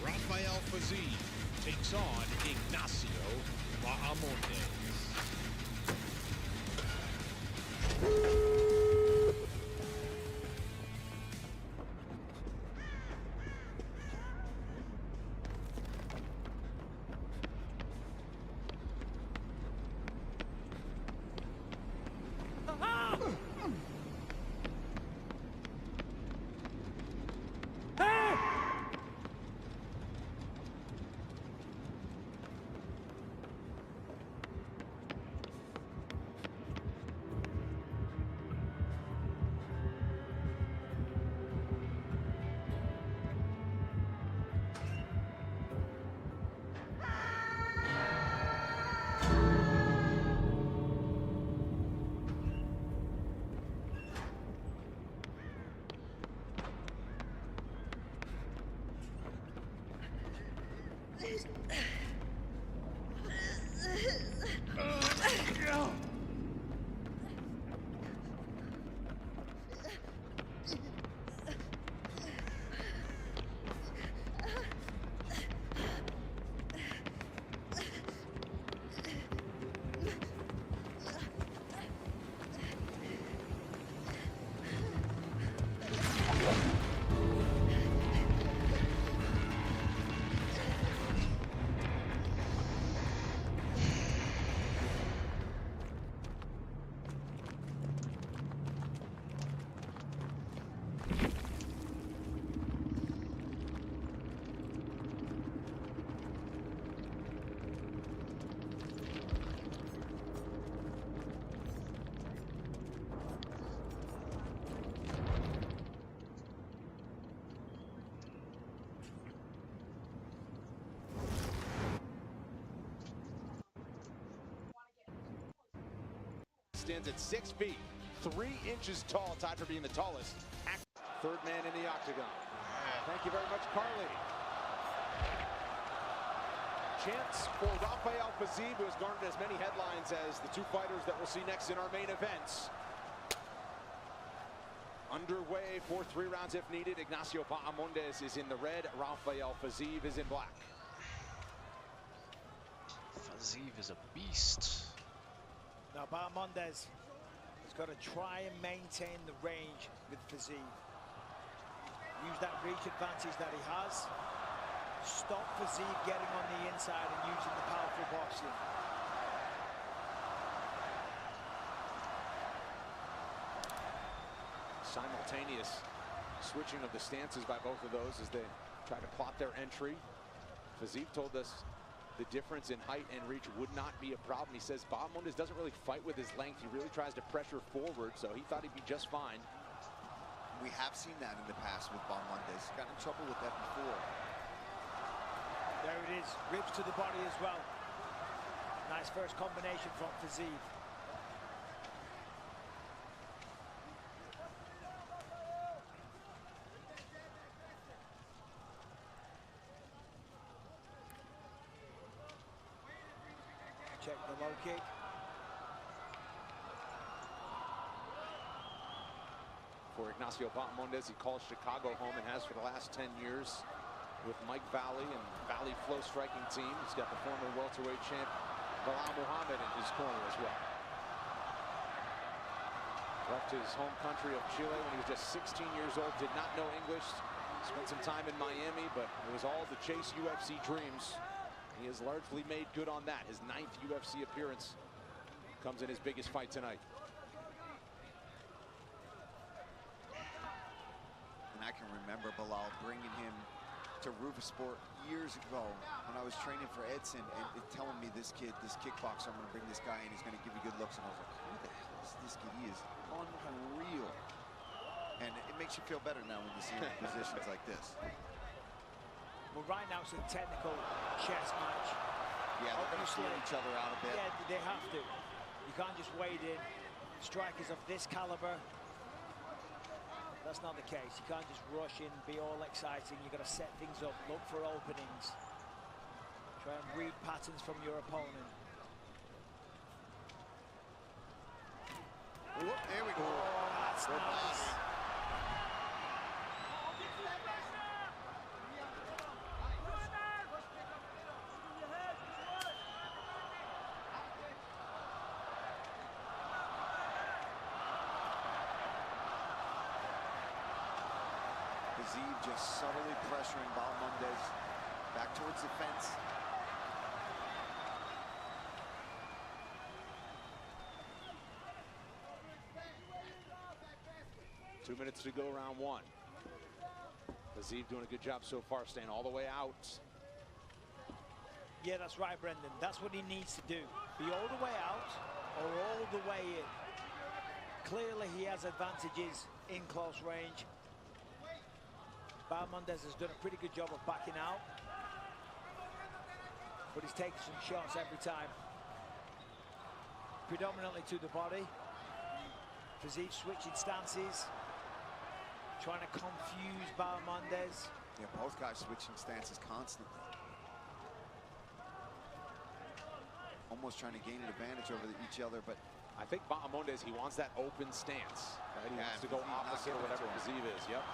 Rafael Fiziev takes on Ignacio Bahamondes. Stands at 6 feet, 3 inches tall, tied for being the tallest. Third man in the octagon. Thank you very much, Carly. Chance for Rafael Fiziev, who has garnered as many headlines as the 2 fighters that we'll see next in our main events. Underway for 3 rounds if needed. Ignacio Bahamondes is in the red. Rafael Fiziev is in black. Fiziev is a beast. Now Bahamondes has got to try and maintain the range with Fiziev. Use that reach advantage that he has. Stop Fiziev getting on the inside and using the powerful boxing. Simultaneous switching of the stances by both of those as they try to plot their entry. Fiziev told us the difference in height and reach would not be a problem. He says Bahamondes doesn't really fight with his length. He really tries to pressure forward, so he thought he'd be just fine. We have seen that in the past with Bahamondes. Got in trouble with that before. There it is, ribs to the body as well. Nice first combination from Fiziev. Check the low kick. For Ignacio Bahamondes, he calls Chicago home and has for the last 10 years with Mike Valley and Valley Flow striking team. He's got the former welterweight champ Belal Muhammad in his corner as well. Left his home country of Chile when he was just 16 years old, did not know English, spent some time in Miami, but it was all to chase UFC dreams. He has largely made good on that. His 9th UFC appearance comes in his biggest fight tonight. And I can remember Belal bringing him to Roufusport years ago when I was training for Edson and telling me this kid, this kickboxer, I'm going to bring this guy in, he's going to give you good looks. And I was like, who the hell is this kid? He is unreal. And it makes you feel better now when you see him in positions like this. Well, right now it's a technical chess match. Yeah, they're going to slow each other out a bit. Yeah, they have to. You can't just wade in. Strikers of this caliber, that's not the case. You can't just rush in, be all exciting. You've got to set things up, look for openings. Try and read patterns from your opponent. Whoop, there we go. Oh, that's nice. Fiziev just subtly pressuring Bahamondes back towards the fence. Two minutes to go, round 1. Fiziev doing a good job so far, staying all the way out. Yeah, that's right, Brendan. That's what he needs to do. Be all the way out or all the way in. Clearly, he has advantages in close range. Bahamondes has done a pretty good job of backing out, but he's taking some shots every time. Predominantly to the body. Fiziev switching stances, trying to confuse Bahamondes. Yeah, both guys switching stances constantly. almost trying to gain an advantage over each other, but I think Bahamondes, he wants that open stance, right? He wants to go opposite of whatever Fiziev is. Yep.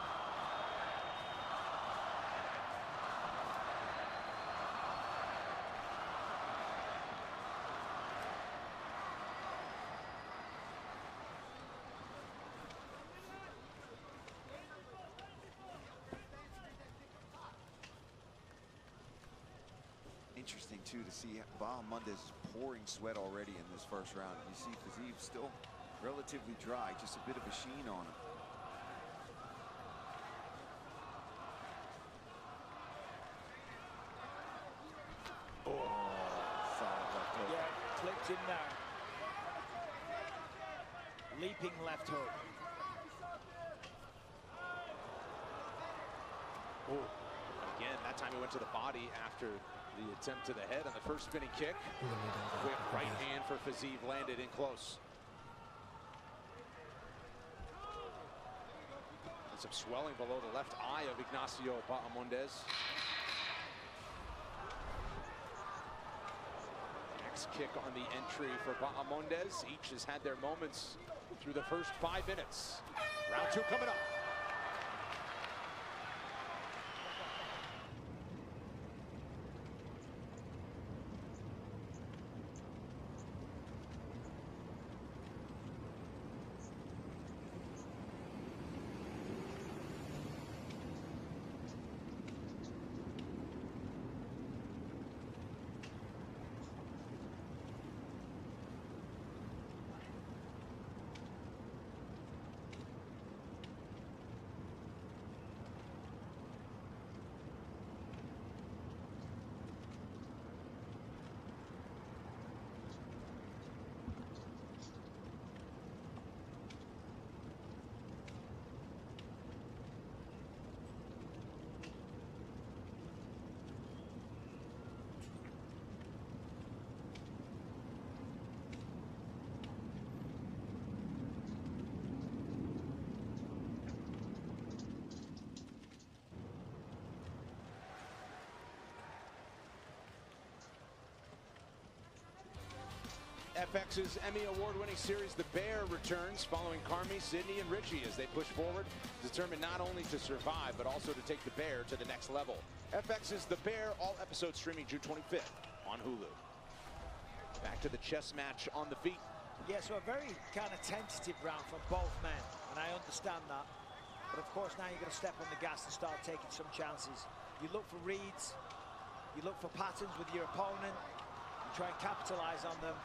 interesting too to see Bahamondes pouring sweat already in this first round. You see Fiziev still relatively dry, just a bit of a sheen on him. Solid left hook. Yeah, clipped in there. Leaping left hook. Oh, again, that time he went to the body after the attempt to the head on the first spinning kick. Quick right hand for Fiziev, landed in close. And some swelling below the left eye of Ignacio Bahamondes. Next kick on the entry for Bahamondes. Each has had their moments through the first 5 minutes. Round 2 coming up. FX's Emmy Award-winning series, The Bear, returns following Carmi, Sydney, and Richie as they push forward, determined not only to survive, but also to take the Bear to the next level. FX's The Bear, all episodes streaming June 25th on Hulu. Back to the chess match on the feet. Yeah, so a very kind of tentative round from both men, and I understand that. But of course, now you're going to step on the gas and start taking some chances. You look for reads, you look for patterns with your opponent, you try and capitalize on them.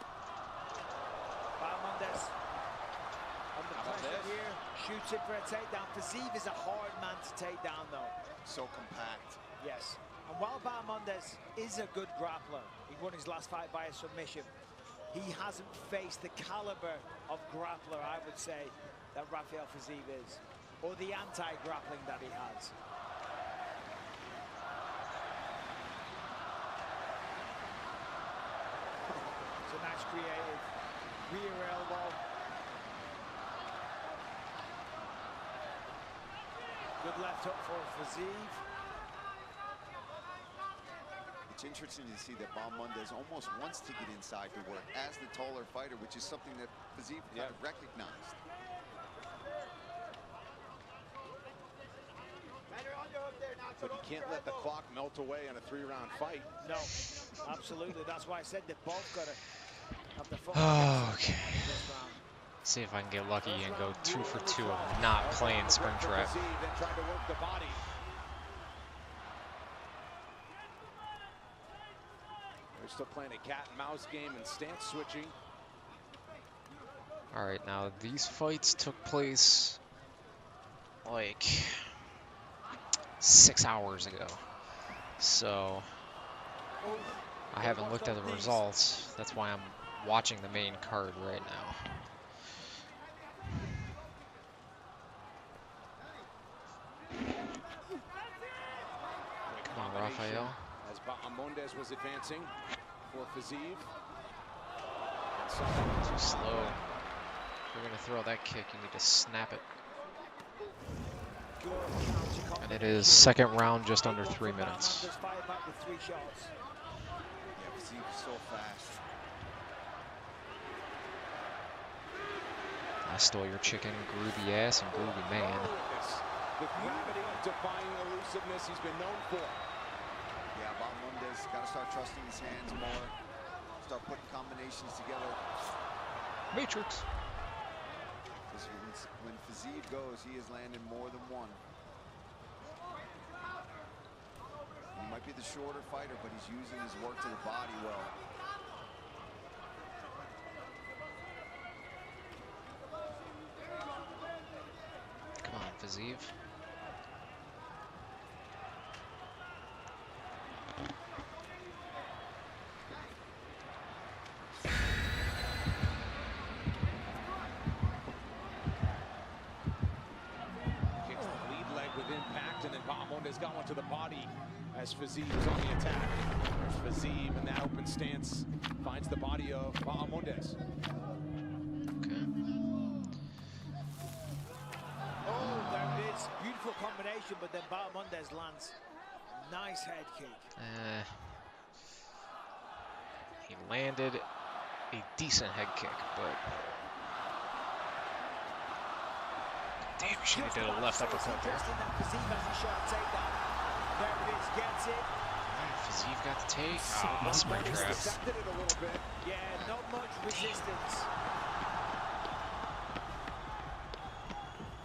Bahamondes under pressure here, shoots it for a takedown. Fiziev is a hard man to take down, though. So compact. Yes. And while Bahamondes is a good grappler, he won his last fight by a submission, he hasn't faced the caliber of grappler, I would say, that Rafael Fiziev is, or the anti-grappling that he has. It's a nice creative rear elbow. Good left hook for Fiziev. It's interesting to see that Bahamondes almost wants to get inside to work as the taller fighter, which is something that Fiziev kind of recognized. But you can't let the clock melt away in a 3-round fight. No, absolutely. That's why I said they both got to have the fun. Okay. See if I can get lucky and go 2 for 2 of not playing Springtrap. Then tried to work the body. They're still playing a cat and mouse game and stance switching. All right, now these fights took place like 6 hours ago, so I haven't looked at the results. That's why I'm watching the main card right now. Come on, Rafael. As Bahamondes was advancing for Fiziev. Too slow. If you're gonna throw that kick, you need to snap it. And it is second round, just under 3 minutes. Yeah, Fiziev is so fast. I stole your chicken, groovy ass, and groovy man. The gravity, defying elusiveness he's been known for. Yeah, Bahamondes got to start trusting his hands more. Start putting combinations together. Matrix. Because when Fiziev goes, he is landing more than one. He might be the shorter fighter, but he's using his work to the body well. Come on, Fiziev. Kicks the lead leg with impact, and then Bahamondes got one to the body as Fiziev is on the attack. There's Fiziev in that open stance, finds the body of Bahamondes. Oh, there it is. Beautiful combination, but then Bahamondes lands. Nice head kick. He landed a decent head kick, but damn, he should have did a left uppercut there. Fiziev has a shot takedown. There it is, gets it. Fiziev got the take. Oh, smart trap. Intercepted it a little bit. Yeah, not much resistance.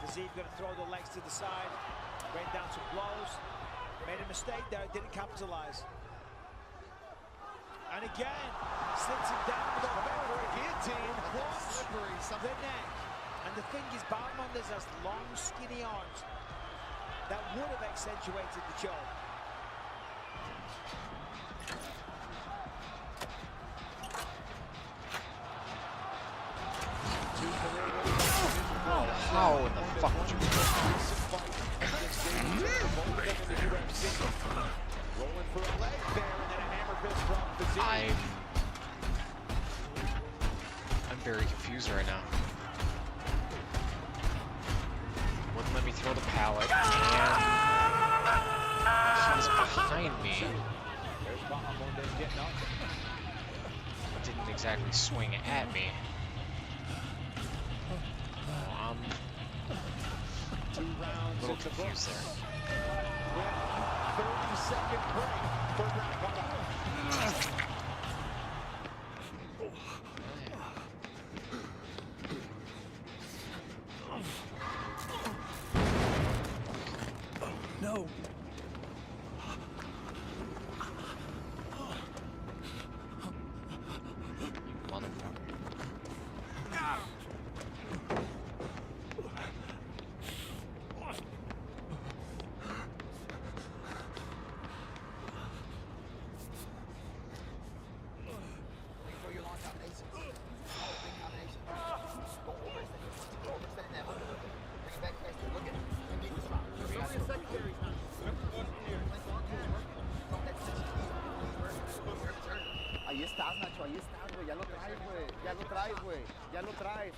Fiziev going to throw the legs to the side. Went down some blows. Made a mistake there, didn't capitalize. And again, sits him down with a very guillotine. Slippery, the neck. And the thing is, Bahamondes has long, skinny arms. That would have accentuated the choke. How in the fuck would you do that? Rolling for a leg there, and then a hammer fist from Fiziev. I'm very confused right now. Wouldn't let me throw the pallet, and he's behind me. There's Bahamondes getting up. Didn't exactly swing at me. I'm a little confused there. 30-second break for Nakata. No. Ahí estás, Nacho, ahí estás, güey. Ya lo traes, güey. Ya lo traes, güey. Ya lo traes.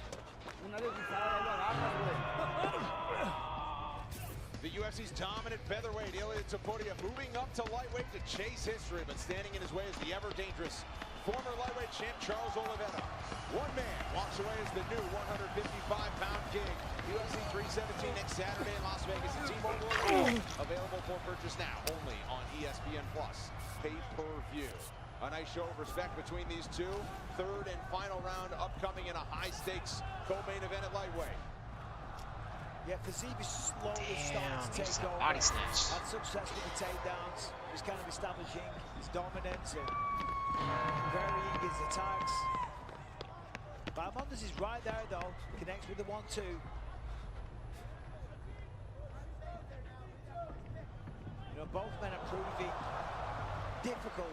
Una deslizada, ya lo agarras, güey. The UFC's dominant featherweight, Ilia Topuria, moving up to lightweight to chase history, but standing in his way is the ever-dangerous former lightweight champ Charles Oliveira. One man walks away as the new 155-pound king. UFC 317 next Saturday in Las Vegas at T-Mobile Arena. Available for purchase now, only on ESPN Plus. Pay-per-view. A nice show of respect between these two. Third and final round upcoming in a high-stakes co-main event at lightweight. Yeah, Fiziev is slowly starting to take over. Body snatch. Had success with the takedowns. He's kind of establishing his dominance and varying his attacks. Bahamondes is right there though. Connects with the 1-2. You know, both men are proving difficult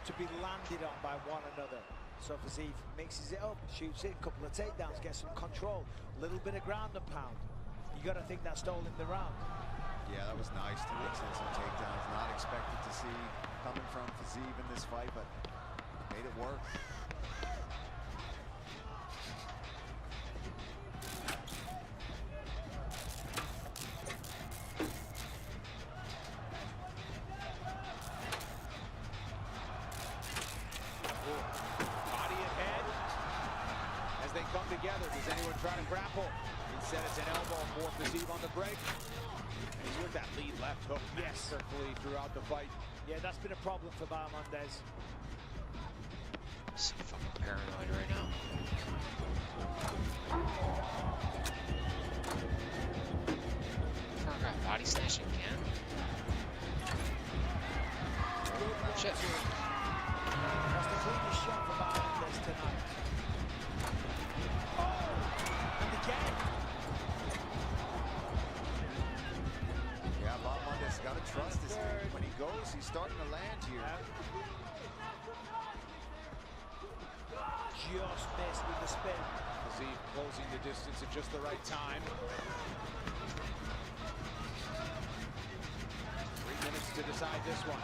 to be landed on by one another. So Fiziev mixes it up, shoots it, a couple of takedowns, gets some control, a little bit of ground and pound. You got to think that stole him the round. Yeah, that was nice to mix in some takedowns. Not expected to see coming from Fiziev in this fight, but made it work. Body and head as they come together. Does anyone try to grapple. Instead, it's an elbow for Fiziev on the break. And he's with that lead left hook masterfully throughout the fight. Yeah, that's been a problem for Bahamondes. So fucking paranoid right now. Front guy body snatching again. Shit. That's the cleanest shot for Bahamondes tonight. Oh! And again. Yeah, Bahamondes got to trust this thing. When he goes, he's starting to land here. Just missed with the spin. Fiziev closing the distance at just the right time. 3 minutes to decide this one.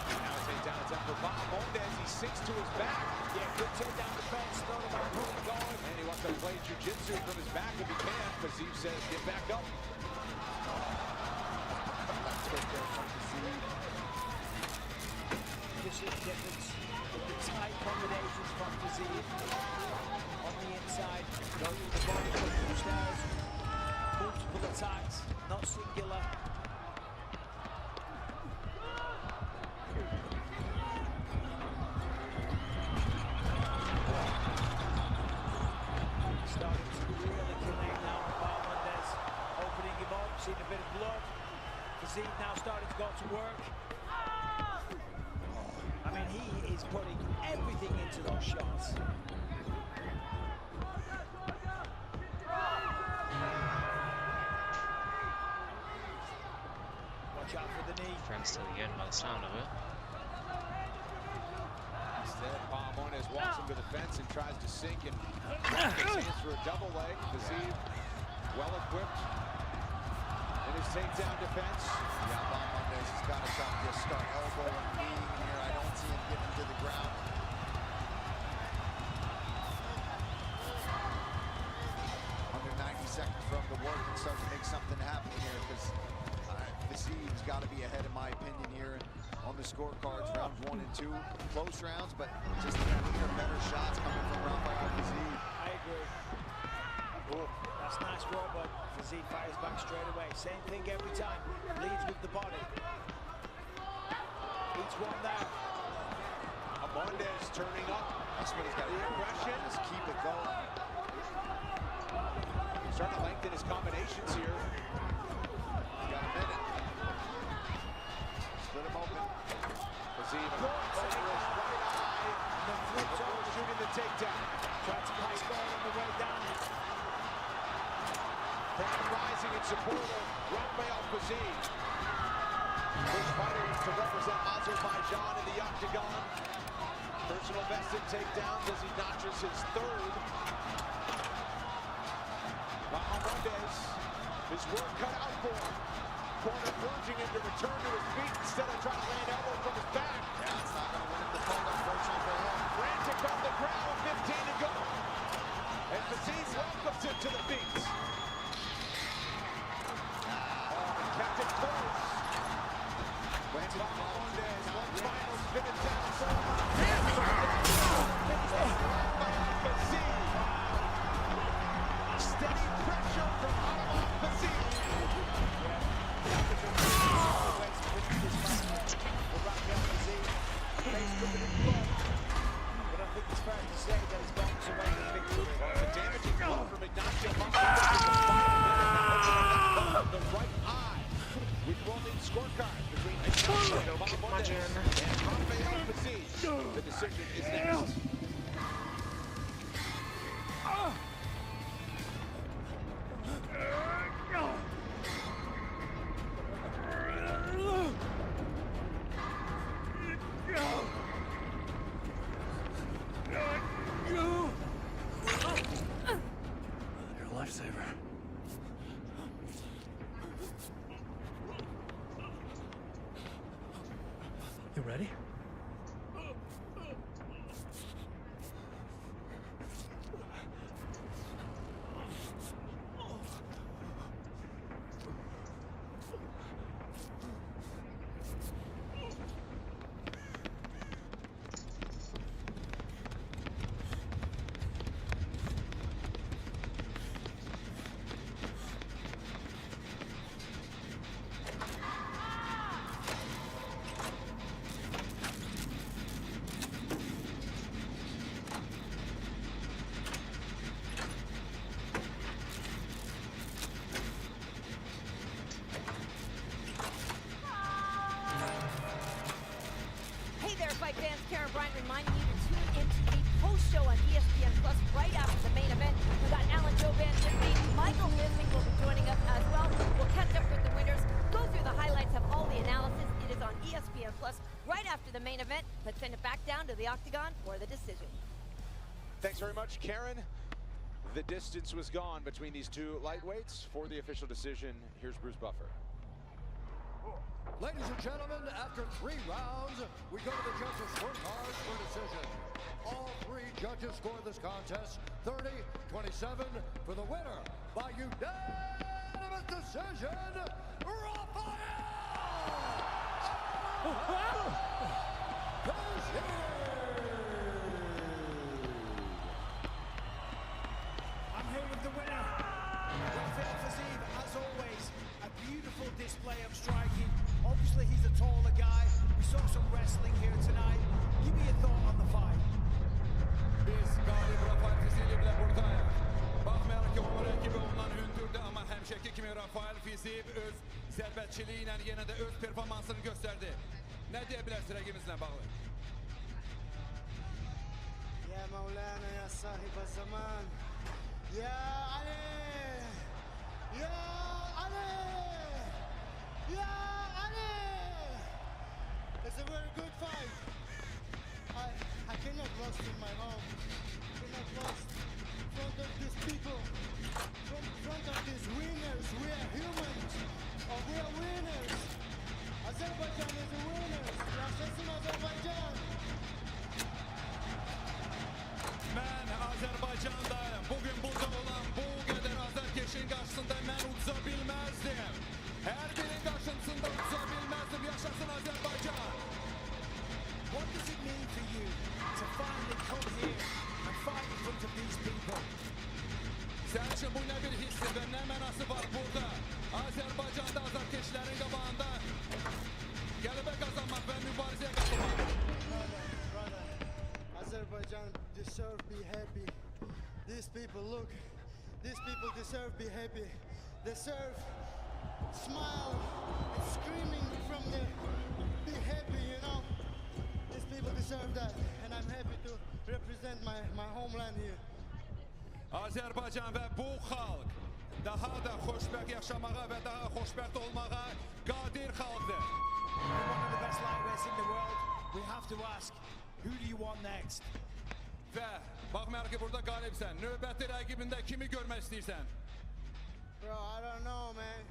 Now a takedown attempt for Bahamondes. He sinks to his back. Yeah, good takedown defense. Thrown him out of going. And he wants to play jiu-jitsu from his back if he can. Fiziev says, get back up. That's good there from Fiziev. You see the difference with the tight combinations from Fiziev. On the inside, going with the body, pushing styles. Multiple attacks, not singular. Starting to really connect now with Bahamondes. Opening him up, seeing a bit of blood. Fiziev now starting to go to work. I mean, he is putting everything into those shots. Watch out for the knee. Friends till the end by the sound of it. Instead, Bahamondes walks him to the fence and tries to sink and gets hands for a double leg. Fiziev, well equipped in his takedown defense. Yeah, Bahamondes has got to just start elbowing, kneeing here. I don't see him getting to the ground. Under 90 seconds from the work and start to make something happen here because Fiziev's got to be ahead in my opinion here on the scorecards, rounds 1 and 2. Close rounds, but just cleaner, better shots coming from Rafael Fiziev. I agree. Oh, that's nice work, but Fiziev fires back straight away. Same thing every time. Leads with the body. Each one there. Bahamondes turning up. That's what he's got to The aggression. Just keep it going. Starting to lengthen his combinations here. He's got a minute. Split him open. Fiziev over his right eye. And then flips over, shooting the takedown. Tries to pass ball on the way down. Crowd rising in support of Rafael Fiziev. First fighter to represent Azerbaijan in the octagon. Personal best in takedowns as he notches his 3rd. Bahamondes, his work cut out for him. Corner urging him to return to his feet instead of trying to land elbow from his back. Yeah, it's not going to win him the fight, unfortunately for him. Frantic on the ground with 15 to go. And Fiziev welcomes him to the feet. Kept it close. When Bahamondes, one final spin it down. Fiziev. Steady pressure from Fiziev. But I think it's fair to say that he's gone to win the victory. The damaging blow from Ignacio the right eye. With rolling scorecard between Ignacio Bahamondes and Rafael Fiziev. The decision is next. You're a lifesaver. You ready? show on ESPN Plus right after the main event. We got Alan Jovan, Michael Bisping will be joining us as well. We'll catch up with the winners, go through the highlights of all the analysis. It is on ESPN Plus right after the main event. Let's send it back down to the octagon for the decision. Thanks very much, Karen. The distance was gone between these two lightweights. For the official decision, here's Bruce Buffer. Ladies and gentlemen, after 3 rounds, we go to the judges' scorecards for decision. All 3 judges score this contest 30-27 for the winner by unanimous decision, Rafael I'm here with the winner, Rafael Fiziev, as always. A beautiful display of striking. Obviously, he's a taller guy. We saw some wrestling here tonight. Give me a thought on the fight. Biz galip Rafael Fiziev ile buradayız. Bakmayalım ki onun rakibi ondan hündürdü ama hemşeki kimi Rafael Fiziev öz zərbətçiliyi ilə yenə də öz performansını göstərdi. Nə deyə bilərsiz rəqibinizlə bağlı? يا مولانا يا صاحب الزمان يا علي يا علي يا علي. It's a very good fight. I cannot lost in my home. I cannot lost in front of these people, in front of these winners. We are humans, or we are winners. Azerbaijan is the winners. Yaşasın Azerbaijan. Mən Azərbaycandayım. Bugün burada olan bu qədər azərkeşin qarşısında mən uduza bilməzdim. Hər birinin qarşısında uduza bilməzdim. Yaşasın Azərbaycan. What does it mean for you to finally come here and fight in front of these people? Sənin üçün bu nə bir hissdir və nə mənası var burada? Azərbaycanda azərkeşlərin qabağında qələbə qazanmaq və mübarizəyə qatılmaq. Brother, Azerbaijan deserve be happy. These people, look, these people deserve be happy. Deserve smile and screaming from the be happy, you know. These people deserve that, and I'm happy to represent my homeland here. Azərbaycan və bu xalq daha da xoşbəxt yaşamağa və daha xoşbəxt olmağa qadir xalqdır. You're one of the best lightweights in the world. We have to ask, who do you want next? Və baxmayaraq ki, burada qalibsən, növbəti rəqibində kimi görmək istəyirsən? Bro, I don't know, man.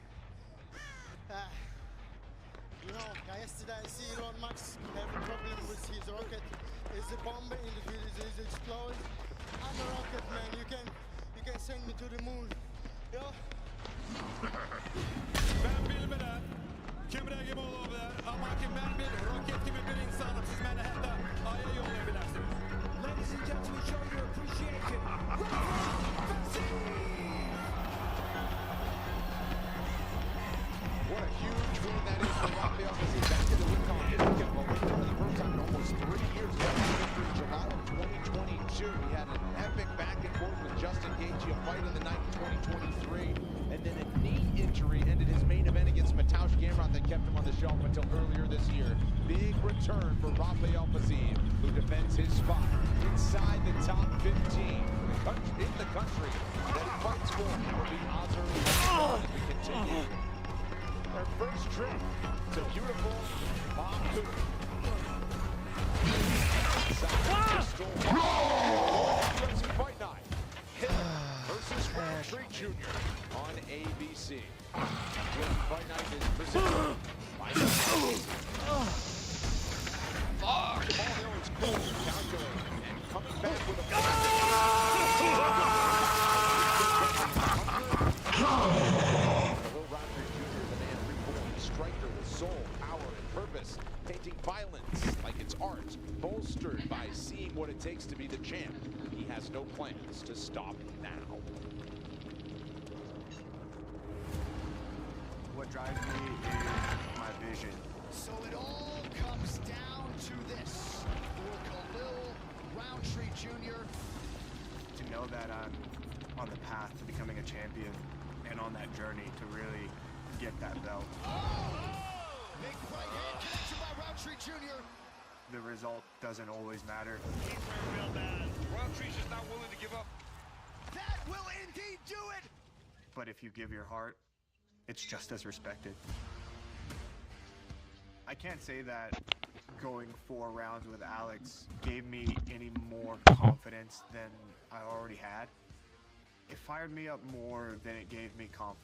You know, yesterday I see Elon Musk have a problem with his rocket. Is a bomb in the is explode. I'm a rocket man. You can send me to the moon. Yo. Ben bilmirəm kim rəqib ola bilər, amma ki mən bir roket kimi bir insanım. Siz məni hətta aya yollaya bilərsiniz. Ladies and gentlemen, show your appreciation. Rafael Fiziev! What a huge win that is for Rafael Fiziev. Back to the win column. Didn't get a win for the first time in almost 3 years. In July of 2022, he had an epic back and forth with Justin Gaethje, a fight of the night in 2023, and then a knee injury ended his main event against Mateusz Gamrot that kept him on the shelf until earlier this year. Big return for Rafael Fiziev, who defends his spot inside the top 15 in the country that he fights for. That will be Azerbaijan as we continue our first trip to beautiful Baku. UFC Fight Night. Hill versus Roundtree Jr. on ABC. UFC Fight Night is presented by Fuck! Jamal Hill is cool, calculating, and coming back with a striker with soul, power, and purpose, painting violence like it's art, bolstered by seeing what it takes to be the champ. He has no plans to stop now. What drives me is my vision. So it all comes down to this for Khalil Roundtree Jr. To know that I'm on the path to becoming a champion and on that journey to really get that belt. Big right hand connection by Roundtree Jr. the result doesn't always matter. Real bad. Roundtree's just not willing to give up. That will indeed do it. But if you give your heart, it's just as respected. I can't say that going 4 rounds with Alex gave me any more confidence than I already had. It fired me up more than it gave me confidence.